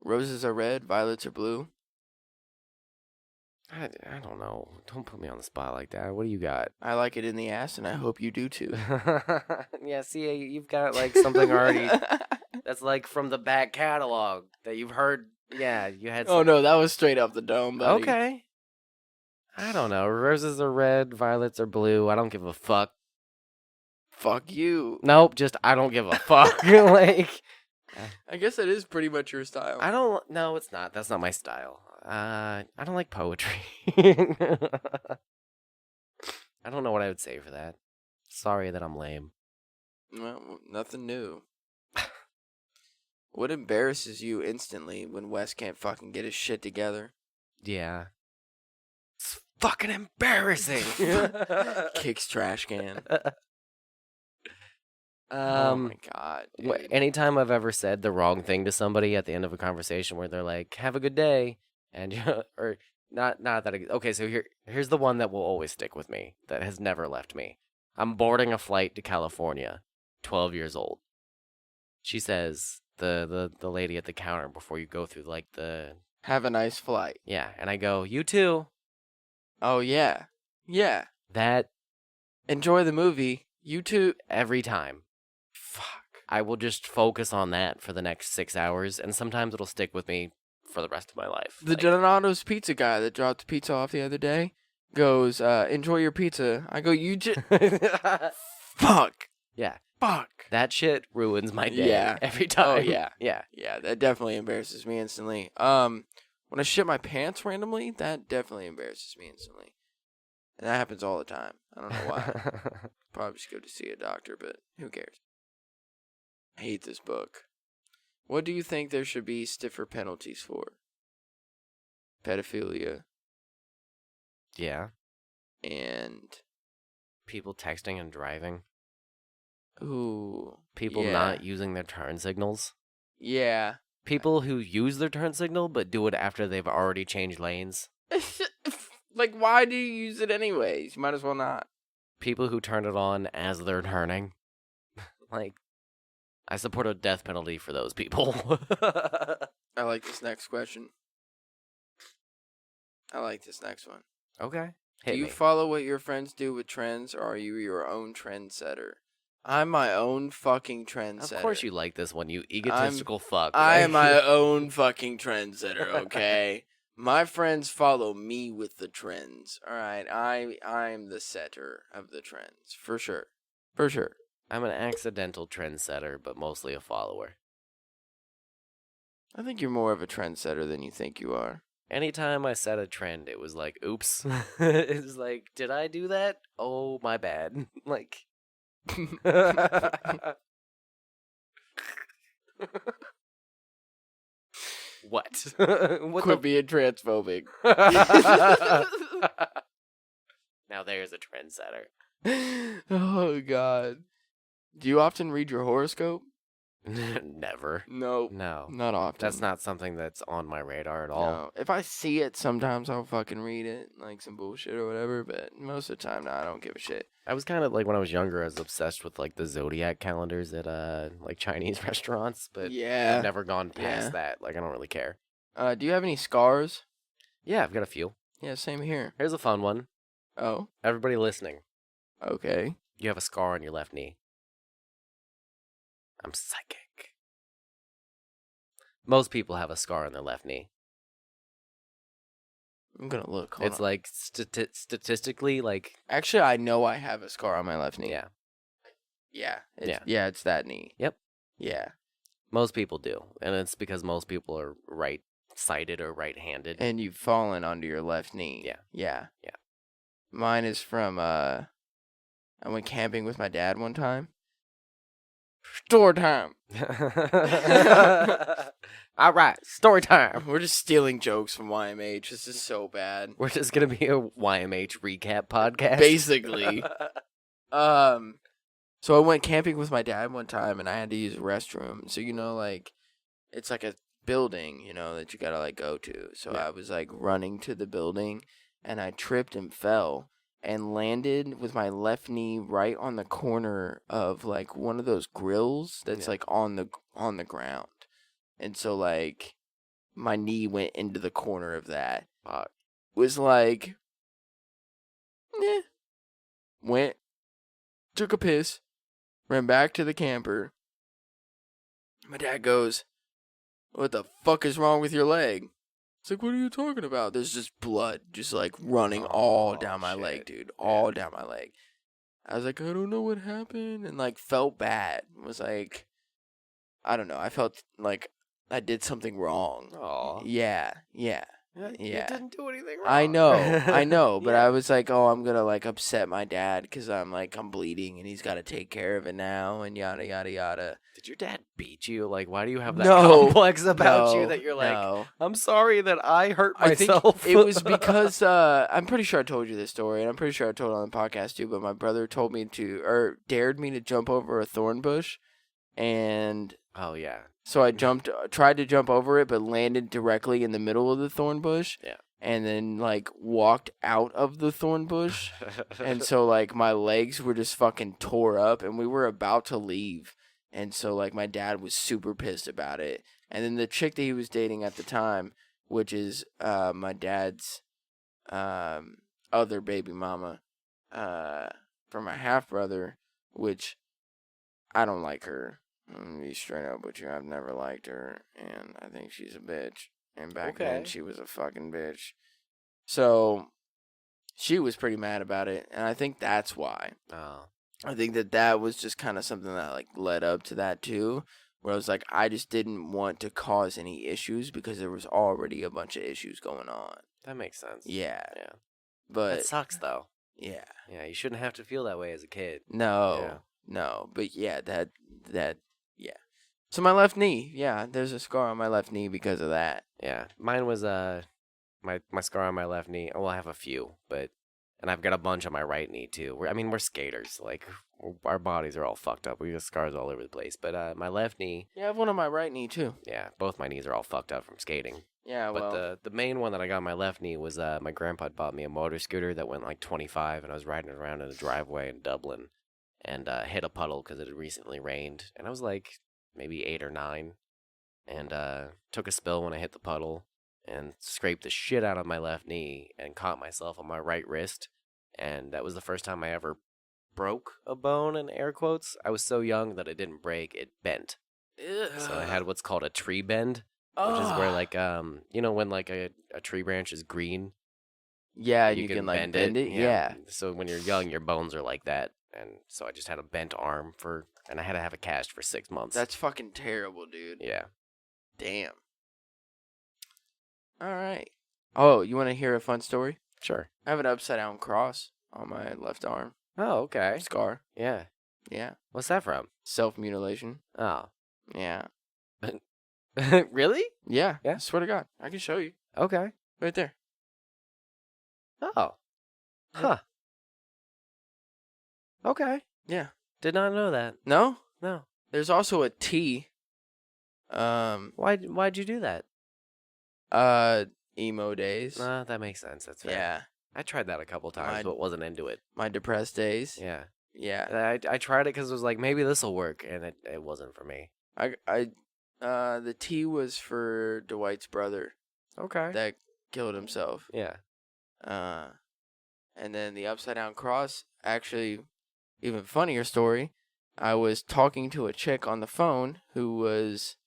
Roses are red, violets are blue. I don't know. Don't put me on the spot like that. What do you got? I like it in the ass, and I hope you do too. Yeah, see, you've got, like, something already that's, like, from the back catalog that you've heard. Yeah, you had Oh, no, that was straight off the dome, buddy. Okay. I don't know. Roses are red, violets are blue. I don't give a fuck. Fuck you. Nope, just I don't give a fuck. Like, I guess that is pretty much your style. I don't. No, it's not. That's not my style. I don't like poetry. I don't know what I would say for that. Sorry that I'm lame. Well, nothing new. What embarrasses you instantly when Wes can't fucking get his shit together? Yeah. It's fucking embarrassing. Kicks trash can. Oh Um, my god. Dude. anytime I've ever said the wrong thing to somebody at the end of a conversation where they're like, "Have a good day," and or not that okay, so here's the one that will always stick with me that has never left me. I'm boarding a flight to California, 12 years old. She says the lady at the counter before you go through like the Have a nice flight. yeah, and I go, "You too." Oh yeah. Yeah. That Enjoy the movie. You too. every time. Fuck. I will just focus on that for the next 6 hours, and sometimes it'll stick with me for the rest of my life. The Like, Donato's pizza guy that dropped pizza off the other day goes, enjoy your pizza. I go, you just fuck. yeah, Fuck. that shit ruins my day Yeah. every time. Oh, yeah. yeah. Yeah, that definitely embarrasses me instantly. When I shit my pants randomly, that definitely embarrasses me instantly. And that happens all the time. I don't know why. Probably should go to see a doctor, but who cares? I hate this book. What do you think there should be stiffer penalties for? Pedophilia Yeah, and people texting and driving, people not using their turn signals, Yeah. people who use their turn signal but do it after they've already changed lanes, Like, why do you use it anyways? You might as well not. people who turn it on as they're turning. Like, I support a death penalty for those people. I like this next question. I like this next one. Okay. Do Hit you me. follow what your friends do with trends, or are you your own trendsetter? I'm my own fucking trendsetter. Of course you like this one, you egotistical fuck. I am Like- my own fucking trendsetter, okay? My friends follow me with the trends, alright? I'm the setter of the trends, for sure. For sure. I'm an accidental trendsetter, but mostly a follower. I think you're more of a trendsetter than you think you are. Anytime I set a trend, it was like, oops. It was like, did I do that? Oh, my bad. Like, what? What Quit being transphobic. Now there's a trendsetter. Oh God. Do you often read your horoscope? Never. No. No. Not often. That's not something that's on my radar at all. No. If I see it, sometimes I'll fucking read it, like some bullshit or whatever. But most of the time, no, I don't give a shit. I was kind of like when I was younger, I was obsessed with like the zodiac calendars at like Chinese restaurants, but Yeah. I've never gone past Yeah. that. Like I don't really care. Do you have any scars? Yeah, I've got a few. Yeah, same here. Here's a fun one. Oh, Everybody listening, okay. you have a scar on your left knee. I'm psychic. Most people have a scar on their left knee. I'm gonna look. Hold It's on. like statistically, like Actually, I know I have a scar on my left knee. yeah, Yeah, it's that knee. Yep. Yeah. most people do, and it's because most people are right-sided or right-handed. And you've fallen onto your left knee. Yeah. Yeah. Yeah. Mine is from I went camping with my dad one time. Store time. All right, story time. We're just stealing jokes from YMH. This is so bad. We're just gonna be a YMH recap podcast, Basically. So I went camping with my dad one time, and I had to use a restroom. So like, it's like a building, that you gotta like go to. So Yeah. I was like running to the building, and I tripped and fell and landed with my left knee right on the corner of like one of those grills that's Yeah. like on the ground. And so like my knee went into the corner of that. Was like, went, took a piss, ran back to the camper. My dad goes, "What the fuck is wrong with your leg?" It's like, "What are you talking about?" There's just blood just like running all down my leg, shit. dude. All down my leg. I was like, "I don't know what happened," and like felt bad. Was like, I don't know. I felt like I did something wrong. Aw. Yeah. You Yeah. didn't do anything wrong. I know, but Yeah. I was like, oh, I'm gonna like upset my dad because I'm bleeding and he's got to take care of it now and yada yada yada. Did your dad beat you? Like, why do you have that No. complex about you No, that you're like, no. I'm sorry that I hurt I think myself? it was because I'm pretty sure I told you this story, and I'm pretty sure I told it on the podcast too. But my brother told me dared me to jump over a thorn bush, and Oh yeah. so I tried to jump over it, but landed directly in the middle of the thorn bush. Yeah. And then like walked out of the thorn bush, and so like my legs were just fucking tore up, and we were about to leave, and so like my dad was super pissed about it, and then the chick that he was dating at the time, which is my dad's other baby mama, for my half brother, which I don't like her. I'm gonna be straight up with you. I've never liked her, and I think she's a bitch. And back then, Okay. she was a fucking bitch. So, she was pretty mad about it, and I think that's why. Oh. I think that was just kind of something that, like, led up to that, too. Where I was like, I just didn't want to cause any issues because there was already a bunch of issues going on. That makes sense. Yeah. Yeah. But, That sucks though. yeah. Yeah, you shouldn't have to feel that way as a kid. No. But, yeah, that, yeah. So, my left knee, yeah, there's a scar on my left knee because of that. Yeah. Mine was my scar on my left knee. Well, I have a few, and I've got a bunch on my right knee too. We're skaters. Like our bodies are all fucked up. We have scars all over the place. But my left knee, Yeah, I have one on my right knee, too. yeah, both my knees are all fucked up from skating. Yeah, well. But the main one that I got on my left knee was my grandpa bought me a motor scooter that went like 25, and I was riding it around in a driveway in Dublin, and hit a puddle because it had recently rained, and I was like maybe 8 or 9, and took a spill when I hit the puddle, and scraped the shit out of my left knee, and caught myself on my right wrist, and that was the first time I ever broke a bone, in air quotes. I was so young that it didn't break, it bent. So I had what's called a tree bend, which is where like when like a tree branch is green, Yeah, you can like bend it. Yeah. So when you're young, your bones are like that, and so I just had a bent arm and I had to have a cast for 6 months. That's fucking terrible, dude. yeah. Damn. All right. Oh, you want to hear a fun story? Sure. I have an upside down cross on my left arm. Oh, okay. Scar. Yeah. Yeah. What's that from? Self-mutilation. Oh. Yeah. Really? Yeah. Yeah? Swear to God. I can show you. Okay. Right there. Oh. Huh. Okay. Yeah. Did not know that. No? No. There's also a T. Why'd you do that? Emo days. That makes sense. That's fair. Yeah. I tried that a couple times, but wasn't into it. My depressed days. Yeah. Yeah. I tried it because it was like, maybe this will work, and it wasn't for me. The T was for Dwight's brother Okay. that killed himself. Yeah. And then the upside down cross, actually, even funnier story. I was talking to a chick on the phone who was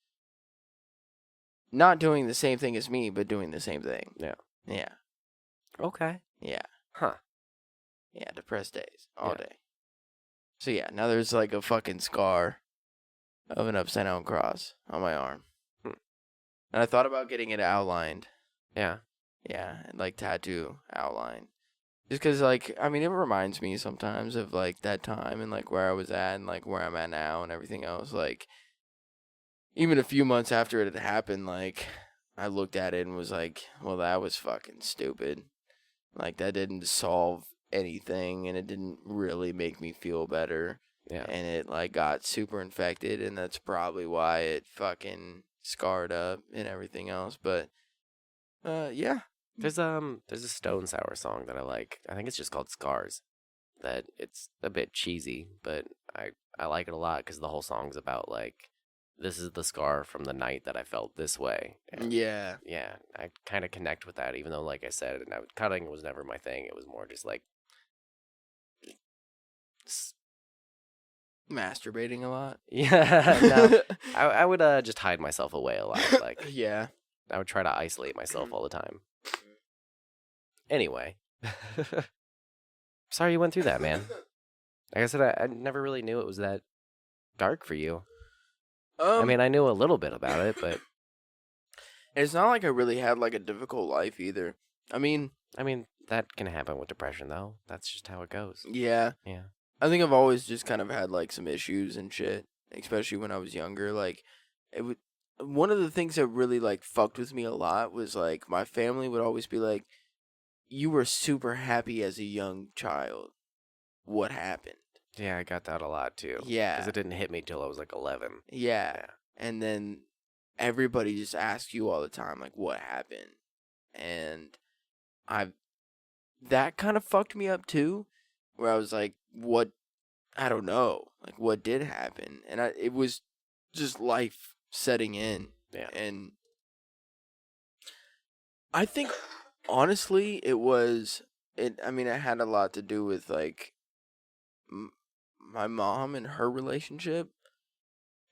not doing the same thing as me, but doing the same thing. Yeah. Yeah. Okay. Yeah. Huh. Yeah, depressed days all Yeah. day. So yeah, now there's like a fucking scar of an upside down cross on my arm. Hmm. And I thought about getting it outlined. Yeah. Yeah, like tattoo outline. Just because, like, I mean, it reminds me sometimes of, like, that time and, like, where I was at and, like, where I'm at now and everything else. Like, even a few months after it had happened, like, I looked at it and was like, well, that was fucking stupid. Like, that didn't solve anything and it didn't really make me feel better. Yeah. And it, like, got super infected and that's probably why it fucking scarred up and everything else. But, yeah. There's a Stone Sour song that I like. I think it's just called Scars. That it's a bit cheesy, but I like it a lot because the whole song's about like, this is the scar from the night that I felt this way. And Yeah. yeah, I kind of connect with that, even though, like I said, cutting was never my thing. It was more just like Masturbating a lot. yeah. No, I would just hide myself away a lot. Like Yeah. I would try to isolate myself all the time. Anyway, sorry you went through that, man. Like I said, I never really knew it was that dark for you. I mean, I knew a little bit about it, but it's not like I really had like a difficult life either. I mean, that can happen with depression, though. That's just how it goes. yeah. Yeah. I think I've always just kind of had like some issues and shit, especially when I was younger. Like, it would. One of the things that really like fucked with me a lot was like my family would always be like, "You were super happy as a young child. What happened?" Yeah, I got that a lot, too. Yeah. Because it didn't hit me till I was like 11. Yeah. Yeah. And then everybody just asks you all the time, like, what happened? And that kind of fucked me up too, where I was like, I don't know. Like, what did happen? And it was just life setting in. Yeah. And I think, honestly, it had a lot to do with, like, my mom and her relationship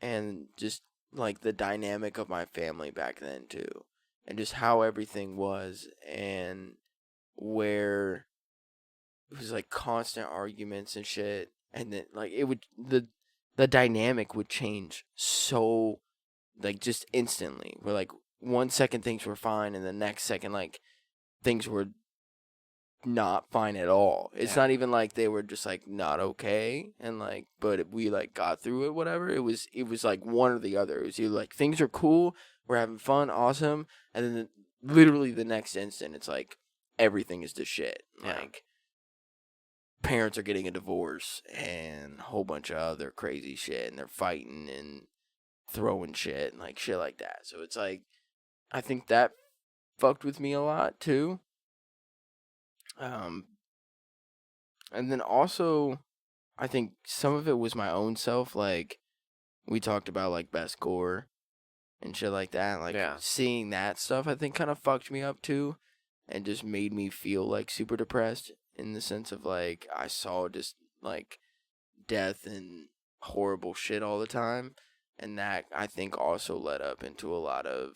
and just like the dynamic of my family back then too, and just how everything was, and where it was like constant arguments and shit, and then like the dynamic would change so like just instantly, where like 1 second things were fine and the next second like things were not fine at all. It's not even like they were just like not okay and like, but we like got through it, whatever. It was like one or the other. It was either like things are cool, we're having fun, awesome, and then literally the next instant it's like everything is the shit. Yeah. Like parents are getting a divorce and a whole bunch of other crazy shit, and they're fighting and throwing shit and like shit like that. So it's like I think that fucked with me a lot too. And then also, I think some of it was my own self. Like, we talked about, like, best gore and shit like that. Like, Yeah. seeing that stuff, I think, kind of fucked me up, too. And just made me feel, like, super depressed in the sense of, like, I saw just, like, death and horrible shit all the time. And that, I think, also led up into a lot of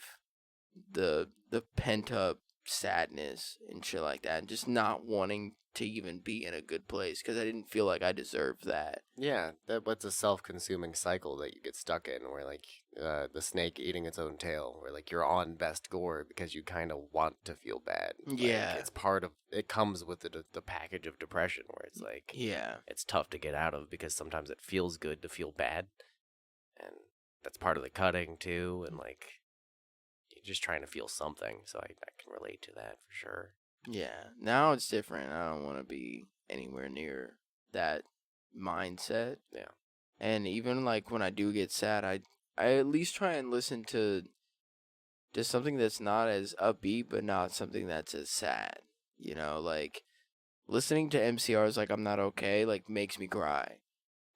the pent-up sadness and shit like that, and just not wanting to even be in a good place because I didn't feel like I deserved that. Yeah, that's a self-consuming cycle that you get stuck in, where like the snake eating its own tail, where like you're on best gore because you kind of want to feel bad. Yeah. Like, it's part of it comes with the package of depression, where it's like Yeah. it's tough to get out of because sometimes it feels good to feel bad, and that's part of the cutting too, and like you're just trying to feel something. So I can relate to that for sure. Yeah. Now it's different. I don't want to be anywhere near that mindset. Yeah. And even like when I do get sad, I at least try and listen to just something that's not as upbeat, but not something that's as sad. You know, like listening to MCR's like I'm Not Okay like makes me cry.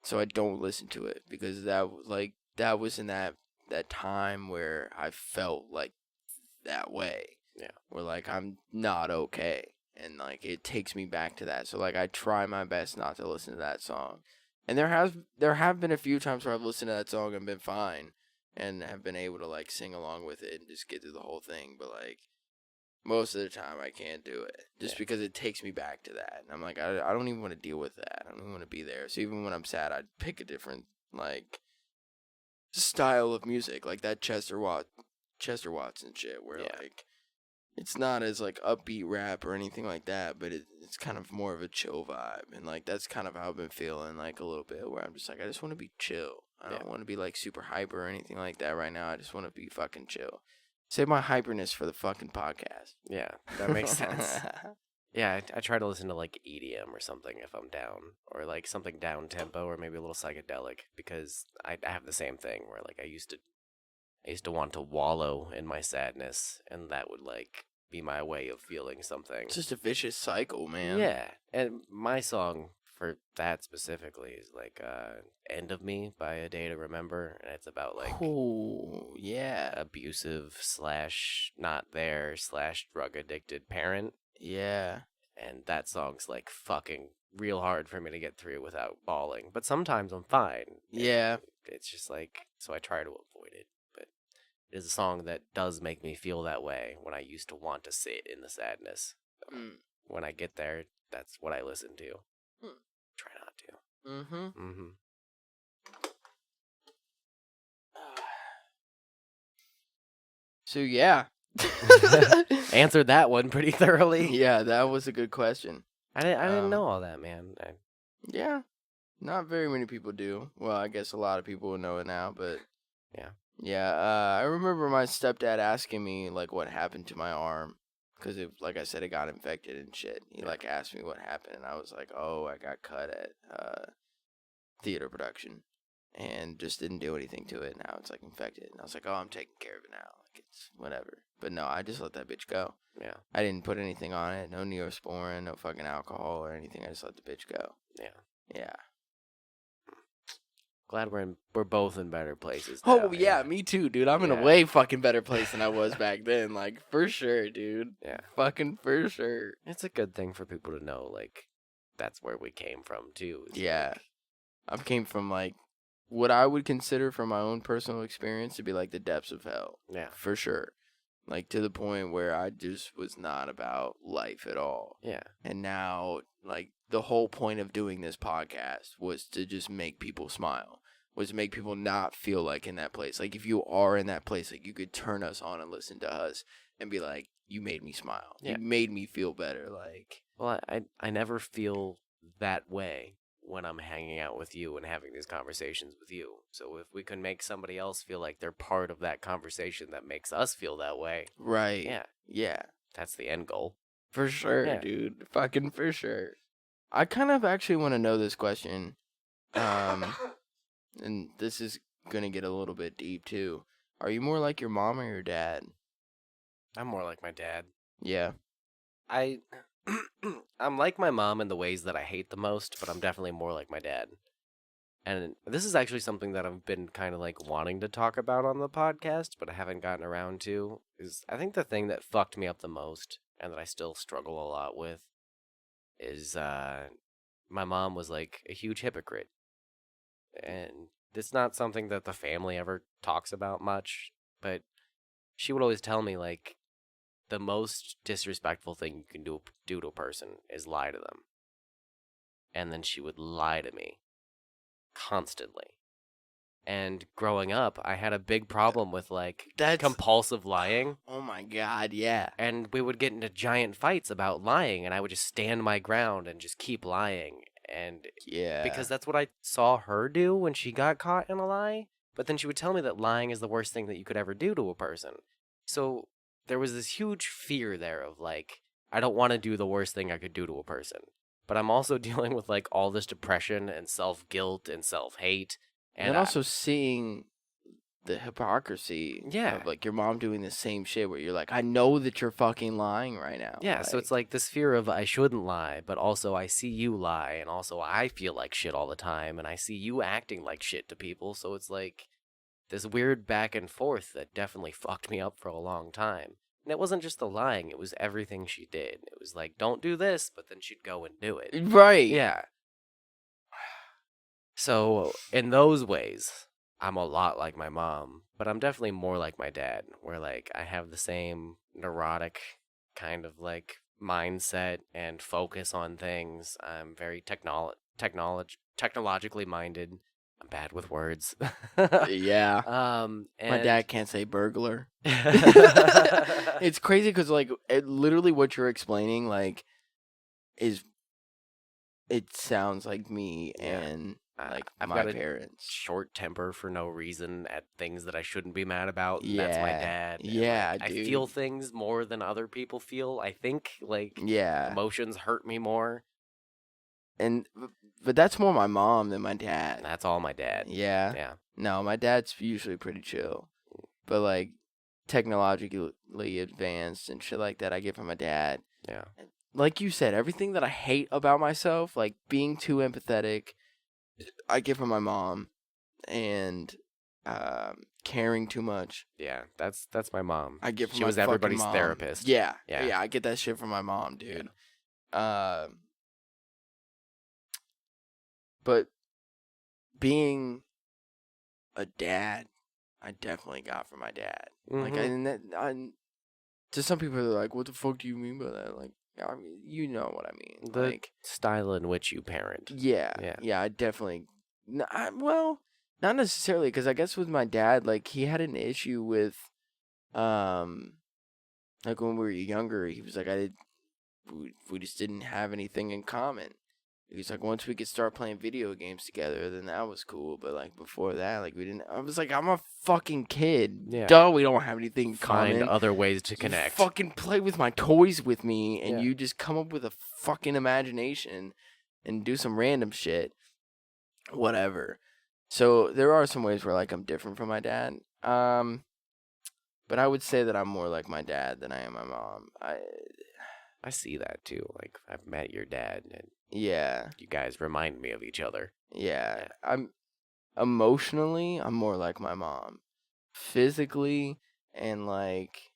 So I don't listen to it because that was in that time where I felt like that way. Yeah. Where like I'm not okay. And like it takes me back to that. So like I try my best not to listen to that song. And there have been a few times where I've listened to that song and been fine and have been able to like sing along with it and just get through the whole thing. But like most of the time I can't do it just because it takes me back to that. And I'm like, I don't even want to deal with that. I don't even want to be there. So even when I'm sad, I'd pick a different like style of music, like that Chester Watson shit, where like it's not as like upbeat rap or anything like that, but it's kind of more of a chill vibe. And like that's kind of how I've been feeling like a little bit, where I'm just like I just want to be chill. I don't want to be like super hyper or anything like that right now. I just want to be fucking chill. Save my hyperness for the fucking podcast. Yeah, that makes sense. Yeah, I try to listen to like EDM or something if I'm down, or like something down tempo, or maybe a little psychedelic, because I have the same thing where like I used to want to wallow in my sadness, and that would like be my way of feeling something. It's just a vicious cycle, man. Yeah, and my song for that specifically is like "End of Me" by A Day to Remember, and it's about like abusive / not there / drug addicted parent. Yeah. And that song's like fucking real hard for me to get through without bawling. But sometimes I'm fine. Yeah. It's just like, so I try to avoid it. But it is a song that does make me feel that way when I used to want to sit in the sadness. So when I get there, that's what I listen to. Try not to. Mm-hmm. So yeah. Answered that one pretty thoroughly. Yeah, that was a good question. I didn't know all that, man. Yeah. Not very many people do. Well, I guess a lot of people will know it now, but yeah. Yeah, I remember my stepdad asking me like what happened to my arm, because it, like I said, it got infected and shit. He like asked me what happened, and I was like, "Oh, I got cut at theater production, and just didn't do anything to it. Now it's like infected." And I was like, "Oh, I'm taking care of it now. Like it's whatever." But no, I just let that bitch go. Yeah. I didn't put anything on it. No Neosporin, no fucking alcohol or anything. I just let the bitch go. Yeah. Yeah. Glad we're both in better places. Oh now, yeah, me too, dude. I'm in a way fucking better place than I was back then. Like for sure, dude. Yeah. Fucking for sure. It's a good thing for people to know, like, that's where we came from too. Yeah. Like, I came from like what I would consider from my own personal experience to be like the depths of hell. Yeah. For sure. Like to the point where I just was not about life at all. Yeah. And now like the whole point of doing this podcast was to just make people smile. Was to make people not feel like in that place. Like if you are in that place, like you could turn us on and listen to us and be like, you made me smile. Yeah. You made me feel better. Like, well, I never feel that way when I'm hanging out with you and having these conversations with you. So if we can make somebody else feel like they're part of that conversation that makes us feel that way. right. Yeah. Yeah. That's the end goal. For sure, Yeah. dude. Fucking for sure. I kind of actually want to know this question. And this is going to get a little bit deep too. Are you more like your mom or your dad? I'm more like my dad. Yeah. I'm like my mom in the ways that I hate the most, but I'm definitely more like my dad. And this is actually something that I've been kind of like wanting to talk about on the podcast, but I haven't gotten around to, is I think the thing that fucked me up the most and that I still struggle a lot with is my mom was like a huge hypocrite. And it's not something that the family ever talks about much, but she would always tell me like the most disrespectful thing you can do to a person is lie to them. And then she would lie to me constantly. And growing up, I had a big problem with like compulsive lying. Oh my god, yeah. And we would get into giant fights about lying, and I would just stand my ground and just keep lying. And yeah, because that's what I saw her do when she got caught in a lie. But then she would tell me that lying is the worst thing that you could ever do to a person. So there was this huge fear there of like, I don't want to do the worst thing I could do to a person. but I'm also dealing with like all this depression and self-guilt and self-hate. And also seeing the hypocrisy Yeah. of like your mom doing the same shit where you're like, I know that you're fucking lying right now. Yeah, so it's like this fear of I shouldn't lie, but also I see you lie, and also I feel like shit all the time, and I see you acting like shit to people, so it's like this weird back and forth that definitely fucked me up for a long time. And it wasn't just the lying, it was everything she did. It was like, don't do this, but then she'd go and do it. Right. Yeah. So, in those ways, I'm a lot like my mom, but I'm definitely more like my dad, where like I have the same neurotic kind of like mindset and focus on things. I'm very technologically minded. I'm bad with words. Yeah. And My dad can't say burglar. It's crazy because like literally what you're explaining like is it sounds like me and like I've my got a parents. short temper for no reason at things that I shouldn't be mad about. And that's my Yeah. dad. And, Yeah, like, I dude. feel things more than other people feel. I think like Yeah. emotions hurt me more. But that's more my mom than my dad. That's all my dad. Yeah. Yeah. No, my dad's usually pretty chill. But like technologically advanced and shit like that I get from my dad. Yeah. Like you said, everything that I hate about myself, like being too empathetic, I get from my mom, and caring too much. Yeah. That's my mom. I get from She my was fucking everybody's mom. therapist. Yeah, Yeah. yeah, I get that shit from my mom, dude. But being a dad, I definitely got from my dad. Like, to some people, they're like, "What the fuck do you mean by that?" Like, I mean, you know what I mean. The Like, style in which you parent. yeah, I definitely. Well, not necessarily, because I guess with my dad, like he had an issue with, like when we were younger, he was like, we just didn't have anything in common. He's like, once we could start playing video games together, then that was cool. But like before that, like we didn't. I was like, I'm a fucking kid. Yeah. Duh, we don't have anything in Find common. other ways to You connect. fucking play with my toys with me, and Yeah. you just come up with a fucking imagination and do some random shit. Whatever. So there are some ways where like I'm different from my dad. But I would say that I'm more like my dad than I am my mom. I see that too. Like I've met your dad, and Yeah. you guys remind me of each other. Yeah. I'm emotionally, I'm more like my mom. Physically and like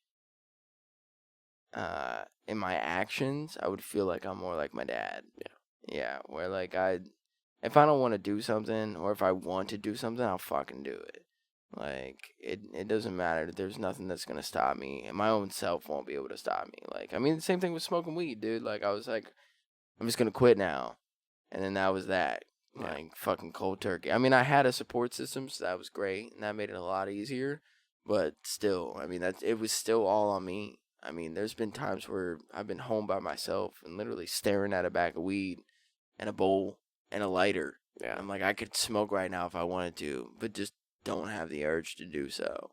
in my actions, I would feel like I'm more like my dad. Yeah. Yeah, where like if I don't want to do something or if I want to do something, I'll fucking do it. Like it doesn't matter. There's nothing that's gonna stop me, and my own self won't be able to stop me. Like I mean, the same thing with smoking weed, dude. Like I was like, I'm just gonna quit now, and then that was that. Yeah. Like fucking cold turkey. I mean, I had a support system, so that was great, and that made it a lot easier. But still, I mean, it was still all on me. I mean, there's been times where I've been home by myself and literally staring at a bag of weed and a bowl and a lighter. Yeah. I'm like, I could smoke right now if I wanted to, but just don't have the urge to do so.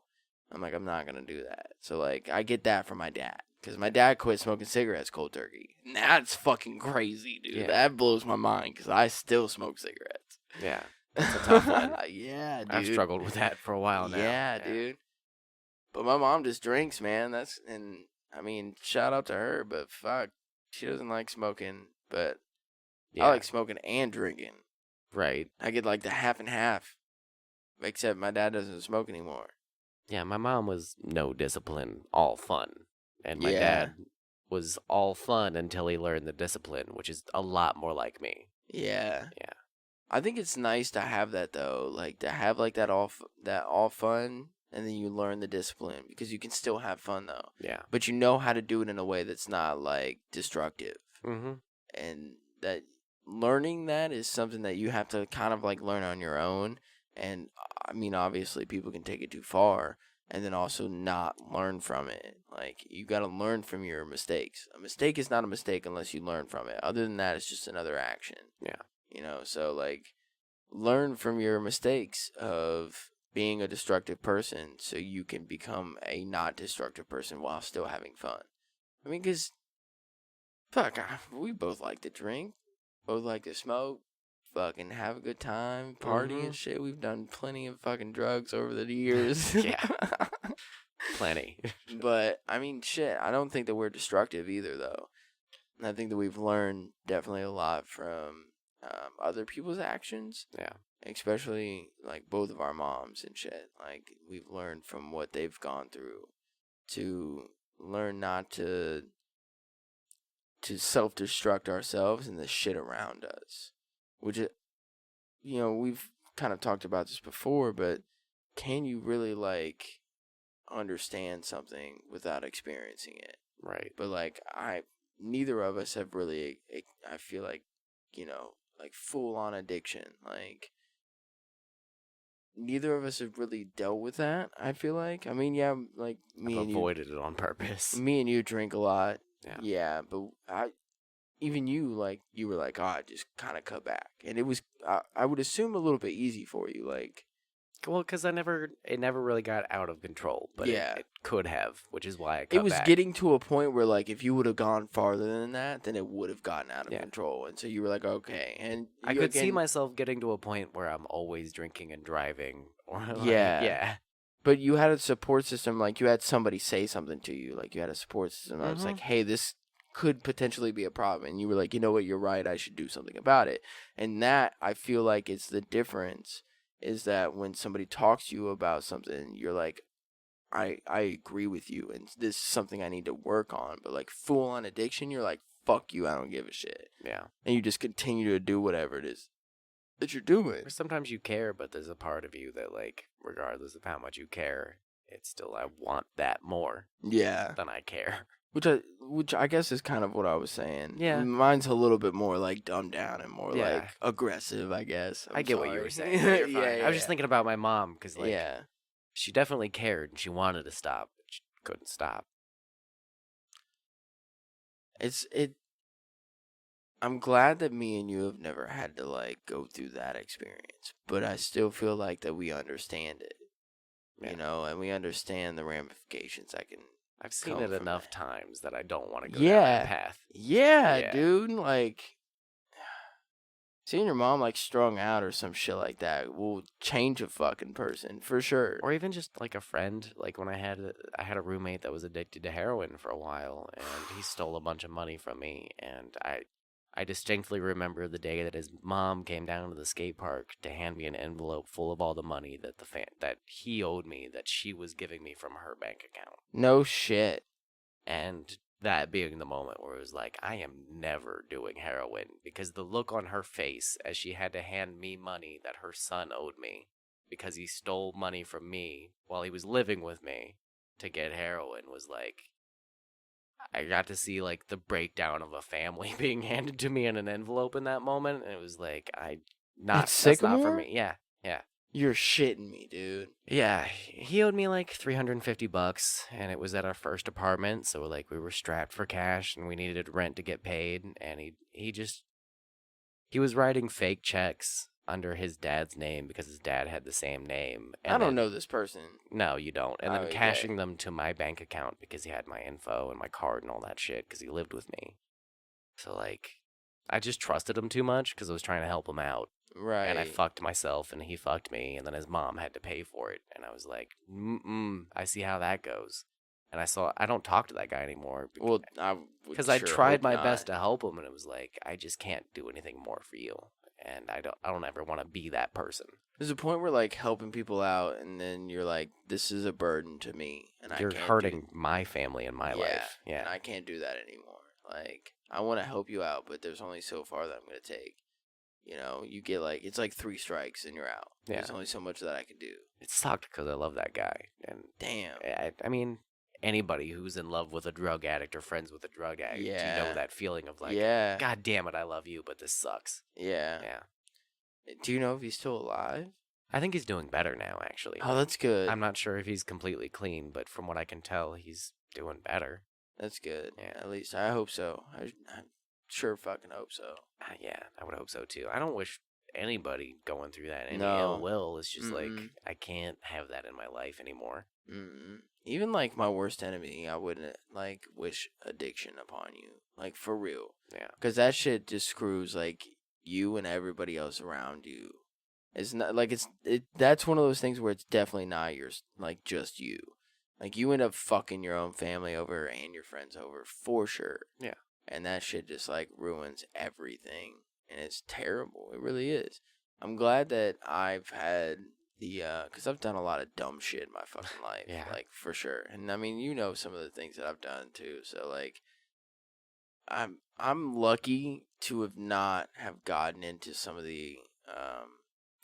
I'm like, I'm not going to do that. So, like, I get that from my dad. Because my dad quit smoking cigarettes cold turkey. And that's fucking crazy, dude. Yeah. That blows my mind because I still smoke cigarettes. Yeah. That's a tough one. Yeah, dude. I've struggled with that for a while now. Yeah, dude. But my mom just drinks, man. And I mean, shout out to her, but fuck, she doesn't like smoking. But Yeah. I like smoking and drinking. Right. I get like the half and half. Except my dad doesn't smoke anymore. Yeah, my mom was no discipline, all fun. And my Yeah. dad was all fun until he learned the discipline, which is a lot more like me. Yeah. Yeah. I think it's nice to have that though, like to have like that all fun, and then you learn the discipline because you can still have fun though. Yeah. But you know how to do it in a way that's not like destructive, Mm-hmm. and that learning that is something that you have to kind of like learn on your own. And I mean, obviously, people can take it too far, and then also not learn from it. Like you got to learn from your mistakes. A mistake is not a mistake unless you learn from it. Other than that, it's just another action. Yeah. You know, so like learn from your mistakes of being a destructive person so you can become a not destructive person while still having fun. I mean, because, fuck, we both like to drink. both like to smoke, fucking have a good time, party and shit. We've done plenty of fucking drugs over the years. Yeah. Plenty. But, I mean, shit, I don't think that we're destructive either, though. And I think that we've learned definitely a lot from other people's actions. Yeah. Especially, like, both of our moms and shit. Like, we've learned from what they've gone through to learn not to self-destruct ourselves and the shit around us. Which, you know, we've kind of talked about this before, but can you really, like, understand something without experiencing it? Right. But, like, neither of us have really, I feel like, you know, like, full-on addiction. Like, neither of us have really dealt with that, I feel like. I mean, yeah, like, I've avoided it on purpose. me and you drink a lot. Yeah. Yeah, but even you, like, you were like, oh, I just kind of cut back. And it was, I would assume, a little bit easy for you, like. Well, because it never really got out of control, but Yeah. it could have, which is why I cut It was back. getting to a point where, like, if you would have gone farther than that, then it would have gotten out of Yeah. control. And so you were like, okay. And I you could see again- myself getting to a point where I'm always drinking and driving. Or like, Yeah. Yeah. But you had a support system, like, you had somebody say something to you. Like, you had a support system that was Mhm. like, hey, this could potentially be a problem. And you were like, you know what, you're right, I should do something about it. And that, I feel like, is the difference, is that when somebody talks to you about something, you're like, I agree with you, and this is something I need to work on. But, like, full-on addiction, you're like, fuck you, I don't give a shit. Yeah. And you just continue to do whatever it is that you're doing. Or sometimes you care, but there's a part of you that, like, regardless of how much you care, it's still, I want that more Yeah. than I care. Which I guess is kind of what I was saying. Yeah. Mine's a little bit more, like, dumbed down and more, Yeah. like, aggressive, I guess. I get what you sorry. were saying. No, you're fine. Yeah, I was just thinking about my mom, because, like, yeah. she definitely cared, and she wanted to stop, but she couldn't stop. I'm glad that me and you have never had to, like, go through that experience, but I still feel like that we understand it, Yeah. you know, and we understand the ramifications that can. I've seen come it from enough that. times that I don't want to go down Yeah. that path. Yeah, Yeah. dude, like, seeing your mom, like, strung out or some shit like that will change a fucking person, for sure. Or even just like a friend. Like when I had a roommate that was addicted to heroin for a while, and he stole a bunch of money from me. And I distinctly remember the day that his mom came down to the skate park to hand me an envelope full of all the money that that he owed me, that she was giving me from her bank account. No shit. And that being the moment where it was like, I am never doing heroin, because the look on her face as she had to hand me money that her son owed me because he stole money from me while he was living with me to get heroin was like, I got to see like the breakdown of a family being handed to me in an envelope in that moment, and it was like, That's that's not for Sycamore? me. Yeah. You're shitting me, dude. Yeah, he owed me like $350, and it was at our first apartment, so like we were strapped for cash and we needed rent to get paid, and he was writing fake checks under his dad's name because his dad had the same name. And I don't then- know this person. No, you don't. And then Okay. cashing them to my bank account because he had my info and my card and all that shit because he lived with me. So like, I just trusted him too much because I was trying to help him out. Right. And I fucked myself, and he fucked me, and then his mom had to pay for it. And I was like, I see how that goes. And I don't talk to that guy anymore. Well, I Because I sure tried hope my not. best to help him, and it was like, I just can't do anything more for you. And I don't ever want to be that person. There's a point where, like, helping people out, and then you're like, this is a burden to me, and You're I can't hurting my family and my yeah, life. and Yeah. I can't do that anymore. Like, I want to help you out, but there's only so far that I'm gonna take. You know, you get like, it's like 3 strikes and you're out. Yeah. There's only so much that I can do. It sucked because I love that guy. And Damn. I mean, anybody who's in love with a drug addict or friends with a drug addict, you Yeah. know that feeling of like, Yeah. God damn it, I love you, but this sucks. Yeah. Yeah. Do you know if he's still alive? I think he's doing better now, actually. Oh, that's good. I'm not sure if he's completely clean, but from what I can tell, he's doing better. That's good. Yeah. At least I hope so. I sure fucking hope so. Yeah, I would hope so too. I don't wish anybody going through that any No. ill will. It's just like, Mm-mm. I can't have that in my life anymore. Even like my worst enemy, I wouldn't like wish addiction upon you. Like for real. Yeah. Because that shit just screws like you and everybody else around you. It's not like that's one of those things where it's definitely not yours, like just you. Like you end up fucking your own family over and your friends over for sure. Yeah. And that shit just like ruins everything. And it's terrible. It really is. I'm glad that I've had because I've done a lot of dumb shit in my fucking life. Yeah. Like for sure. And I mean, you know some of the things that I've done too. So like I'm lucky to have not have gotten into some of the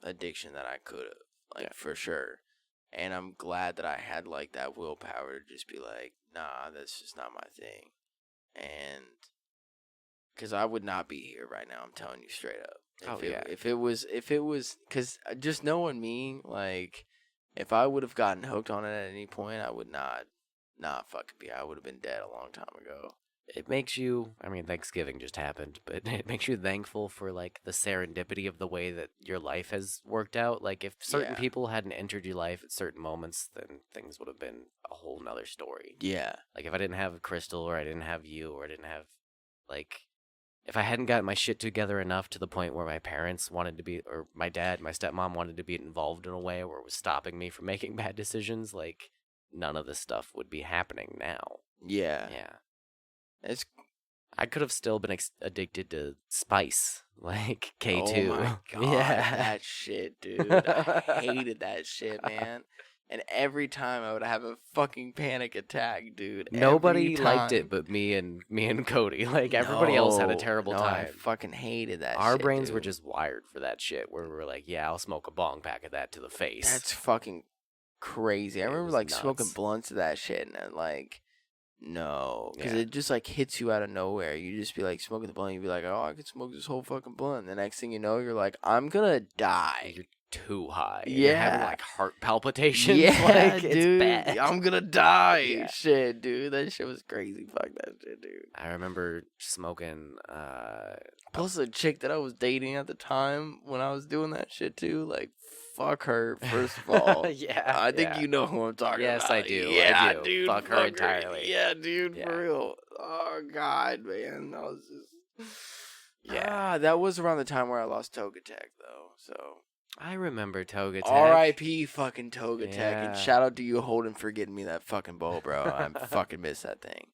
addiction that I could have, like for sure. And I'm glad that I had like that willpower to just be like, nah, that's just not my thing. And because I would not be here right now, I'm telling you straight up. If it was, because just knowing me, like, if I would have gotten hooked on it at any point, I would not fucking be. I would have been dead a long time ago. It makes you, I mean, Thanksgiving just happened, but it makes you thankful for, like, the serendipity of the way that your life has worked out. Like, if certain people hadn't entered your life at certain moments, then things would have been a whole nother story. Yeah. Like, if I didn't have Crystal, or I didn't have you, or I didn't have, like, if I hadn't gotten my shit together enough to the point where my parents wanted to be, or my dad, my stepmom wanted to be involved in a way where it was stopping me from making bad decisions, like, none of this stuff would be happening now. Yeah. Yeah. I could have still been addicted to spice, like K2. Oh my god, that shit, dude. I hated that shit, man. And every time I would have a fucking panic attack, dude. Nobody liked it but me and Cody. Like everybody else had a terrible time. I fucking hated that Our shit, brains dude. were just wired for that shit, where we were like, yeah, I'll smoke a bong pack of that to the face. That's fucking crazy. I remember like nuts. smoking blunts of that shit and like, no, because it just like hits you out of nowhere. You just be like smoking the blunt, you'd be like, oh, I could smoke this whole fucking blunt. And the next thing you know, you're like, I'm gonna die. You're too high. Yeah. You're having like heart palpitations. Yeah, like, dude. It's bad. I'm gonna die. Yeah. Shit, dude. That shit was crazy. Fuck that shit, dude. I remember smoking. Plus, the chick that I was dating at the time when I was doing that shit too, like, fuck her, first of all. Yeah. I think you know who I'm talking about. Yes, I do. Yeah, I do. dude. Fuck her entirely. Yeah, dude, Yeah. for real. Oh, God, man. That was just... Yeah. that was around the time where I lost Togetic, though, so... I remember Togetic. R.I.P. fucking Togetic. Yeah. And shout out to you, Holden, for getting me that fucking bowl, bro. I fucking miss that thing.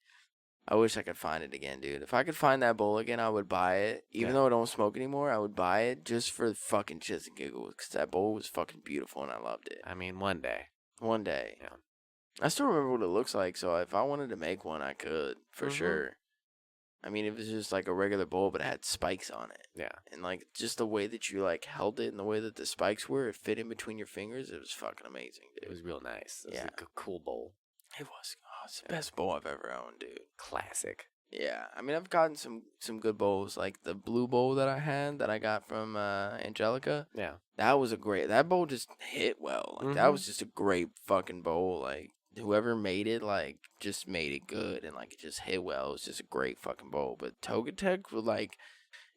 I wish I could find it again, dude. If I could find that bowl again, I would buy it. Even though I don't smoke anymore, I would buy it just for fucking shits and giggles. Because that bowl was fucking beautiful and I loved it. I mean, one day. One day. Yeah. I still remember what it looks like, so if I wanted to make one, I could, for sure. I mean, it was just like a regular bowl, but it had spikes on it. Yeah. And like just the way that you like held it and the way that the spikes were, it fit in between your fingers. It was fucking amazing, dude. It was real nice. It was Yeah. a cool bowl. It was. Oh, it's the best bowl I've ever owned, dude. Classic. Yeah. I mean, I've gotten some good bowls, like the blue bowl that I had that I got from Angelica. Yeah. That bowl just hit well. Like that was just a great fucking bowl. Like whoever made it, like, just made it good and like it just hit well. It was just a great fucking bowl. But Togetic was like,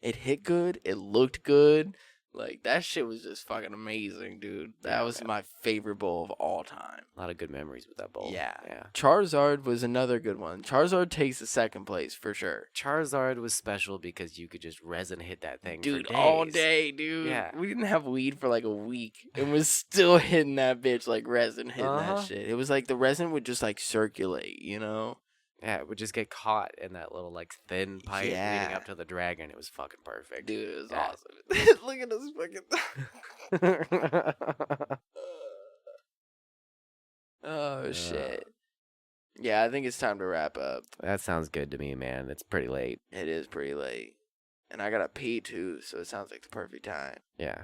it hit good, it looked good. Like that shit was just fucking amazing, dude. That was my favorite bowl of all time. A lot of good memories with that bowl. Yeah. Yeah. Charizard was another good one. Charizard takes the second place for sure. Charizard was special because you could just resin hit that thing Dude, for days. all day, dude. Yeah. We didn't have weed for like a week and was still hitting that bitch like resin, hitting that shit. It was like the resin would just like circulate, you know? Yeah, it would just get caught in that little like thin pipe leading up to the dragon. It was fucking perfect. Dude, it was awesome. Look at this fucking... Oh, shit. Yeah, I think it's time to wrap up. That sounds good to me, man. It's pretty late. It is pretty late. And I gotta pee, too, so it sounds like the perfect time. Yeah.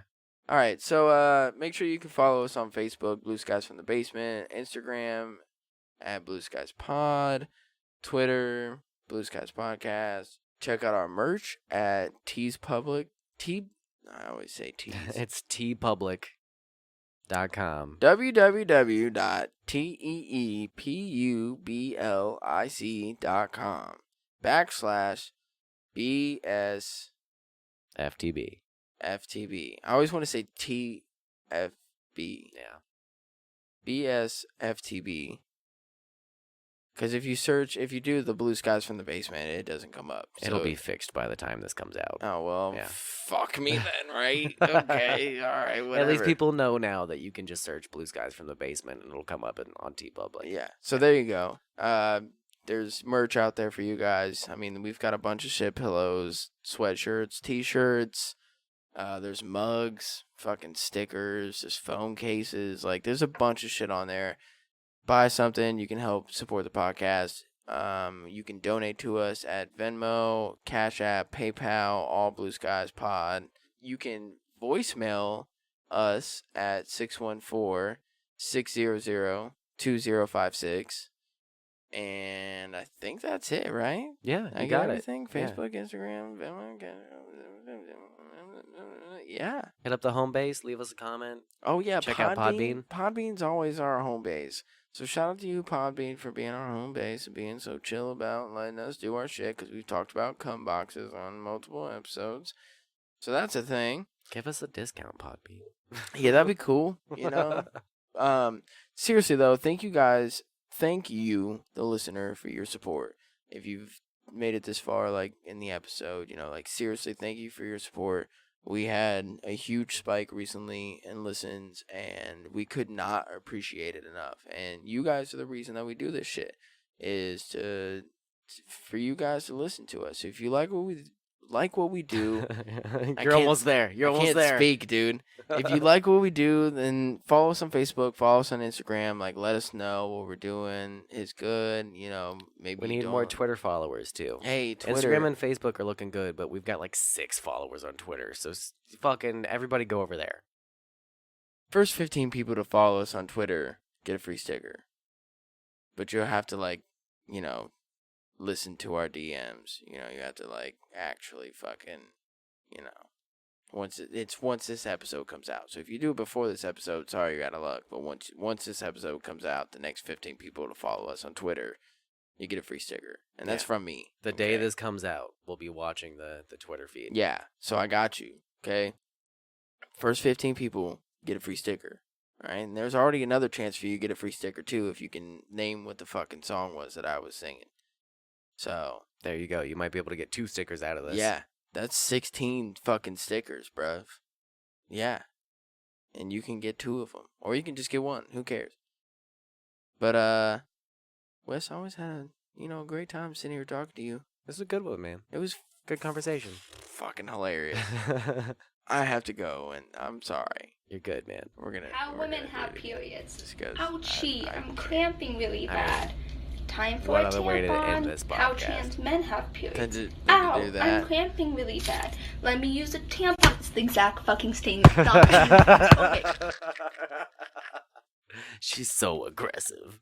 All right, so make sure you can follow us on Facebook, Blue Skies from the Basement, Instagram, at Blue Skies Pod, Twitter, Blue Skies Podcast. Check out our merch at Tees Public. I always say Tees. It's tpublic.com. www.teepublic.com/BS FTB. FTB. I always want to say TFB. Yeah. BS FTB. Because if you do the Blue Skies from the Basement, it doesn't come up. It'll So- be fixed by the time this comes out. Oh, well, Yeah. fuck me then, right? Okay, all right, whatever. At least people know now that you can just search Blue Skies from the Basement and it'll come up on TeePublic. Yeah, so there you go. There's merch out there for you guys. I mean, we've got a bunch of shit pillows, sweatshirts, T-shirts. There's mugs, fucking stickers, there's phone cases. Like, there's a bunch of shit on there. Buy something. You can help support the podcast. You can donate to us at Venmo, Cash App, PayPal, all Blue Skies Pod. You can voicemail us at 614-600-2056. And I think that's it, right? Yeah, I you got got it. everything. Yeah. Facebook, Instagram, Venmo. Yeah. Hit up the home base, leave us a comment. Oh, yeah. Check out Podbean. Podbean's always our home base. So shout out to you, Podbean, for being our home base and being so chill about letting us do our shit, because we've talked about cum boxes on multiple episodes. So that's a thing. Give us a discount, Podbean. Yeah, that'd be cool, you know? Seriously, though, thank you guys. Thank you, the listener, for your support. If you've made it this far, like, in the episode, you know, like, seriously, thank you for your support. We had a huge spike recently in listens, and we could not appreciate it enough. And you guys are the reason that we do this shit, is for you guys to listen to us. If you like what we do, You're almost there. You're almost can't there. speak, dude. If you like what we do, then follow us on Facebook, follow us on Instagram. Like, let us know what we're doing is good. You know, maybe We need more Twitter followers too. Hey, Twitter. Instagram and Facebook are looking good, but we've got like 6 followers on Twitter. So fucking everybody go over there. First 15 people to follow us on Twitter get a free sticker. But you'll have to, like, you know, listen to our DMs. You know, you have to, like, actually fucking, you know, once this episode comes out. So if you do it before this episode, sorry, you're out of luck. But once this episode comes out, the next 15 people to follow us on Twitter, you get a free sticker. And that's from me. The day this comes out, we'll be watching the Twitter feed. Yeah, so I got you, okay? First 15 people get a free sticker, all right? And there's already another chance for you to get a free sticker, too, if you can name what the fucking song was that I was singing. So There you go. You might be able to get 2 stickers out of this. yeah, that's 16 fucking stickers, bruv. Yeah. And you can get 2 of them. Or you can just get 1. Who cares? But, Wes, I always had a great time sitting here talking to you. This is a good one, man. It was Good conversation. fucking hilarious. I have to go, and I'm sorry. You're good, man. How women have do it periods. just 'cause Ouchie, I I'm can't. cramping really bad. Time for what a other way to end tampon. this How podcast? trans men have periods. To Ow, do I'm that. cramping really bad. Let me use a tampon. It's the exact fucking stain. Stop it. Okay. She's so aggressive.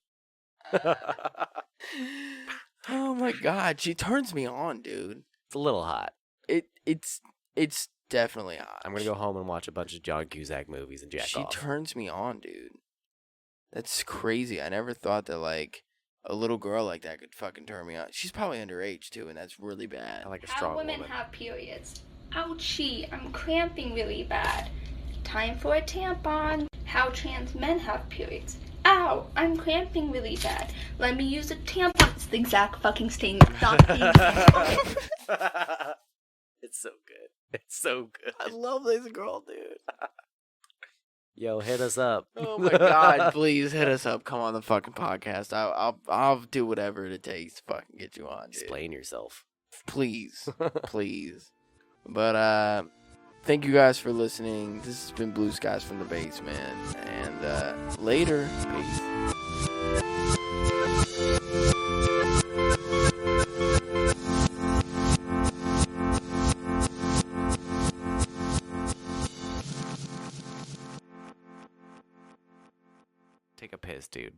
Oh my god, she turns me on, dude. It's a little hot. It's definitely hot. I'm gonna go home and watch a bunch of John Cusack movies and jack She off. turns me on, dude. That's crazy. I never thought that, like, a little girl like that could fucking turn me on. She's probably underage too, and that's really bad. I like a How strong women woman. have periods. Ouchie, I'm cramping really bad. Time for a tampon. How trans men have periods. Ow, I'm cramping really bad. Let me use a tampon. It's the exact fucking stain. Stop it. It's so good. It's so good. I love this girl, dude. Yo, hit us up. Oh my god, please hit us up. Come on the fucking podcast. I'll do whatever it takes to fucking get you on, dude. Explain yourself. Please. Please. But thank you guys for listening. This has been Blue Skies from the Basement. And later. Peace. Take a piss, dude.